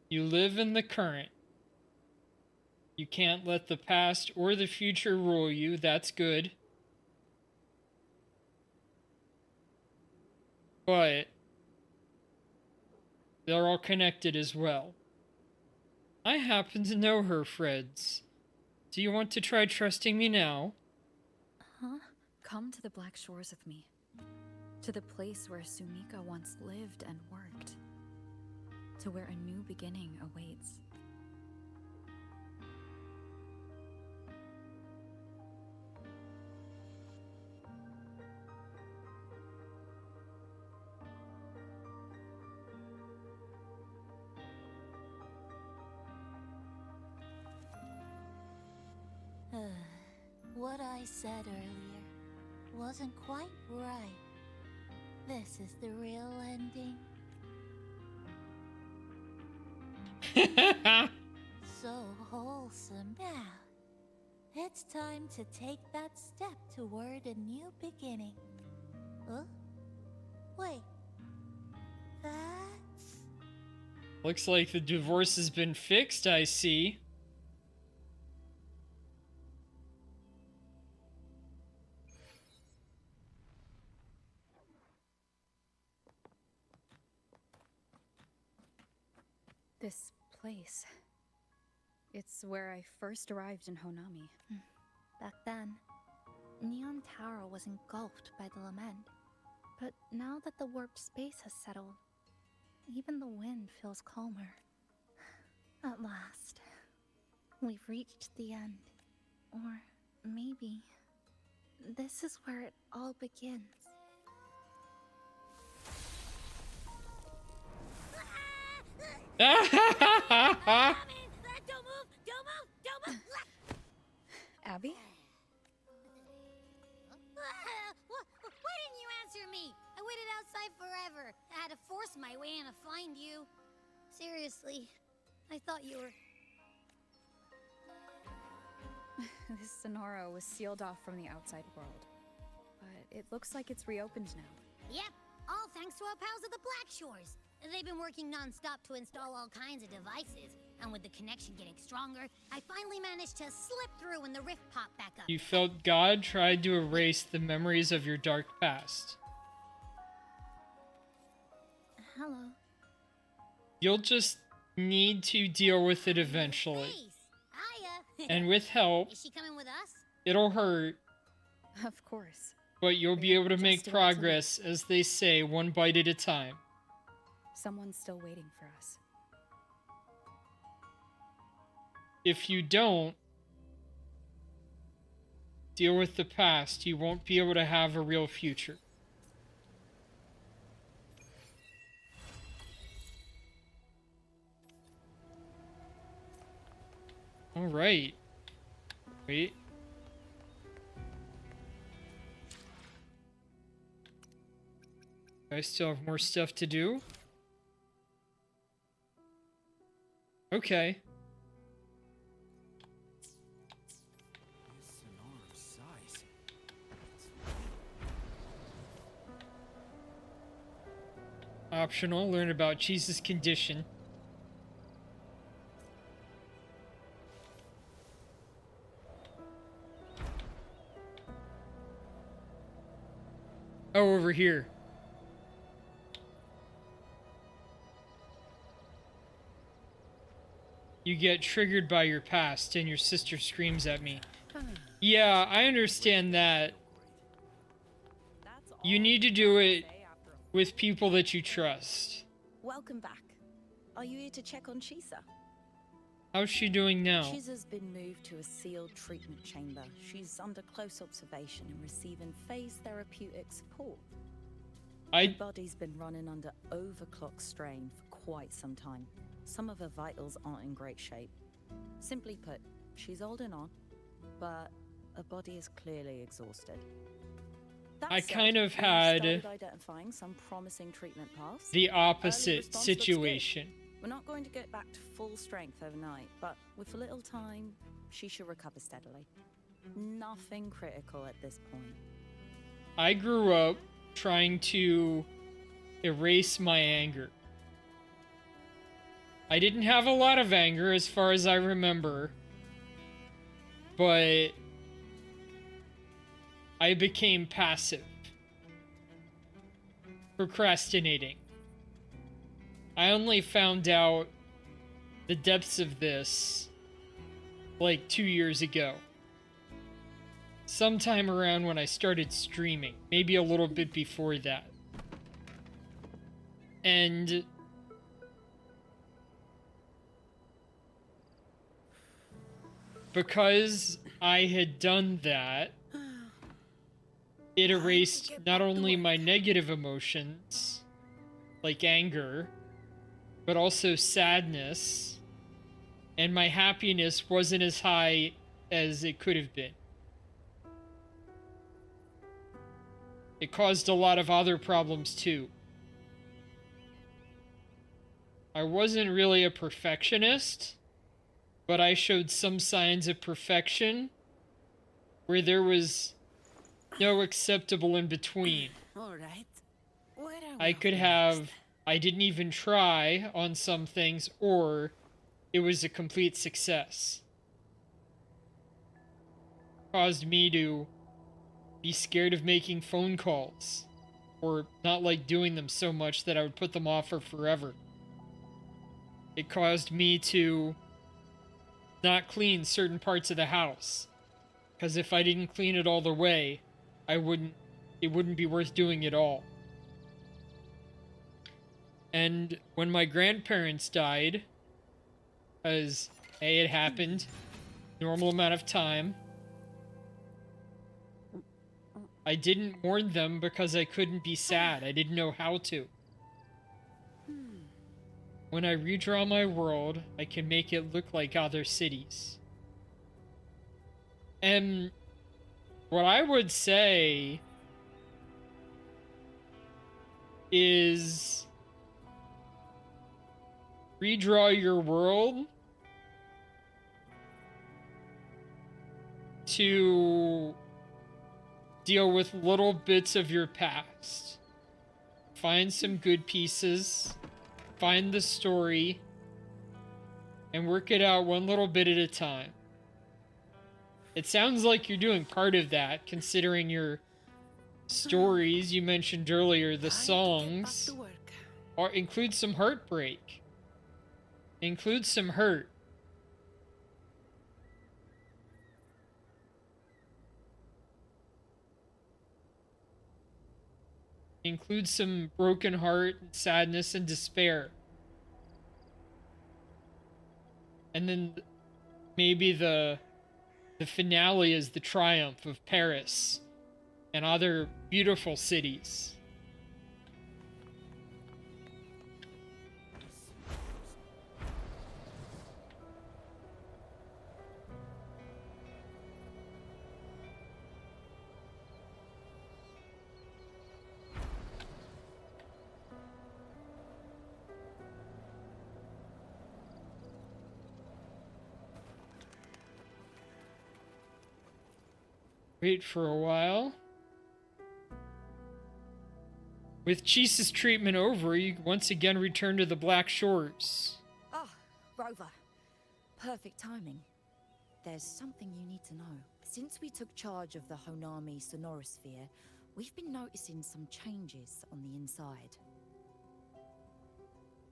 You live in the current. You can't let the past or the future rule you. That's good. But they're all connected as well. I happen to know her, Freds. Do you want to try trusting me now? Huh? Come to the Black Shores with me. To the place where Sumika once lived and worked. To where a new beginning awaits. What I said earlier wasn't quite right. This is the real ending. So wholesome now. It's time to take that step toward a new beginning. Huh? Wait. That's... Looks like the divorce has been fixed, I see. This place. It's where I first arrived in Honami. back then, Neon Tower was engulfed by the lament. But now that the warped space has settled, even the wind feels calmer. At last, we've reached the end. Or maybe this is where it all begins. Abby? Why didn't you answer me? I waited outside forever. I had to force my way in to find you. Seriously, I thought you were... This Sonoro was sealed off from the outside world. But it looks like it's reopened now. Yep, all thanks to our pals at the Black Shores. They've been working non-stop to install all kinds of devices. And with the connection getting stronger, I finally managed to slip through when the rift popped back up. You felt God tried to erase the memories of your dark past. Hello. You'll just need to deal with it eventually. Hiya. And with help, Is she coming with us? it'll hurt, Of course. but you'll be able to make progress, as they say, one bite at a time. Someone's still waiting for us. If you don't deal with the past, you won't be able to have a real future. All right. Wait. I still have more stuff to do. Okay. Optional. Learn about Cheese's condition. Oh, over here. You get triggered by your past and your sister screams at me. Yeah, I understand that. You need to do it with people that you trust. Welcome back. Are you here to check on Chisa? How's she doing now? Chisa's been moved to a sealed treatment chamber. She's under close observation and receiving phase therapeutic support. Her body's been running under overclock strain for quite some time. Some of her vitals aren't in great shape. Simply put, she's holding on, but her body is clearly exhausted. I kind of had identifying some promising treatment paths. the opposite situation. We're not going to get back to full strength overnight, but with a little time, she should recover steadily. Nothing critical at this point. I grew up trying to erase my anger. I didn't have a lot of anger as far as I remember, but I became passive, procrastinating. I only found out the depths of this like 2 years ago. Sometime around when I started streaming, maybe a little bit before that. And because I had done that, it erased not only my negative emotions, like anger, but also sadness, and my happiness wasn't as high as it could have been. It caused a lot of other problems too. I wasn't really a perfectionist, but I showed some signs of perfection where there was no acceptable in between. All right. I didn't even try on some things, or it was a complete success. Caused me to be scared of making phone calls, or not like doing them so much that I would put them off for forever. It caused me to not clean certain parts of the house, because if I didn't clean it all the way, it wouldn't be worth doing at all. And when my grandparents died, as it happened, normal amount of time, I didn't mourn them because I couldn't be sad. I didn't know how to. When I redraw my world, I can make it look like other cities. And what I would say is redraw your world to deal with little bits of your past. Find some good pieces, find the story, and work it out one little bit at a time. It sounds like you're doing part of that, considering your stories you mentioned earlier, the songs, include some heartbreak. Include some hurt. Include some broken heart, sadness, and despair. And then maybe the finale is the triumph of Paris and other beautiful cities. Wait for a while. With Chisa's treatment over, you once again return to the Black Shores. Ah, Rover. Perfect timing. There's something you need to know. Since we took charge of the Honami Sonorosphere, we've been noticing some changes on the inside.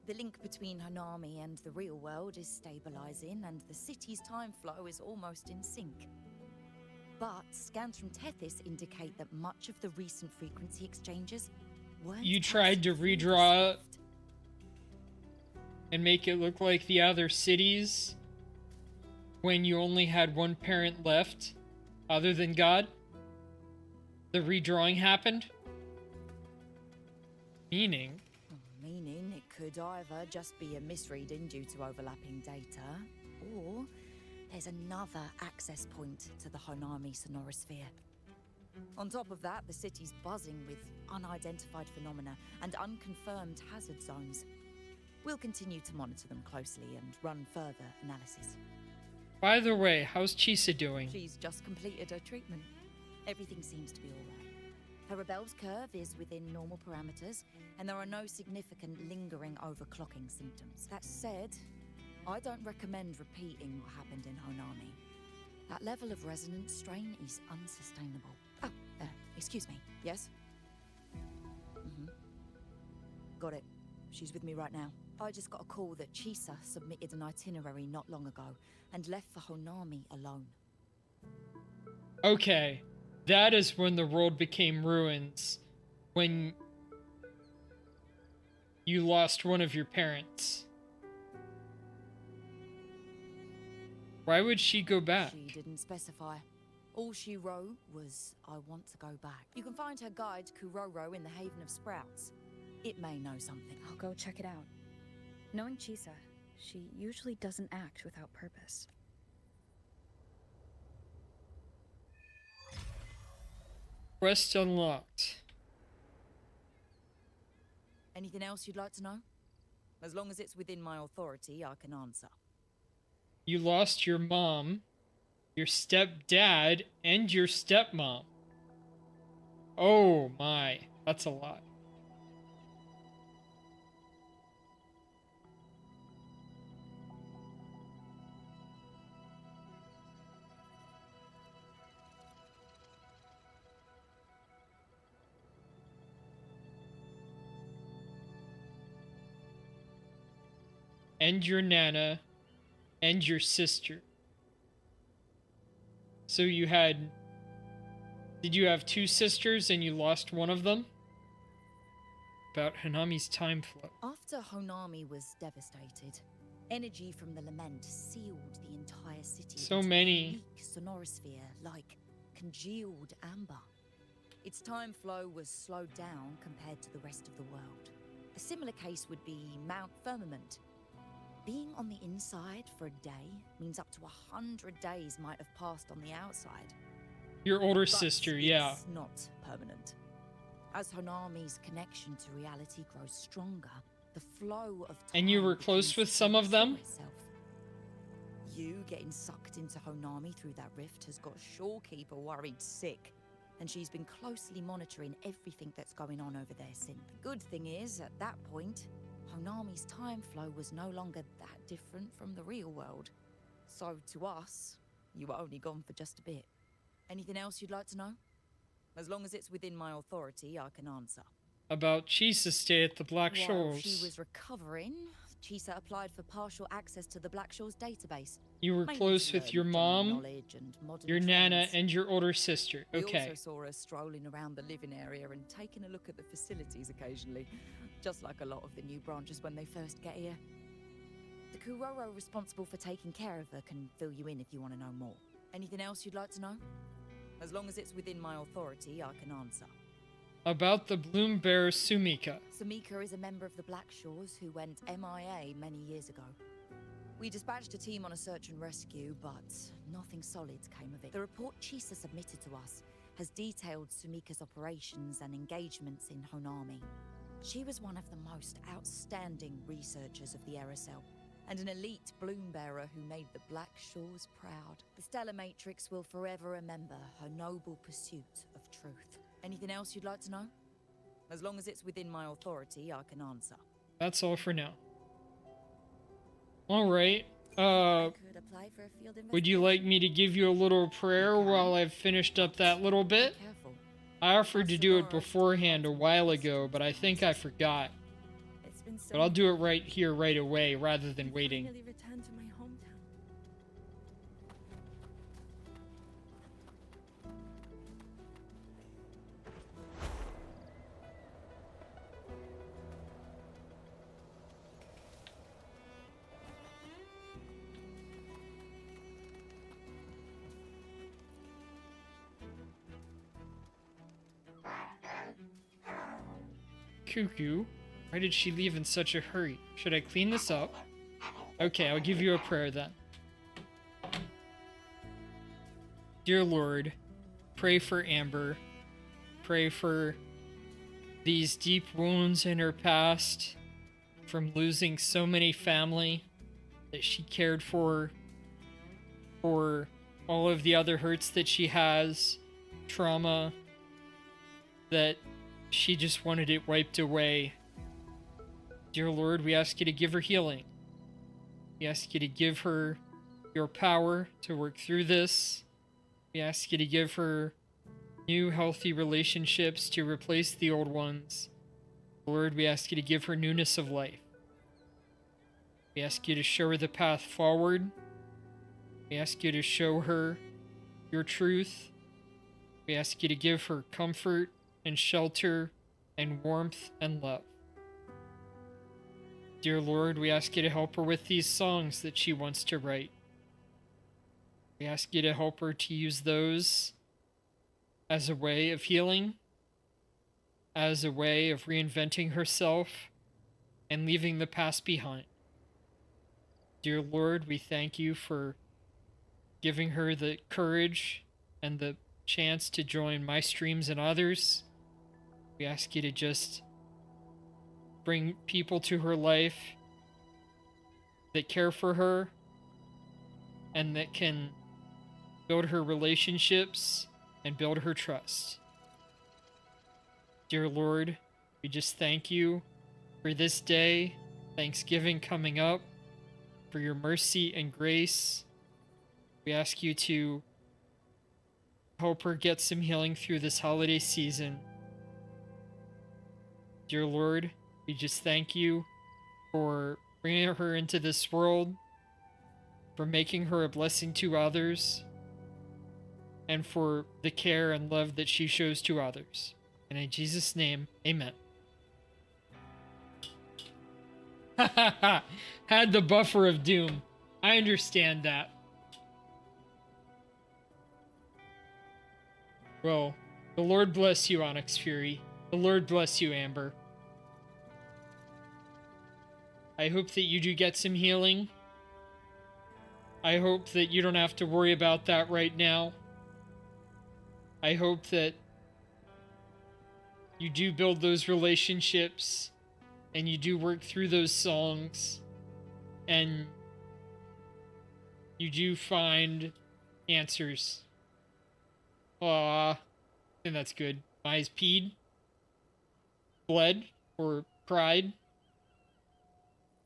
The link between Honami and the real world is stabilizing, and the city's time flow is almost in sync. But scans from Tethys indicate that much of the recent frequency exchanges weren't. You tried to redraw it and make it look like the other cities when you only had one parent left other than God. The redrawing happened. Meaning It could either just be a misreading due to overlapping data, or there's another access point to the Honami Sonorosphere. On top of that, the city's buzzing with unidentified phenomena and unconfirmed hazard zones. We'll continue to monitor them closely and run further analysis. By the way, how's Chisa doing? She's just completed her treatment. Everything seems to be all right. Her rebel's curve is within normal parameters, and there are no significant lingering overclocking symptoms. That said, I don't recommend repeating what happened in Honami. That level of resonance strain is unsustainable. Oh, excuse me. Yes? Got it. She's with me right now. I just got a call that Chisa submitted an itinerary not long ago and left for Honami alone. Okay. That is when the world became ruins. When you lost one of your parents. Why would she go back? She didn't specify. All she wrote was, I want to go back. You can find her guide, Kuroro, in the Haven of Sprouts. It may know something. I'll go check it out. Knowing Chisa, she usually doesn't act without purpose. Quest unlocked. Anything else you'd like to know? As long as it's within my authority, I can answer. You lost your mom, your stepdad, and your stepmom. Oh my, that's a lot. And your nana, and your sister. So you had... Did you have two sisters and you lost one of them? About Hanami's time flow. After Honami was devastated, energy from the lament sealed the entire city. So into a many. unique sonorosphere, like congealed amber. Its time flow was slowed down compared to the rest of the world. A similar case would be Mount Firmament. Being on the inside for a day means up to 100 days might have passed on the outside. Your older But sister, yeah. it's not permanent. As Honami's connection to reality grows stronger, the flow of time And you were close begins with to some of them? restore itself. You getting sucked into Honami through that rift has got Shorekeeper worried sick, and she's been closely monitoring everything that's going on over there since. The good thing is, at that point, Honami's time flow was no longer that different from the real world. So to us, you were only gone for just a bit. Anything else you'd like to know? As long as it's within my authority, I can answer. About Chisa's stay at the Black While Shores. she was recovering, Chisa applied for partial access to the Black Shores database. You were mainly close to with learn your general mom, knowledge and modern your nana, trends. and your older sister. We Okay. also saw her strolling around the living area and taking a look at the facilities occasionally, just like a lot of the new branches when they first get here. The Kuroro responsible for taking care of her can fill you in if you want to know more. Anything else you'd like to know? As long as it's within my authority, I can answer. About the Bloom Bear Sumika. Sumika is a member of the Black Shores who went MIA many years ago. We dispatched a team on a search and rescue, but nothing solid came of it. The report Chisa submitted to us has detailed Sumika's operations and engagements in Honami. She was one of the most outstanding researchers of the Aerosol, and an elite bloom bearer who made the Black Shores proud. The Stellar Matrix will forever remember her noble pursuit of truth. Anything else you'd like to know? As long as it's within my authority, I can answer. That's all for now. Alright. Could apply for a field Would you like me to give you a little prayer while I've finished up that little bit? I offered to do it beforehand a while ago, but I think I forgot. But I'll do it right here, right away, rather than waiting. Finally returned to my hometown. Cuckoo, why did she leave in such a hurry? Should I clean this up? Okay, I'll give you a prayer then. Dear Lord, pray for Amber. Pray for these deep wounds in her past from losing so many family that she cared for all of the other hurts that she has, trauma that she just wanted it wiped away. Dear Lord, we ask you to give her healing. We ask you to give her your power to work through this. We ask you to give her new healthy relationships to replace the old ones. Lord, we ask you to give her newness of life. We ask you to show her the path forward. We ask you to show her your truth. We ask you to give her comfort and shelter and warmth and love. Dear Lord, we ask you to help her with these songs that she wants to write. We ask you to help her to use those as a way of healing, as a way of reinventing herself and leaving the past behind. Dear Lord, we thank you for giving her the courage and the chance to join my streams and others. We ask you to just bring people to her life that care for her and that can build her relationships and build her trust. Dear Lord, we just thank you for this day, Thanksgiving coming up, for your mercy and grace. We ask you to help her get some healing through this holiday season. Dear Lord, we just thank you for bringing her into this world, for making her a blessing to others, and for the care and love that she shows to others. And in Jesus' name, amen. Had the buffer of doom. I understand that. Well, the Lord bless you, Onyx Fury. The Lord bless you, Amber. I hope that you do get some healing. I hope that you don't have to worry about that right now. I hope that you do build those relationships and you do work through those songs and you do find answers. Aw, and that's good. My eyes peed, bled, or cried.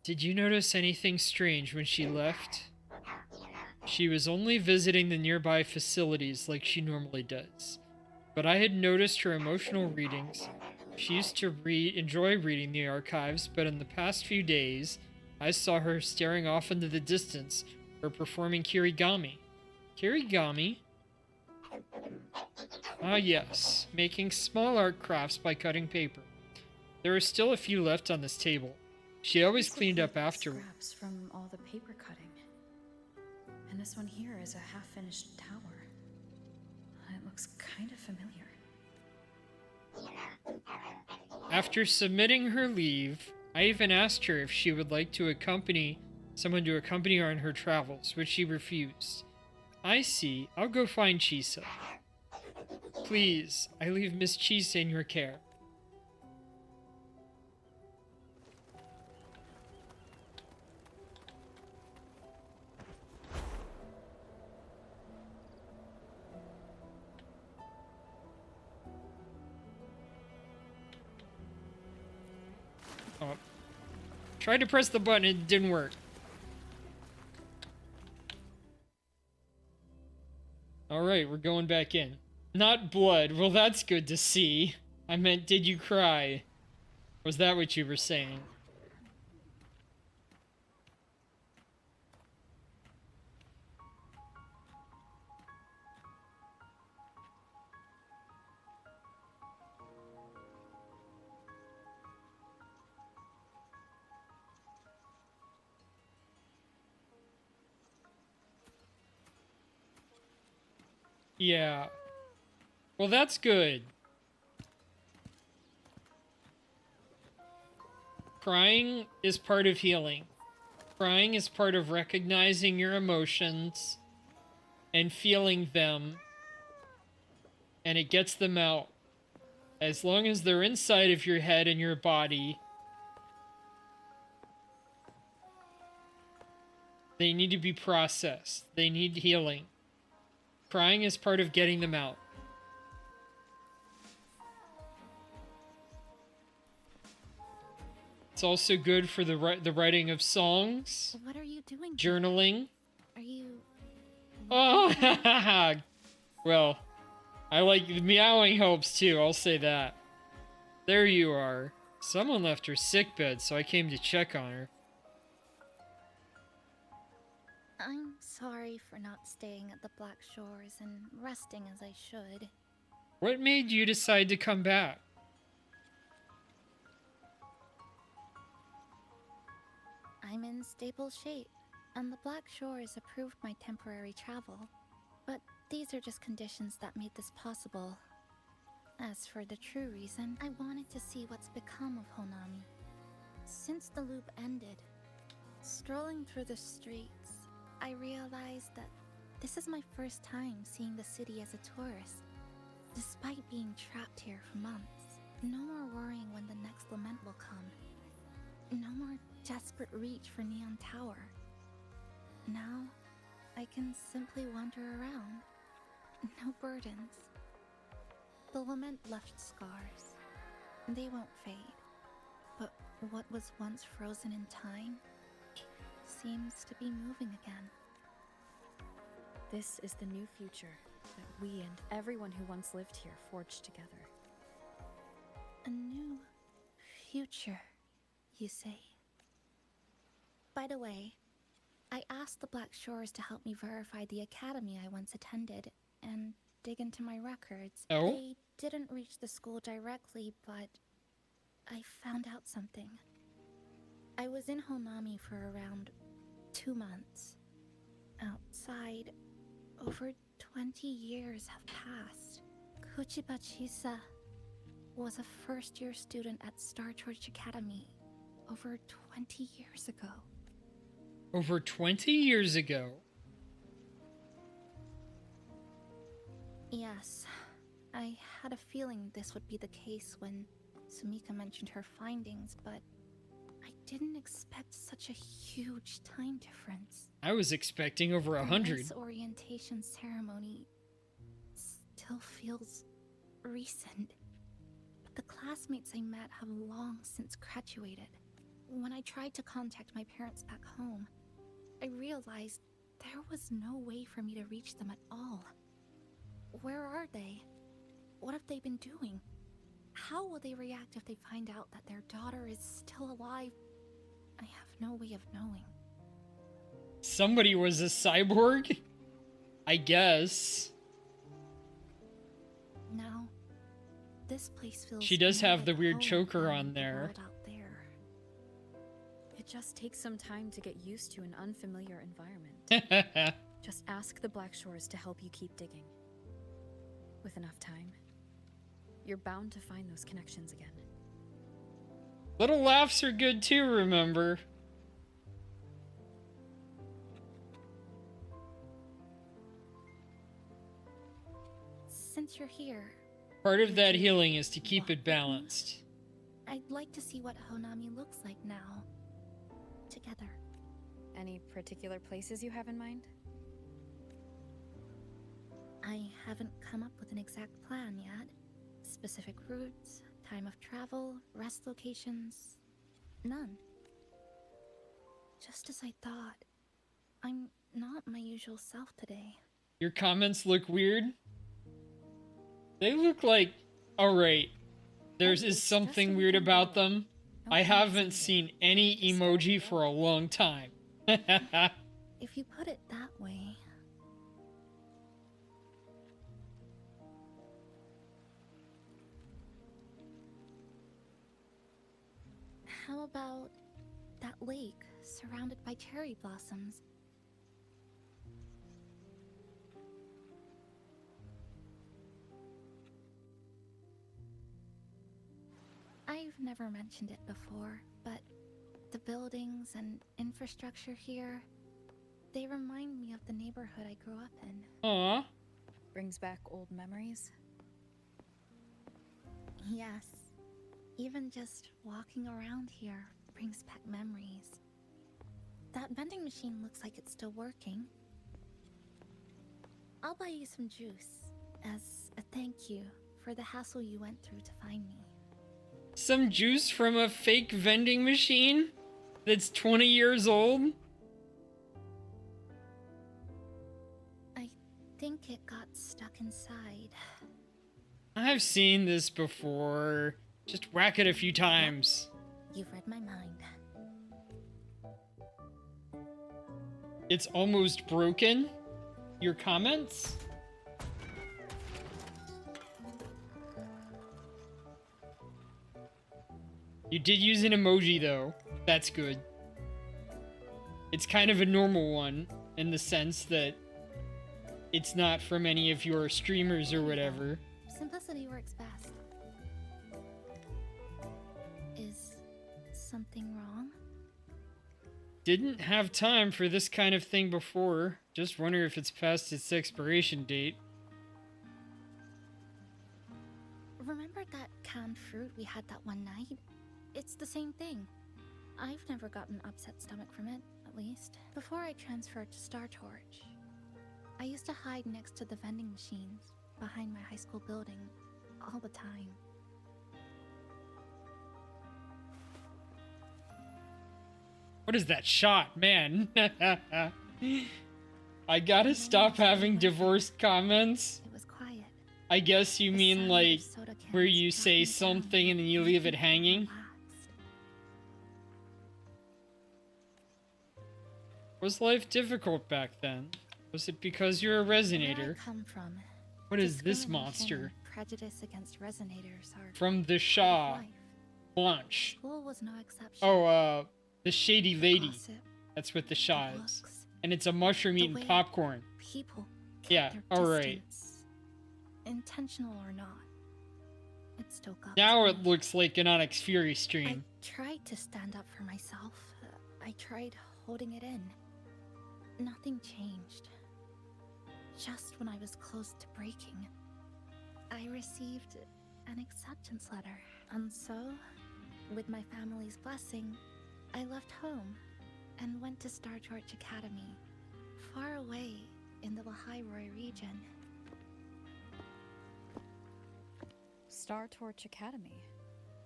Did you notice anything strange when she left? She was only visiting the nearby facilities like she normally does. But I had noticed her emotional readings. She used to enjoy reading the archives, but in the past few days, I saw her staring off into the distance or performing kirigami. Kirigami? Ah yes, making small art crafts by cutting paper. There are still a few left on this table. She always cleaned up afterward. Scraps from all the paper cutting. And this one here is a half-finished tower. It looks kind of familiar. After submitting her leave, I even asked her if she would like to accompany her on her travels, which she refused. I see. I'll go find Chisa. Please, I leave Miss Chisa in your care. Tried to press the button, it didn't work. Alright, we're going back in. Not blood. Well, that's good to see. I meant, did you cry? Was that what you were saying? Yeah. Well, that's good. Crying is part of healing. Crying is part of recognizing your emotions and feeling them, and it gets them out. As long as they're inside of your head and your body, they need to be processed. They need healing. Crying is part of getting them out. It's also good for the writing of songs. What are you doing? Journaling. Are you... Oh, well, I like the meowing helps too, I'll say that. There you are. Someone left her sickbed, so I came to check on her. I'm sorry for not staying at the Black Shores and resting as I should. What made you decide to come back? I'm in stable shape, and the Black Shores approved my temporary travel. But these are just conditions that made this possible. As for the true reason, I wanted to see what's become of Honami. Since the loop ended, strolling through the streets, I realized that this is my first time seeing the city as a tourist. Despite being trapped here for months, no more worrying when the next lament will come. No more desperate reach for Neon Tower. Now, I can simply wander around. No burdens. The lament left scars. They won't fade. But what was once frozen in time seems to be moving again. This is the new future that we and everyone who once lived here forged together. A new future, you say? By the way, I asked the Black Shores to help me verify the academy I once attended and dig into my records. Oh? They didn't reach the school directly, but I found out something. I was in Honami for around 2 months. Outside, over 20 years have passed. Kuchiba Chisa was a first-year student at Star Church Academy over 20 years ago. Over 20 years ago? Yes, I had a feeling this would be the case when Sumika mentioned her findings, but I didn't expect such a huge time difference. I was expecting over 100. This orientation ceremony still feels recent, but the classmates I met have long since graduated. When I tried to contact my parents back home, I realized there was no way for me to reach them at all. Where are they? What have they been doing? How will they react if they find out that their daughter is still alive? I have no way of knowing. Somebody was a cyborg? I guess. Now, this place feels... She does more have the like weird home choker than on the there. world out there. It just takes some time to get used to an unfamiliar environment. Just ask the Black Shores to help you keep digging. With enough time, you're bound to find those connections again. Little laughs are good too, remember? Since you're here, Part of that healing is to keep it balanced. I'd like to see what Honami looks like now. Together. Any particular places you have in mind? I haven't come up with an exact plan yet. Specific routes, time of travel, rest locations, none. Just as I thought. I'm not my usual self today. Your comments look weird. They look like, alright, there's is something weird about them. I haven't seen any emoji for a long time. If you put it that way. How about that lake surrounded by cherry blossoms? I've never mentioned it before, but the buildings and infrastructure here, they remind me of the neighborhood I grew up in. Aww. Brings back old memories. Yes. Even just walking around here brings back memories. That vending machine looks like it's still working. I'll buy you some juice as a thank you for the hassle you went through to find me. Some juice from a fake vending machine that's 20 years old? I think it got stuck inside. I've seen this before. Just whack it a few times. You've read my mind. It's almost broken. Your comments? You did use an emoji though. That's good. It's kind of a normal one in the sense that it's not from any of your streamers or whatever. Simplicity works best. Is something wrong? Didn't have time for this kind of thing before. Just wonder if it's past its expiration date. Remember that canned fruit we had that one night? It's the same thing. I've never gotten upset stomach from it, at least. Before I transferred to Star Torch, I used to hide next to the vending machines behind my high school building all the time. What is that shot, man? I gotta stop having divorced comments. It was quiet. I guess you mean like where you say something and then you leave it hanging? Was life difficult back then? Was it because you're a resonator? Where I come from, What is this discrimination monster? and prejudice against resonators are From the Shaw Blanche. School was no exception. Oh, the Shady Lady. Gossip, That's what the Shaw is. And it's a mushroom eating way popcorn. people kept Yeah, their alright. distance, intentional or not. It still got Now to it me. looks like an Onyx Fury stream. I tried to stand up for myself. I tried holding it in. Nothing changed. Just when I was close to breaking, I received an acceptance letter. And so, with my family's blessing, I left home and went to Star Torch Academy, far away in the Lahairoi region. Star Torch Academy.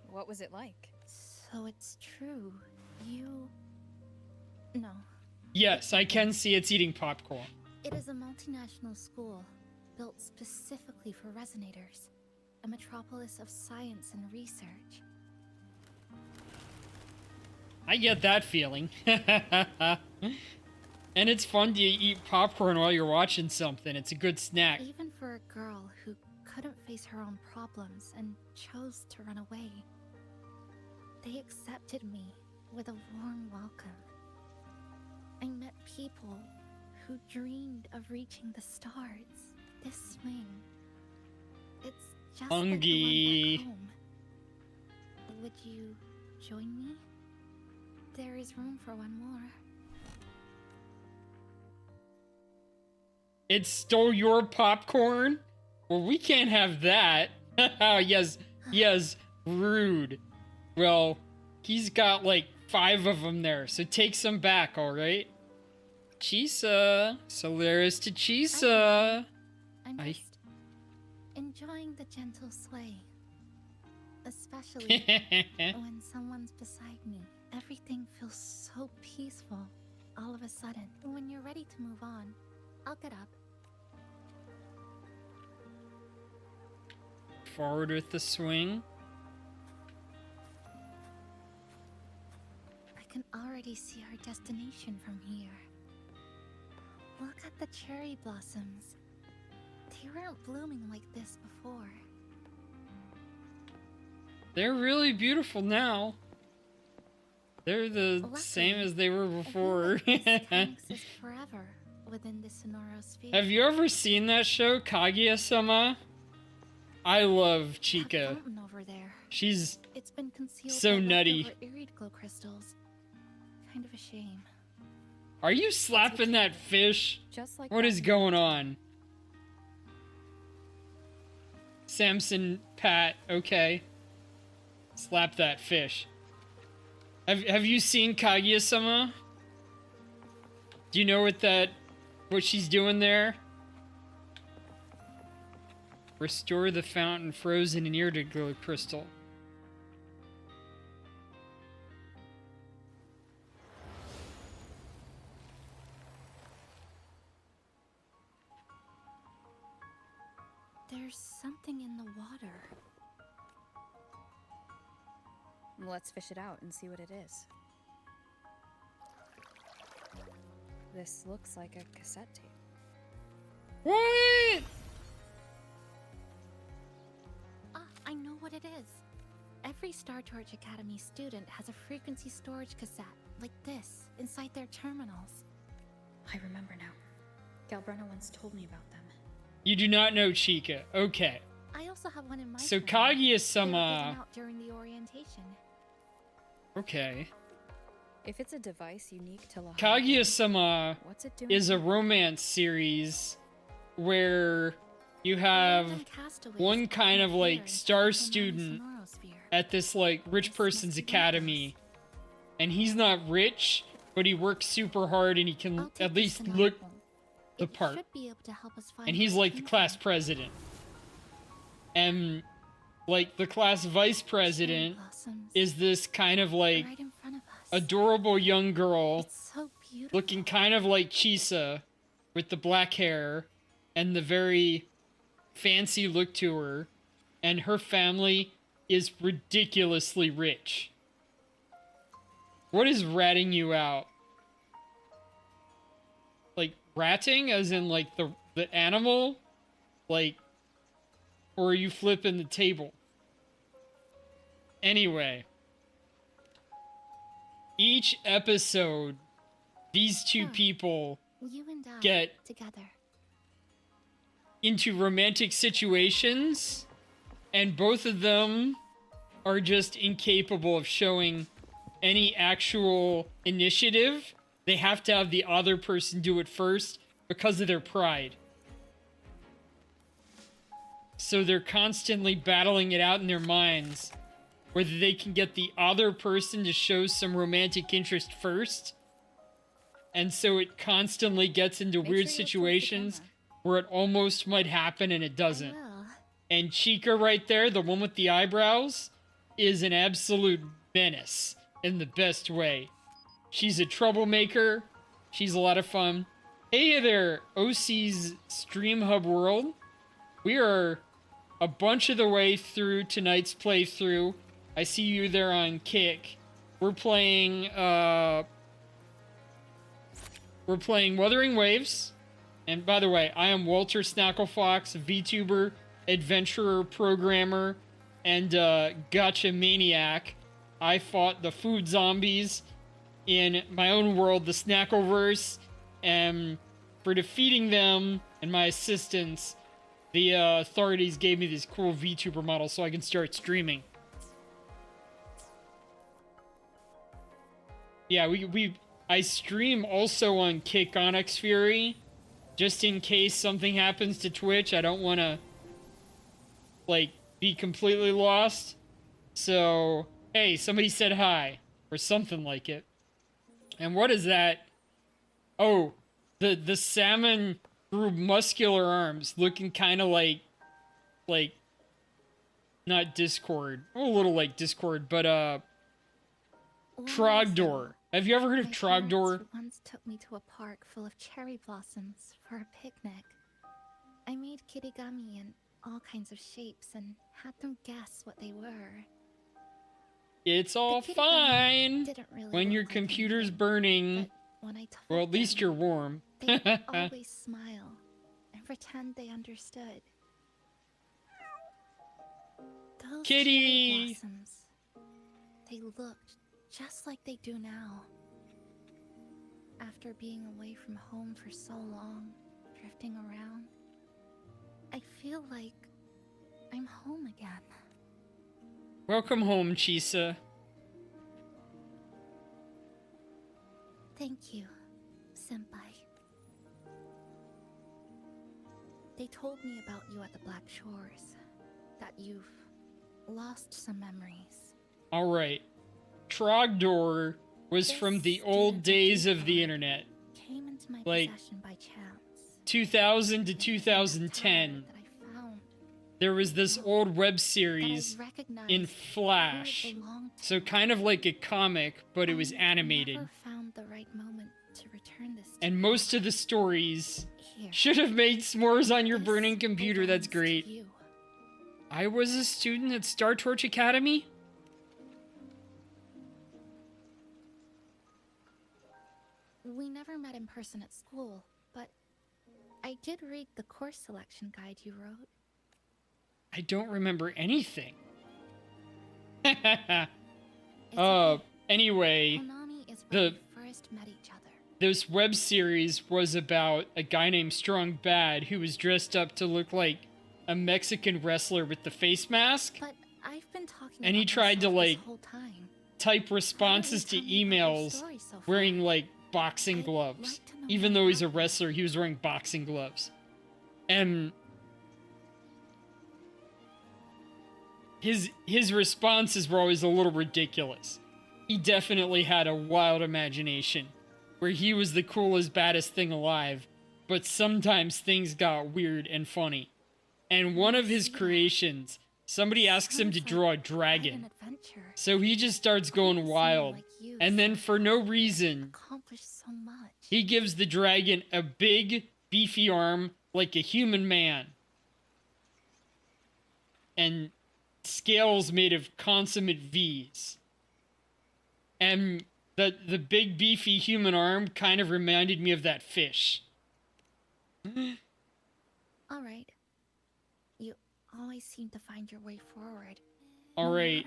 What was it like? So it's true. You... No. Yes, I can see it's eating popcorn. It is a multinational school built specifically for resonators, a metropolis of science and research. I get that feeling. And it's fun to eat popcorn while you're watching something. It's a good snack. Even for a girl who couldn't face her own problems and chose to run away, they accepted me with a warm welcome. I met people who dreamed of reaching the stars. This swing, it's just like the one back home. Would you join me? There is room for one more. It stole your popcorn? Well, we can't have that. Yes, rude. Well, he's got like 5 of them there, so take some back, alright? Chisa. Solaris to Chisa. I'm just enjoying the gentle sway. Especially when someone's beside me. Everything feels so peaceful all of a sudden. When you're ready to move on, I'll get up. Forward with the swing. I can already see our destination from here. Look at the cherry blossoms. They weren't blooming like this before. They're really beautiful now. They're the same as they were before. Can exist forever within the Sonoro sphere. Have you ever seen that show, Kaguya-sama? I love Chica. That fountain over there. She's It's been concealed so by nutty. leftover irid glow crystals. Kind of a shame. Are you slapping that fish? Just like What is going on? Samson, Pat, okay. Slap that fish. Have you seen Kaguya-sama? Do you know what she's doing there? Restore the fountain frozen in irid glow crystal. There's something in the water. Let's fish it out and see what it is. This looks like a cassette tape. What? I know what it is. Every Star Torch Academy student has a frequency storage cassette, like this, inside their terminals. I remember now. Galbrena once told me about them. You do not know Chica. Okay. I also have one in my So terminal. They were Kaguya-sama... given out during the orientation. Okay. If it's a device unique to Lahara, Kaguya-sama what's it doing is a here? romance series where you have one kind of like star student at this like rich person's academy, and he's not rich, but he works super hard and he can at least look the part. Should be able to help us find And he's where it like the came class president. And like the class vice president is this kind of like right in front of us. adorable young girl So beautiful. looking kind of like Chisa with the black hair and the very fancy look to her, and her family is ridiculously rich. What is ratting you out? Like ratting as in like the animal? Like, or are you flipping the table? Anyway, each episode, these two people You and I get together. into romantic situations, and both of them are just incapable of showing any actual initiative. They have to have the other person do it first because of their pride. So they're constantly battling it out in their minds whether they can get the other person to show some romantic interest first. And so it constantly gets into weird situations where it almost might happen and it doesn't. And Chica right there, the one with the eyebrows, is an absolute menace in the best way. She's a troublemaker. She's a lot of fun. Hey there, OC's Stream Hub World. We are a bunch of the way through tonight's playthrough. I see you there on Kick. We're playing Wuthering Waves. And by the way, I am Walter Snacklefox, VTuber, adventurer, programmer, and gotcha maniac. I fought the food zombies in my own world, the Snackleverse, and for defeating them and my assistance, the authorities gave me this cool VTuber model so I can start streaming. Yeah, I stream also on Kick Onyx Fury, just in case something happens to Twitch. I don't want to, like, be completely lost. So, hey, somebody said hi, or something like it. And what is that? Oh, the salmon grew muscular arms, looking kind of like, not Discord, a little like Discord, but Trogdor. Have you ever heard of Trogdor? Once took me to a park full of cherry blossoms for a picnic. I made kirigami in all kinds of shapes and had them guess what they were. It's all fine really when your computer's burning. When I told Well, at least you're warm. They always smile and pretend they understood. Those cherry blossoms, they looked just like they do now. After being away from home for so long, drifting around, I feel like I'm home again. Welcome home, Chisa. Thank you, Senpai. They told me about you at the Black Shores, that you've lost some memories. Alright. Trogdor was from the old days of the internet. Came into my Like, possession by chance. 2000 to 2010. There was this old web series in Flash. So kind of like a comic, but it was animated. Never found the right moment to return this. And most of the stories should have made s'mores on your burning computer. That's great. I was a student at Star Torch Academy. We never met in person at school, but I did read the course selection guide you wrote. I don't remember anything. Anyway, First met each other. this web series was about a guy named Strong Bad who was dressed up to look like a Mexican wrestler with the face mask. But I've been talking And he about tried to myself like this whole time. type responses to emails wearing like boxing gloves. Even though he's a wrestler, he was wearing boxing gloves. And his responses were always a little ridiculous. He definitely had a wild imagination, where he was the coolest, baddest thing alive, but sometimes things got weird and funny. And one of his creations, somebody asks him to draw a dragon. So he just starts going wild. And then for no reason, Accomplished so much. he gives the dragon a big, beefy arm like a human man. And scales made of consummate V's. And the big, beefy human arm kind of reminded me of that fish. All right. You always seem to find your way forward. All right.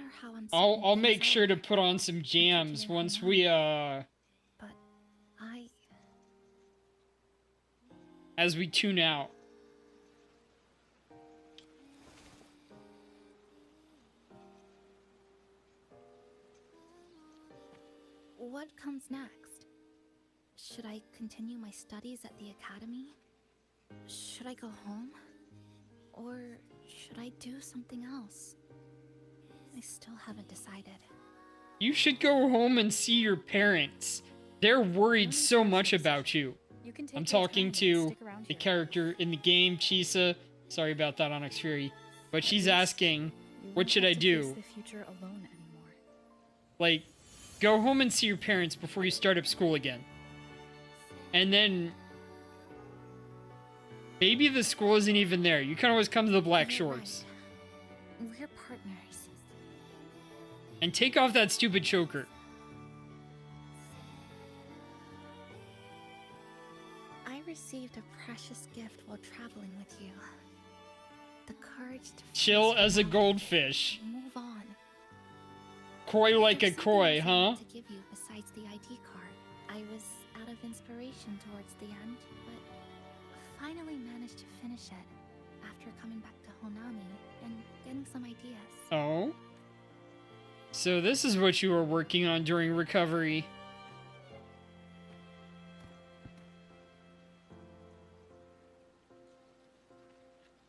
I'll make sure to put on some jams once we But I as we tune out. What comes next? Should I continue my studies at the academy? Should I go home? Or should I do something else? I still haven't decided. You should go home and see your parents. They're worried so much about you. I'm talking to the character in the game, Chisa. Sorry about that, Onyx Fury. But she's asking, what should I do? The future alone anymore. Like, go home and see your parents before you start up school again. And then maybe the school isn't even there. You can always come to the Black Shores. We're partners. And take off that stupid choker. I received a precious gift while traveling with you. The courage to Chill as a goldfish. move on. Coy like a There's koi, something else I huh? wanted to give you besides the ID card. I was out of inspiration towards the end, but finally managed to finish it after coming back to Honami and getting some ideas. Oh? So this is what you were working on during recovery.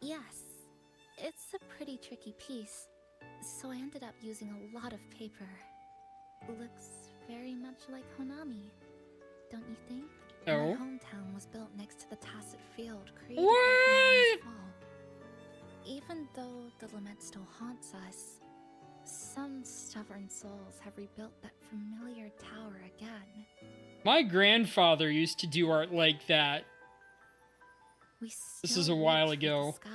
Yes, it's a pretty tricky piece, so I ended up using a lot of paper. Looks very much like Honami, don't you think? My Oh? hometown was built next to the Tacit Field created What? by Honami's fall. Even though the lament still haunts us, some stubborn souls have rebuilt that familiar tower again. My grandfather used to do art like that. We This still is a while reach for the ago. sky.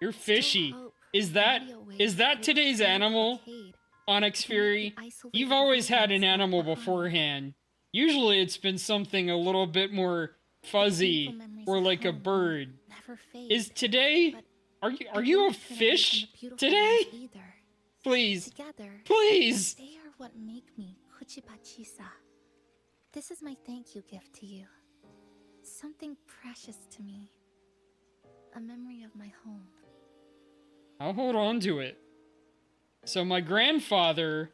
You're Still fishy. hope Is for that maybe a way is to that break today's through the animal? blockade Onyx to connect the Fury? isolated You've always had an regions left animal behind. beforehand. Usually it's been something a little bit more fuzzy memories or of like a home bird. never fade. Is today? But Are I you a won't get away from fish the beautiful today? ones either. Please. Together, Please. they are what make me Kuchipachisa. This is my thank you gift to you. Something precious to me. A memory of my home. I'll hold on to it. So my grandfather,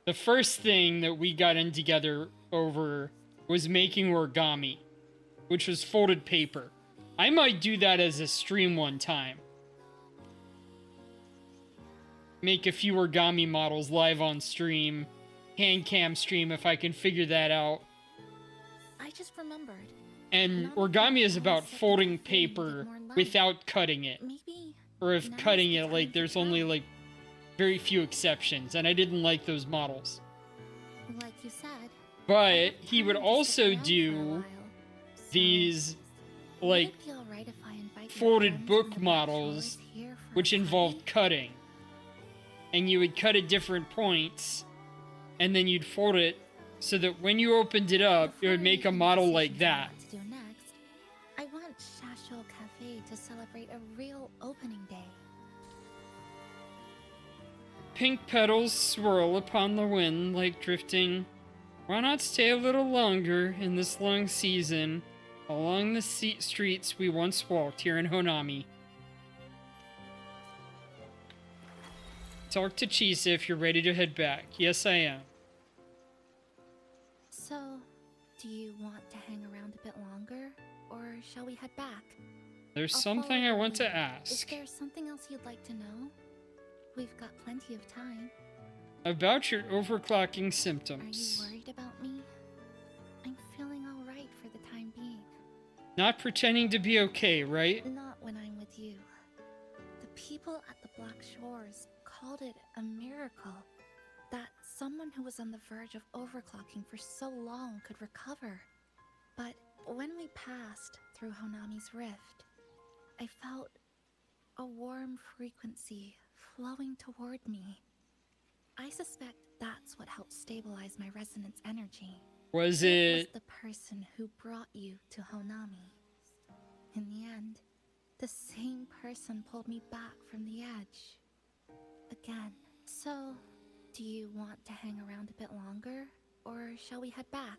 the first thing that we got in together over was making origami, which was folded paper. I might do that as a stream one time. Make a few origami models live on stream, hand cam stream if I can figure that out. I just remembered. And origami is about folding paper without cutting it. Maybe. Or if cutting it, like, there's only, like, very few exceptions, and I didn't like those models. Like you said. But he would also do these, like, Would it be alright if I invite your folded friends book from the models, Black Shores here for a which involved cutting. And you would cut at different points, and then you'd fold it so that when you opened it up, it would make a model like that. what to do next? I want Shasho Cafe to celebrate a real opening day. Pink petals swirl upon the wind like drifting. Why not stay a little longer in this long season along the streets we once walked here in Honami? Talk to Chisa if you're ready to head back. Yes, I am. So, do you want to hang around a bit longer, or shall we head back? There's I'll something follow I your want to lead. Is ask. there something else you'd like to know? We've got plenty of time. About your overclocking Are you symptoms. worried about me? I'm feeling alright for the time being. Not pretending to be okay, right? Not when I'm with you. The people at the Black Shores called it a miracle that someone who was on the verge of overclocking for so long could recover. But when we passed through Honami's rift, I felt a warm frequency flowing toward me. I suspect that's what helped stabilize my resonance energy. Was Was it... the person who brought you to Honami. In the end, the same person pulled me back from the edge. Again. So, do you want to hang around a bit longer, or shall we head back?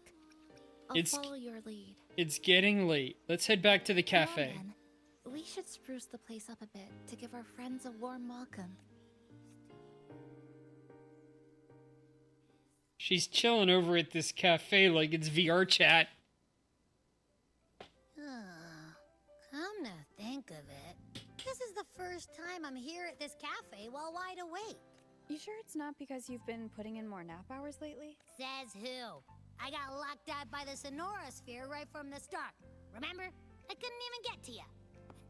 I'll It's- follow your lead. It's getting late. Let's head back to the Come on, cafe. then. We should spruce the place up a bit to give our friends a warm welcome. She's chilling over at this cafe like it's VR chat. Come to think of it, this is the first time I'm here at this cafe while wide awake. You sure it's not because you've been putting in more nap hours lately? Says who? I got locked out by the Sonora Sphere right from the start. Remember? I couldn't even get to you.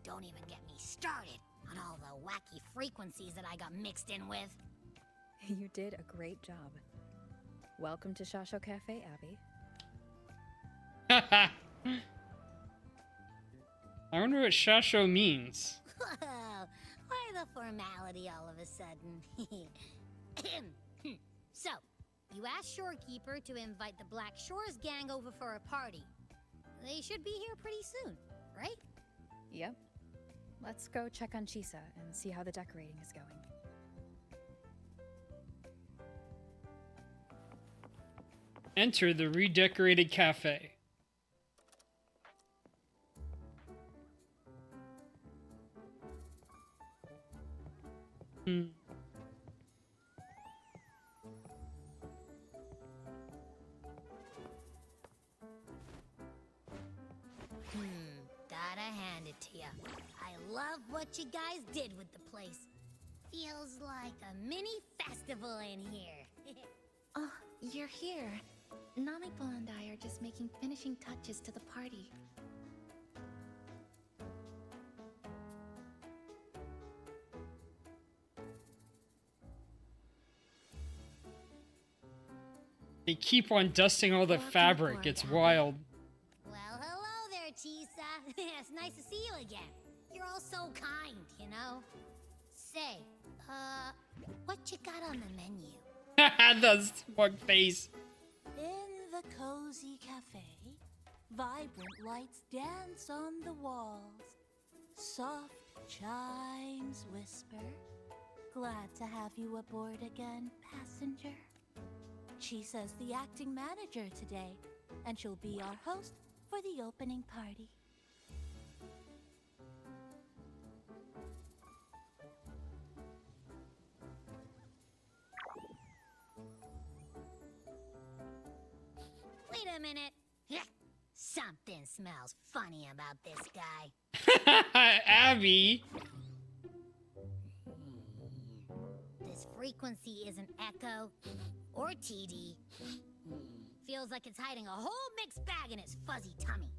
Don't even get me started on all the wacky frequencies that I got mixed in with. You did a great job. Welcome to Shasho Cafe, Abby. I wonder what Shasho means. Whoa, why the formality all of a sudden? So, you asked Shorekeeper to invite the Black Shores gang over for a party. They should be here pretty soon, right? Yep. Let's go check on Chisa and see how the decorating is going. Enter the redecorated cafe. Gotta hand it to ya. I love what you guys did with the place. Feels like a mini festival in here. Oh, you're here. Namiko and I are just making finishing touches to the party. They keep on dusting all the fabric. It's wild. Well, hello there, Chisa. It's nice to see you again. You're all so kind, you know? Say, what you got on the menu? The smug face. In the cozy cafe, vibrant lights dance on the walls. Soft chimes whisper. Glad to have you aboard again, passenger. Chisa's the acting manager today, and she'll be our host for the opening party. Wait a minute. Something smells funny about this guy. Abby. This frequency isn't echo or TD. Feels like it's hiding a whole mixed bag in its fuzzy tummy.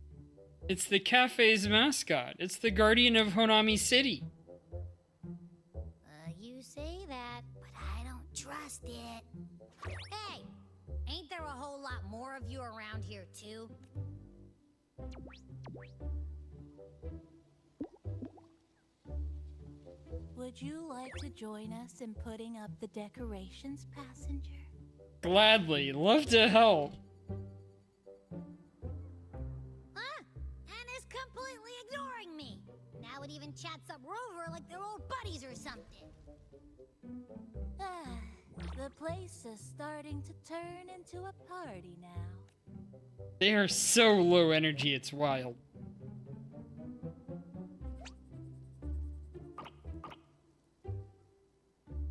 It's the cafe's mascot. It's the guardian of Honami City. You say that, but I don't trust it. Hey, ain't there a whole lot more of you around here too? Would you like to join us in putting up the decorations, passenger? Gladly. Love to help. Huh? Anna's completely ignoring me. Now it even chats up Rover like they're old buddies or something. The place is starting to turn into a party now. They are so low energy, it's wild.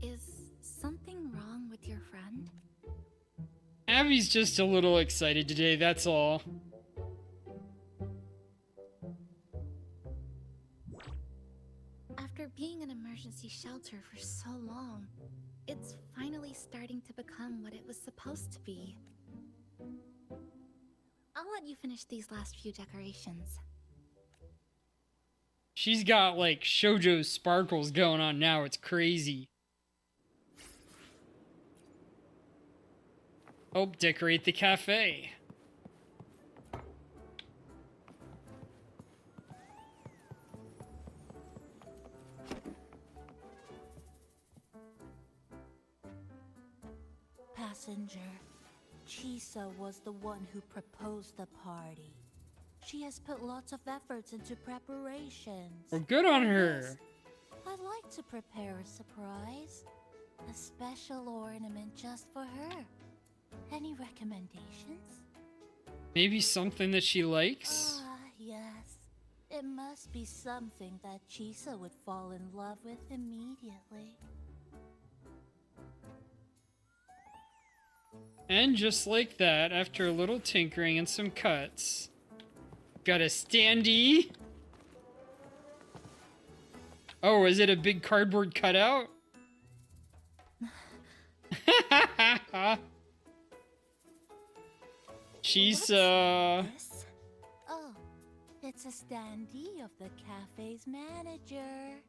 Is something wrong with your friend? Abby's just a little excited today, that's all. After being an emergency shelter for so long, it's finally starting to become what it was supposed to be. I'll let you finish these last few decorations. She's got like shoujo sparkles going on now, it's crazy. Oh, decorate the cafe. Passenger, Chisa was the one who proposed the party. She has put lots of efforts into preparations. Well, good on her. I'd like to prepare a surprise. A special ornament just for her. Any recommendations? Maybe something that she likes? Ah, yes. It must be something that Chisa would fall in love with immediately. And just like that, after a little tinkering and some cuts, got a standee. Oh, is it a big cardboard cutout? She's, Oh, it's a standee of the cafe's manager.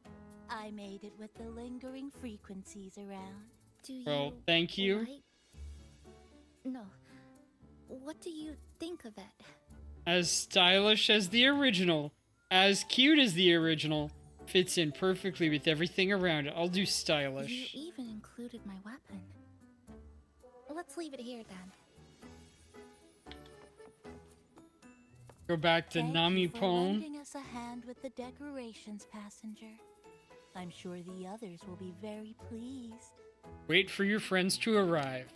I made it with the lingering frequencies around. Do you Well, thank you. like- No. What do you think of it? As stylish as the original, as cute as the original, fits in perfectly with everything around it. I'll do stylish. You even included my weapon. Let's leave it here then. Go back to Thank Nami you for Pon. lending us a hand with the decorations, passenger. I'm sure the others will be very pleased. Wait for your friends to arrive.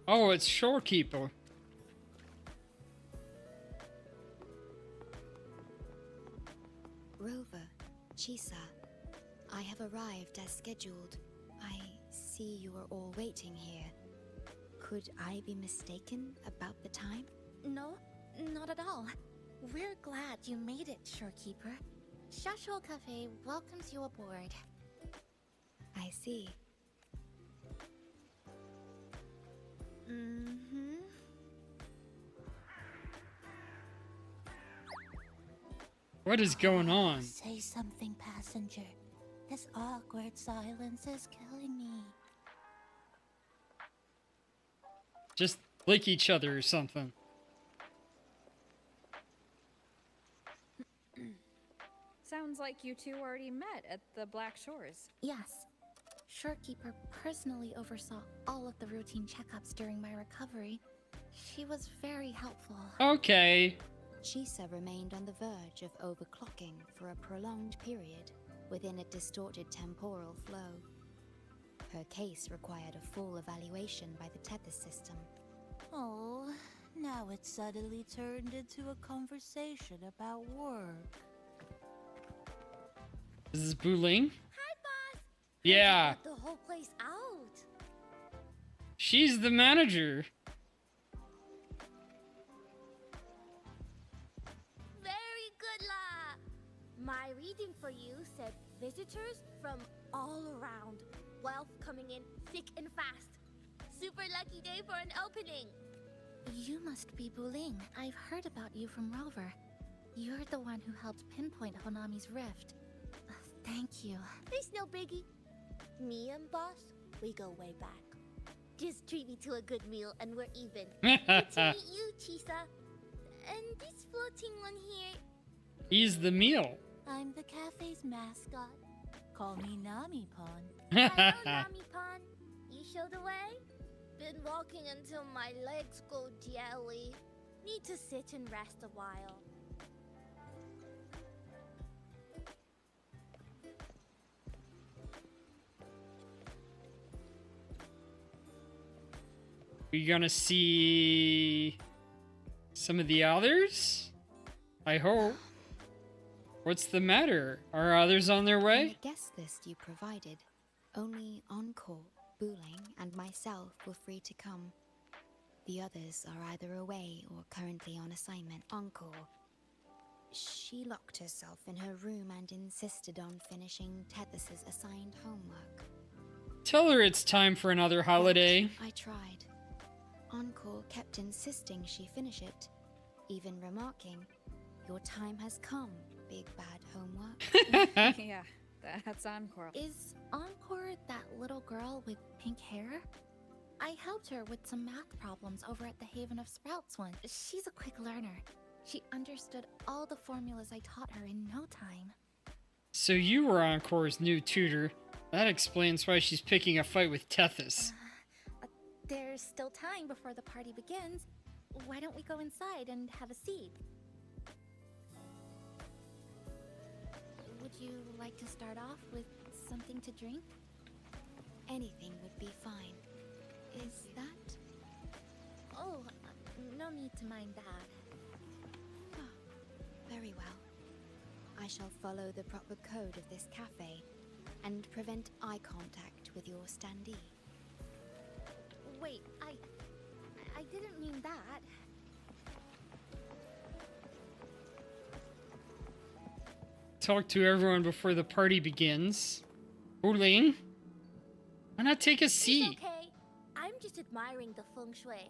Oh, it's Shorekeeper. Rover, Chisa, I have arrived as scheduled. I see you are all waiting here. Could I be mistaken about the time? No, not at all. We're glad you made it, Shorekeeper. Shashuo Cafe welcomes you aboard. I see. What is going on? Say something, passenger. This awkward silence is killing me. Just lick each other or something. Sounds like you two already met at the Black Shores. Yes. Shorekeeper personally oversaw all of the routine checkups during my recovery. She was very helpful. Okay. Shisa remained on the verge of overclocking for a prolonged period within a distorted temporal flow. Her case required a full evaluation by the tether system. Oh, now it's suddenly turned into a conversation about work. This is Buling? Hi, boss. Yeah. Got the whole place out. She's the manager. Very good, la. My reading for you said visitors from all around. Wealth coming in thick and fast. Super lucky day for an opening. You must be Buling. I've heard about you from Rover. You're the one who helped pinpoint Honami's rift. Thank you. It's no biggie. Me and boss, we go way back. Just treat me to a good meal and we're even. Good to meet you, Chisa. And this floating one here. He's the meal. I'm the cafe's mascot. Call me Nami-Pon. Hello, Nami-Pon. You show the way? Been walking until my legs go jelly. Need to sit and rest a while. We gonna see some of the others? I hope. What's the matter? Are others on their In way? the guest list you provided, only Encore, Buling, and myself were free to come. The others are either away or currently on assignment. Encore. She locked herself in her room and insisted on finishing Tethys's assigned homework. Tell her it's time for another holiday. I tried. Encore kept insisting she finish it, even remarking, "Your time has come, big bad homework." Yeah, that's Encore. Is Encore that little girl with pink hair? I helped her with some math problems over at the Haven of Sprouts once. She's a quick learner. She understood all the formulas I taught her in no time. So you were Encore's new tutor. That explains why she's picking a fight with Tethys. There's still time before the party begins. Why don't we go inside and have a seat? Would you like to start off with something to drink? Anything would be fine. Is that? Oh, no need to mind that. Very well. I shall follow the proper code of this cafe and prevent eye contact with your standee. Wait, I didn't mean that. Talk to everyone before the party begins. Buling, why not take a seat? It's okay. I'm just admiring the feng shui.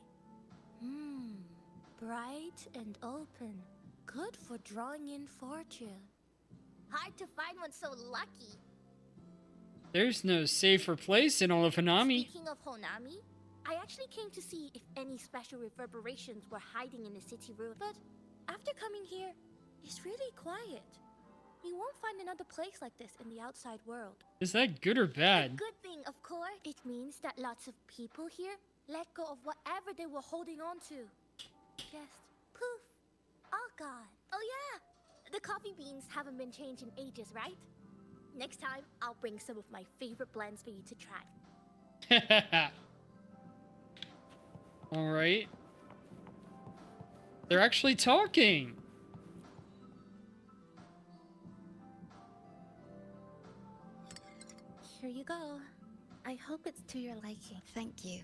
Bright and open. Good for drawing in fortune. Hard to find one so lucky. There's no safer place in all of Hanami. Speaking of Honami, I actually came to see if any special reverberations were hiding in the city ruin. But after coming here, it's really quiet. You won't find another place like this in the outside world. Is that good or bad? A good thing, of course. It means that lots of people here let go of whatever they were holding on to. Just poof, all gone. Oh yeah, the coffee beans haven't been changed in ages, right? Next time, I'll bring some of my favorite blends for you to try. All right. They're actually talking. Here you go. I hope it's to your liking. Thank you.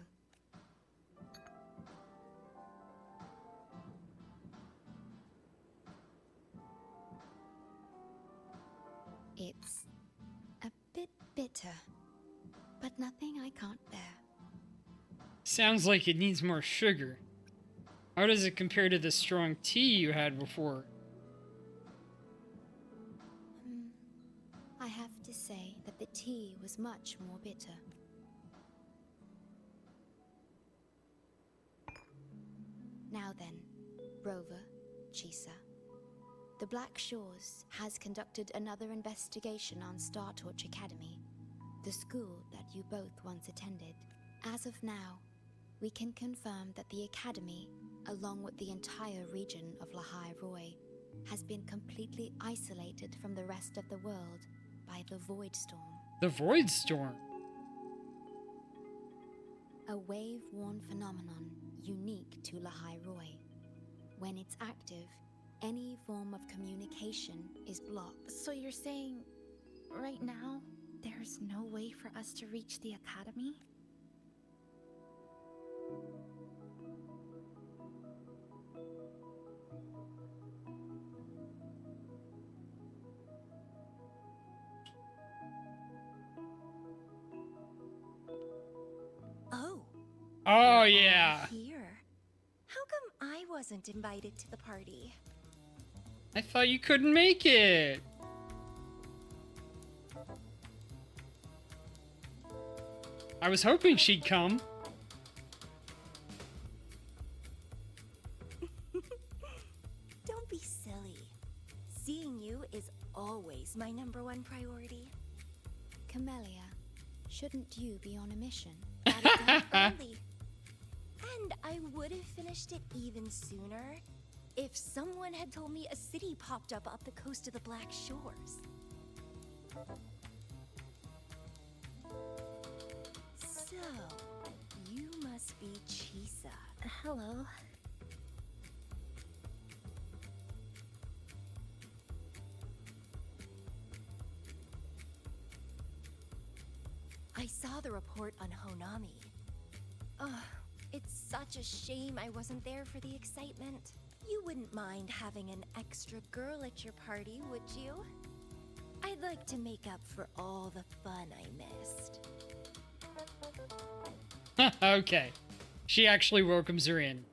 It's a bit bitter, but nothing I can't bear. Sounds like it needs more sugar. How does it compare to the strong tea you had before? say that the tea was much more bitter. Now then, Rover, Chisa, the Black Shores has conducted another investigation on Star Torch Academy, the school that you both once attended. As of now, we can confirm that the Academy, along with the entire region of Lahai Roy, has been completely isolated from the rest of the world by the Void Storm. The Void Storm? A wave-worn phenomenon unique to Lahai Roy. When it's active, any form of communication is blocked. So you're saying, right now, there's no way for us to reach the Academy? Oh, yeah. Here. How come I wasn't invited to the party? I thought you couldn't make it. I was hoping she'd come. Don't be silly. Seeing you is always my #1 priority. Camellia, shouldn't you be on a mission? Early. And I would have finished it even sooner if someone had told me a city popped up the coast of the Black Shores. So, you must be Chisa. Hello. I saw the report on Honami. Ugh, it's such a shame I wasn't there for the excitement. You wouldn't mind having an extra girl at your party, would you? I'd like to make up for all the fun I missed. Okay. She actually welcomes her in.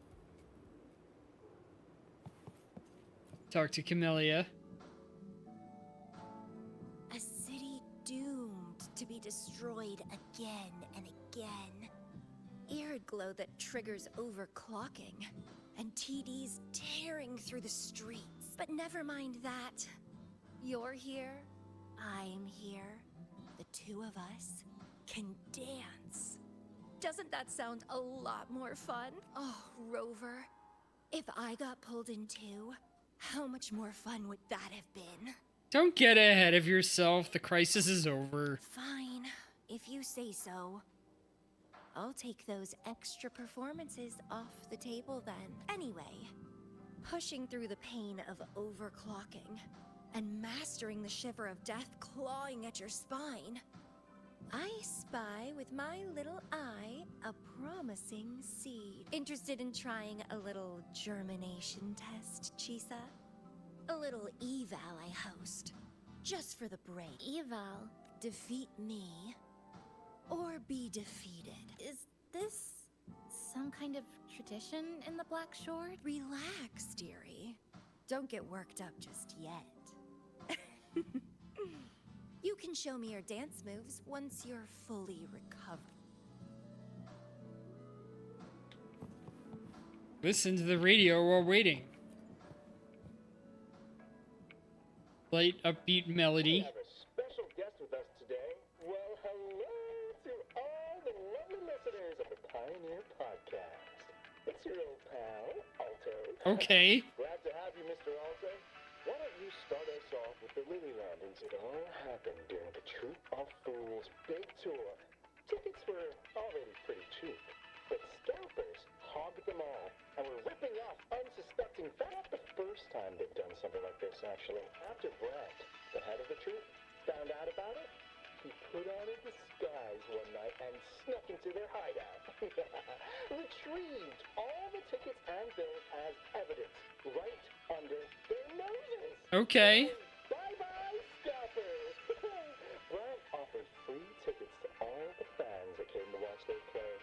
Talk to Camellia. A city doomed to be destroyed again and again. Arid glow that triggers overclocking, and TDs tearing through the streets. But never mind that. You're here, I'm here. The two of us can dance. Doesn't that sound a lot more fun? Oh, Rover, if I got pulled in too, how much more fun would that have been? Don't get ahead of yourself. The crisis is over. Fine, if you say so. I'll take those extra performances off the table then. Anyway, pushing through the pain of overclocking and mastering the shiver of death clawing at your spine, I spy with my little eye a promising seed. Interested in trying a little germination test, Chisa? A little eval I host, just for the break. Eval? Defeat me, or be defeated. Is this some kind of tradition in the Black Shore? Relax, dearie. Don't get worked up just yet. You can show me your dance moves once you're fully recovered. Listen to the radio while waiting. Light, upbeat melody. We have a special guest with us today. Well, hello to all the lovely listeners of the Pioneer Podcast. It's your old pal, Alto. Okay. Glad to have you, Mr. Alto. Why don't you start us off with the Lily Landings? It all happened during the Troop of Fools big tour. Tickets were already pretty cheap, but scalpers hogged them all and were ripping off unsuspecting fans. Not the first time they've done something like this, actually. After Brett, the head of the troop, found out about it, he put on a disguise one night and snuck into their hideout. Retrieved all the tickets and bills as evidence right under their noses. Okay. Bye-bye, scalpers. Brett offered free tickets to all the fans that came to watch their play.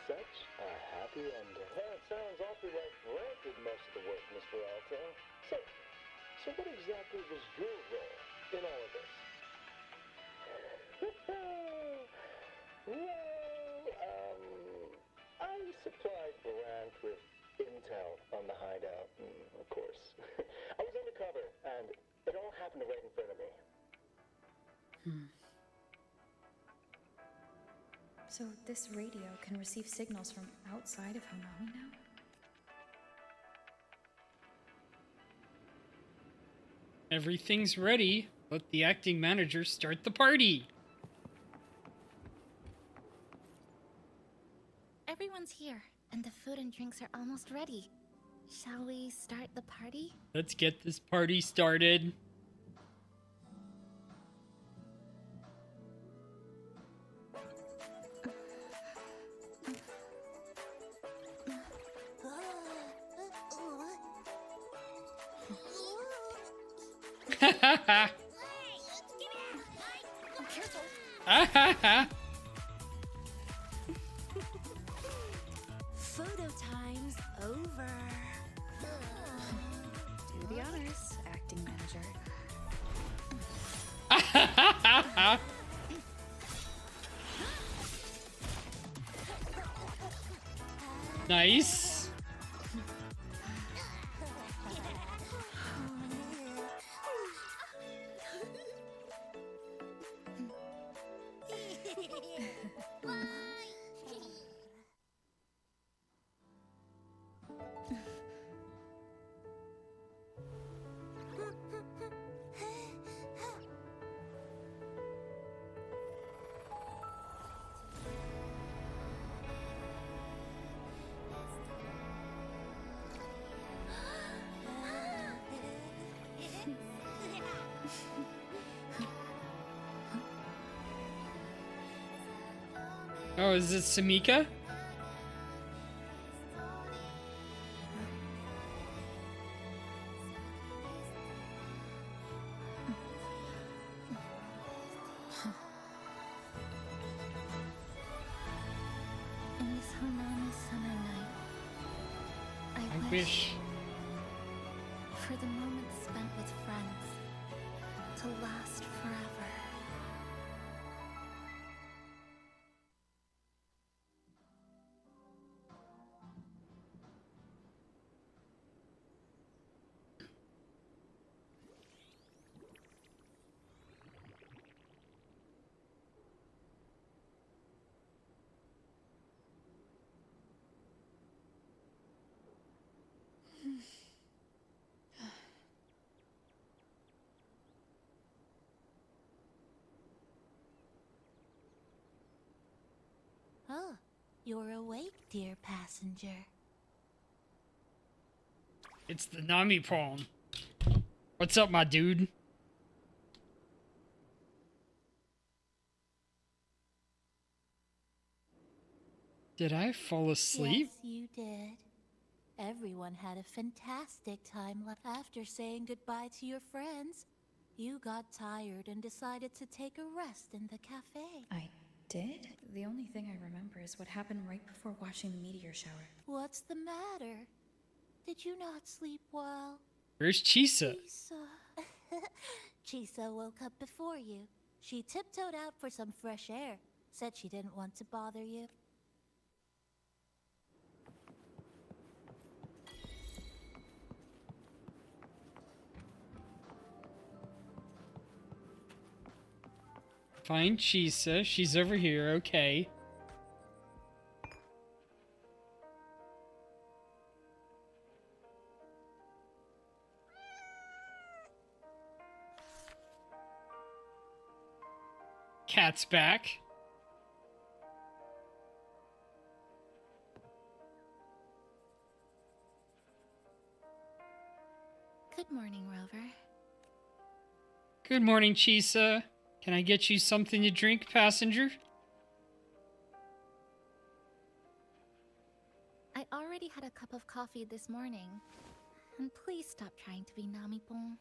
Such a happy ending. Well, it sounds awfully like Brett did most of the work, Mr. Alto. So what exactly was your role in all of this? I supplied Brant with intel on the hideout, of course. I was undercover, and it all happened right in front of me. So this radio can receive signals from outside of Honami now? Everything's ready. Let the acting manager start the party. Everyone's here, and the food and drinks are almost ready. Shall we start the party? Let's get this party started. Photo time's over. Do the honors, acting manager. Nice. Oh, is it Samika? In this Honami summer night, I wish for the moments spent with friends to last forever. Oh, you're awake, dear passenger. It's the Nami palm. What's up, my dude? Did I fall asleep? Yes, you did. Everyone had a fantastic time after saying goodbye to your friends. You got tired and decided to take a rest in the cafe. I did? The only thing I remember is what happened right before watching the meteor shower. What's the matter? Did you not sleep well? Where's Chisa? Chisa woke up before you. She tiptoed out for some fresh air. Said she didn't want to bother you. Find Chisa. She's over here. Okay. Cat's back. Good morning, Rover. Good morning, Chisa. Can I get you something to drink, passenger? I already had a cup of coffee this morning. And please stop trying to be Namipon.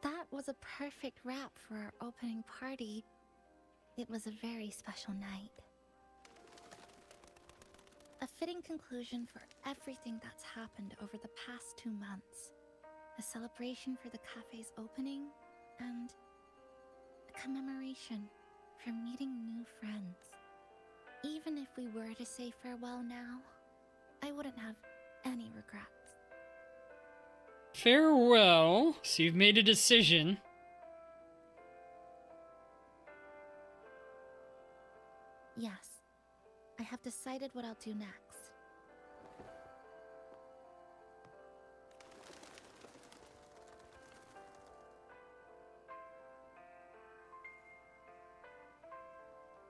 That was a perfect wrap for our opening party. It was a very special night. A fitting conclusion for everything that's happened over the past 2 months. A celebration for the cafe's opening, and a commemoration for meeting new friends. Even if we were to say farewell now, I wouldn't have any regrets. Farewell. So you've made a decision. Yes, I have decided what I'll do next.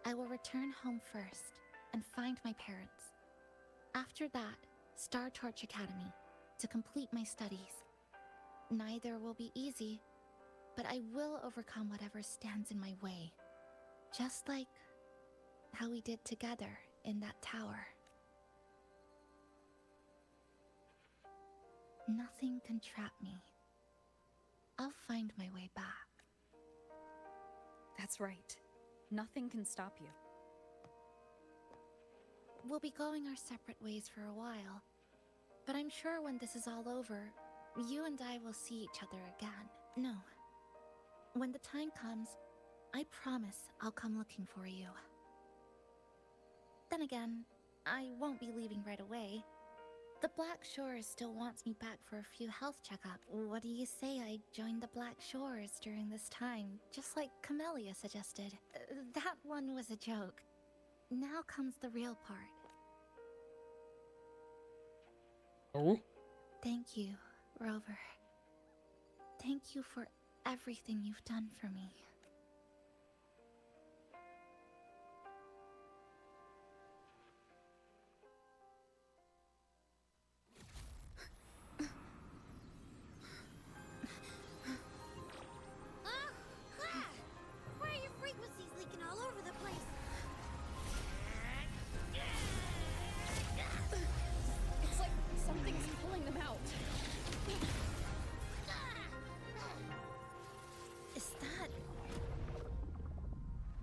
I will return home first and find my parents. After that, Star Torch Academy to complete my studies. Neither will be easy, but I will overcome whatever stands in my way. Just like how we did together in that tower. Nothing can trap me. I'll find my way back. That's right. Nothing can stop you. We'll be going our separate ways for a while, but I'm sure when this is all over, you and I will see each other again. No. When the time comes, I promise I'll come looking for you. Then again, I won't be leaving right away. The Black Shores still wants me back for a few health checkups. What do you say I join the Black Shores during this time, just like Camellia suggested? That one was a joke. Now comes the real part. Oh? Thank you, Rover. Thank you for everything you've done for me. Why are your frequencies leaking all over the place? It's like something's pulling them out. Is that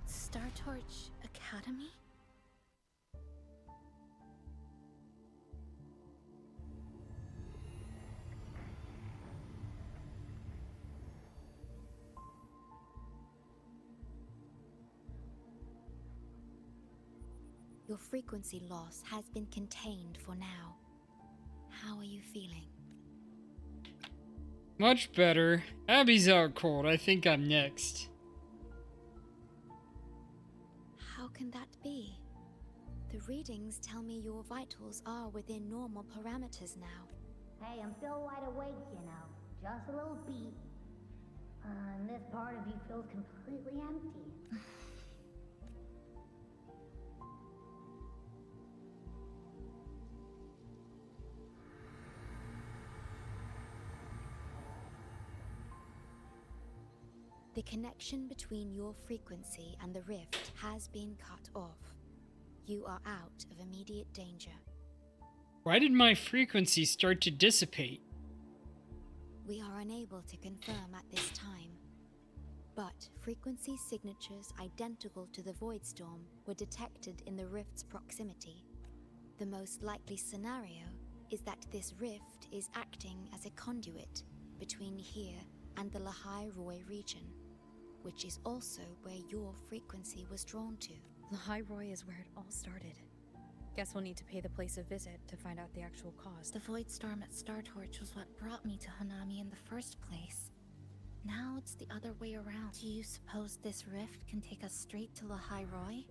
Star Torch Academy? Your frequency loss has been contained for now. How are you feeling? Much better. Abby's out cold. I think I'm next. How can that be? The readings tell me your vitals are within normal parameters now. Hey, I'm still wide awake, you know. Just a little beat. And this part of you feels completely empty. The connection between your frequency and the rift has been cut off. You are out of immediate danger. Why did my frequency start to dissipate? We are unable to confirm at this time. But frequency signatures identical to the Void Storm were detected in the rift's proximity. The most likely scenario is that this rift is acting as a conduit between here and the Lahai Roy region, which is also where your frequency was drawn to. Lahai Roy is where it all started. Guess we'll need to pay the place a visit to find out the actual cause. The Void Storm at Star Torch was what brought me to Hanami in the first place. Now it's the other way around. Do you suppose this rift can take us straight to Lahai Roy?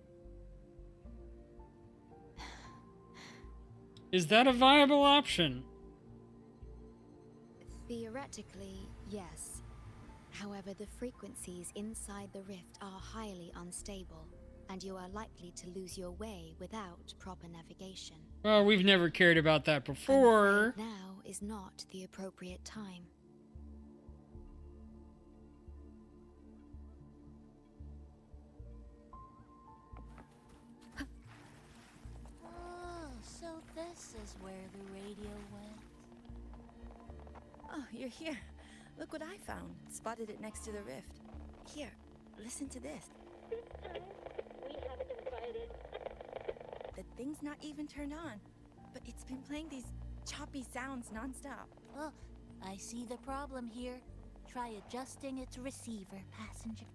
Is that a viable option? Theoretically, yes. However, the frequencies inside the rift are highly unstable, and you are likely to lose your way without proper navigation. Well, we've never cared about that before. Now is not the appropriate time. Oh, so this is where the radio went. Oh, you're here. Look what I found. Spotted it next to the rift. Here, listen to this. We haven't invited. The thing's not even turned on. but it's been playing these choppy sounds nonstop. Oh, I see the problem here. Try adjusting its receiver, passenger.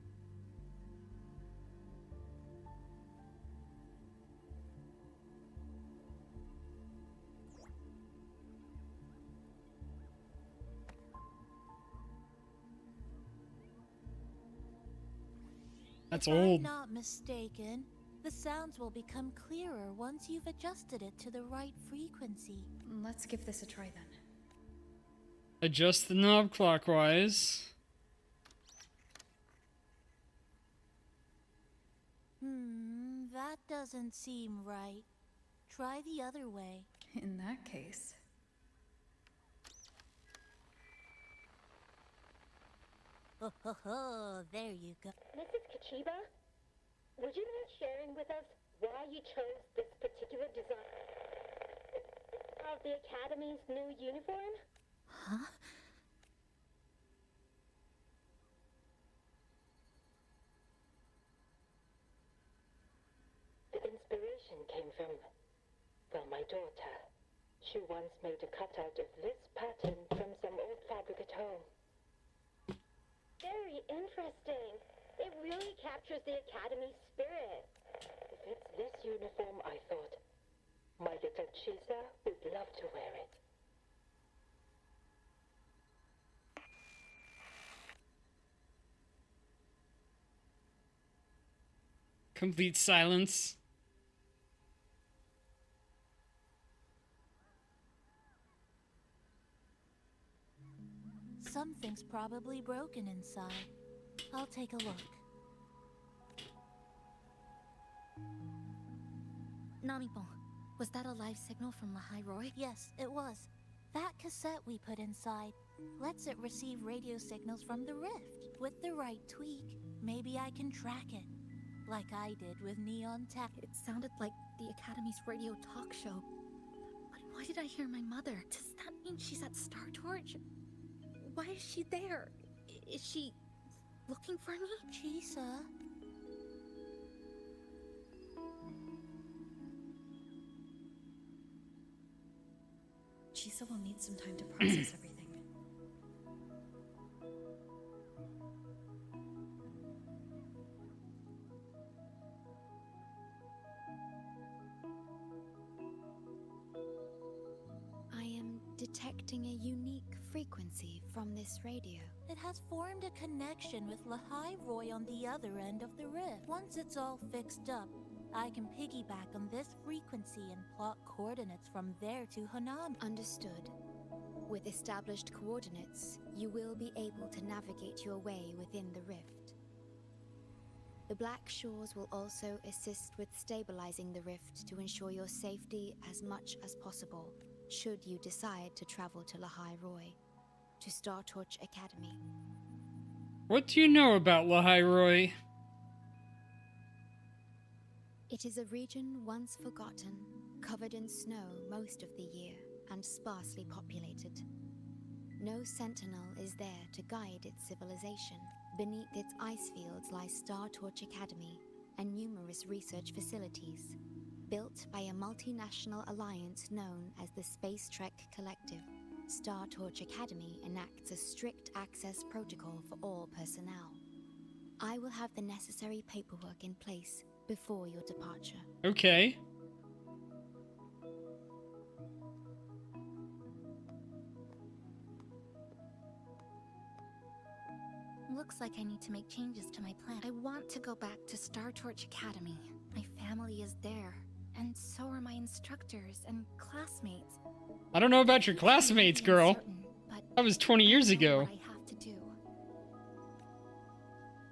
That's If old. I'm not mistaken, the sounds will become clearer once you've adjusted it to the right frequency. Let's give this a try then. Adjust the knob clockwise. That doesn't seem right. Try the other way. In that case... Oh, there you go. Mrs. Kachiba, would you mind sharing with us why you chose this particular design of the Academy's new uniform? Huh? The inspiration came from, well, my daughter. She once made a cutout of this pattern from some old fabric at home. Very interesting. It really captures the Academy spirit. If it's this uniform, I thought, my little Chisa would love to wear it. Complete silence. Something's probably broken inside. I'll take a look. Namipon, was that a live signal from Lahai Roy? Yes, it was. That cassette we put inside lets it receive radio signals from the rift. With the right tweak, maybe I can track it. Like I did with Neon Tap. It sounded like the Academy's radio talk show. But why did I hear my mother? Does that mean she's at Star Torch? Why is she there? Is she looking for me? Chisa? Chisa will need some time to process everything. I am detecting a unique frequency from this radio. It has formed a connection with Lahai Roy on the other end of the rift. Once it's all fixed up, I can piggyback on this frequency and plot coordinates from there to Hanami. Understood. With established coordinates, you will be able to navigate your way within the rift. The Black Shores will also assist with stabilizing the rift to ensure your safety as much as possible, should you decide to travel to Lahai Roy, to Star Torch Academy. What do you know about Lahai Roy? It is a region once forgotten, covered in snow most of the year, and sparsely populated. No sentinel is there to guide its civilization. Beneath its ice fields lies Star Torch Academy and numerous research facilities, built by a multinational alliance known as the Space Trek Collective. Star Torch Academy enacts a strict access protocol for all personnel. I will have the necessary paperwork in place before your departure. Okay. Looks like I need to make changes to my plan. I want to go back to Star Torch Academy. My family is there, and so are my instructors and classmates. I don't know about your classmates, girl. That was 20 years ago. I have to do.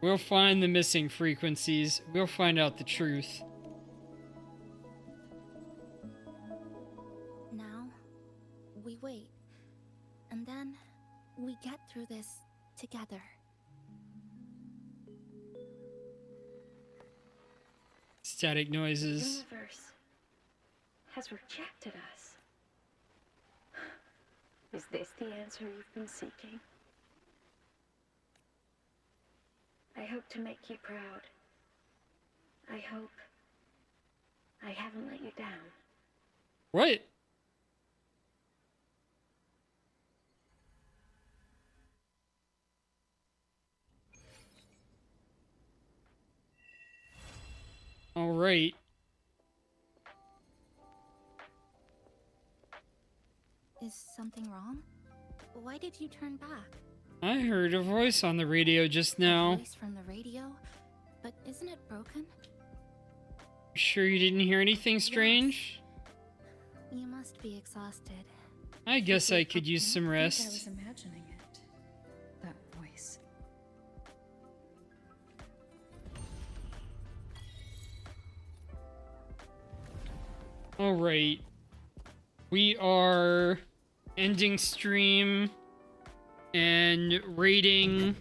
We'll find the missing frequencies. We'll find out the truth. Now, we wait. And then, we get through this together. Static noises. The universe has rejected us. Is this the answer you've been seeking? I hope to make you proud. I hope I haven't let you down. What? Alright. Is something wrong? Why did you turn back? I heard a voice on the radio just now. A voice from the radio? But isn't it broken? Sure you didn't hear anything strange? You must be exhausted. I guess I could use some I rest. was imagining it. That voice. Alright. We are ending stream and raiding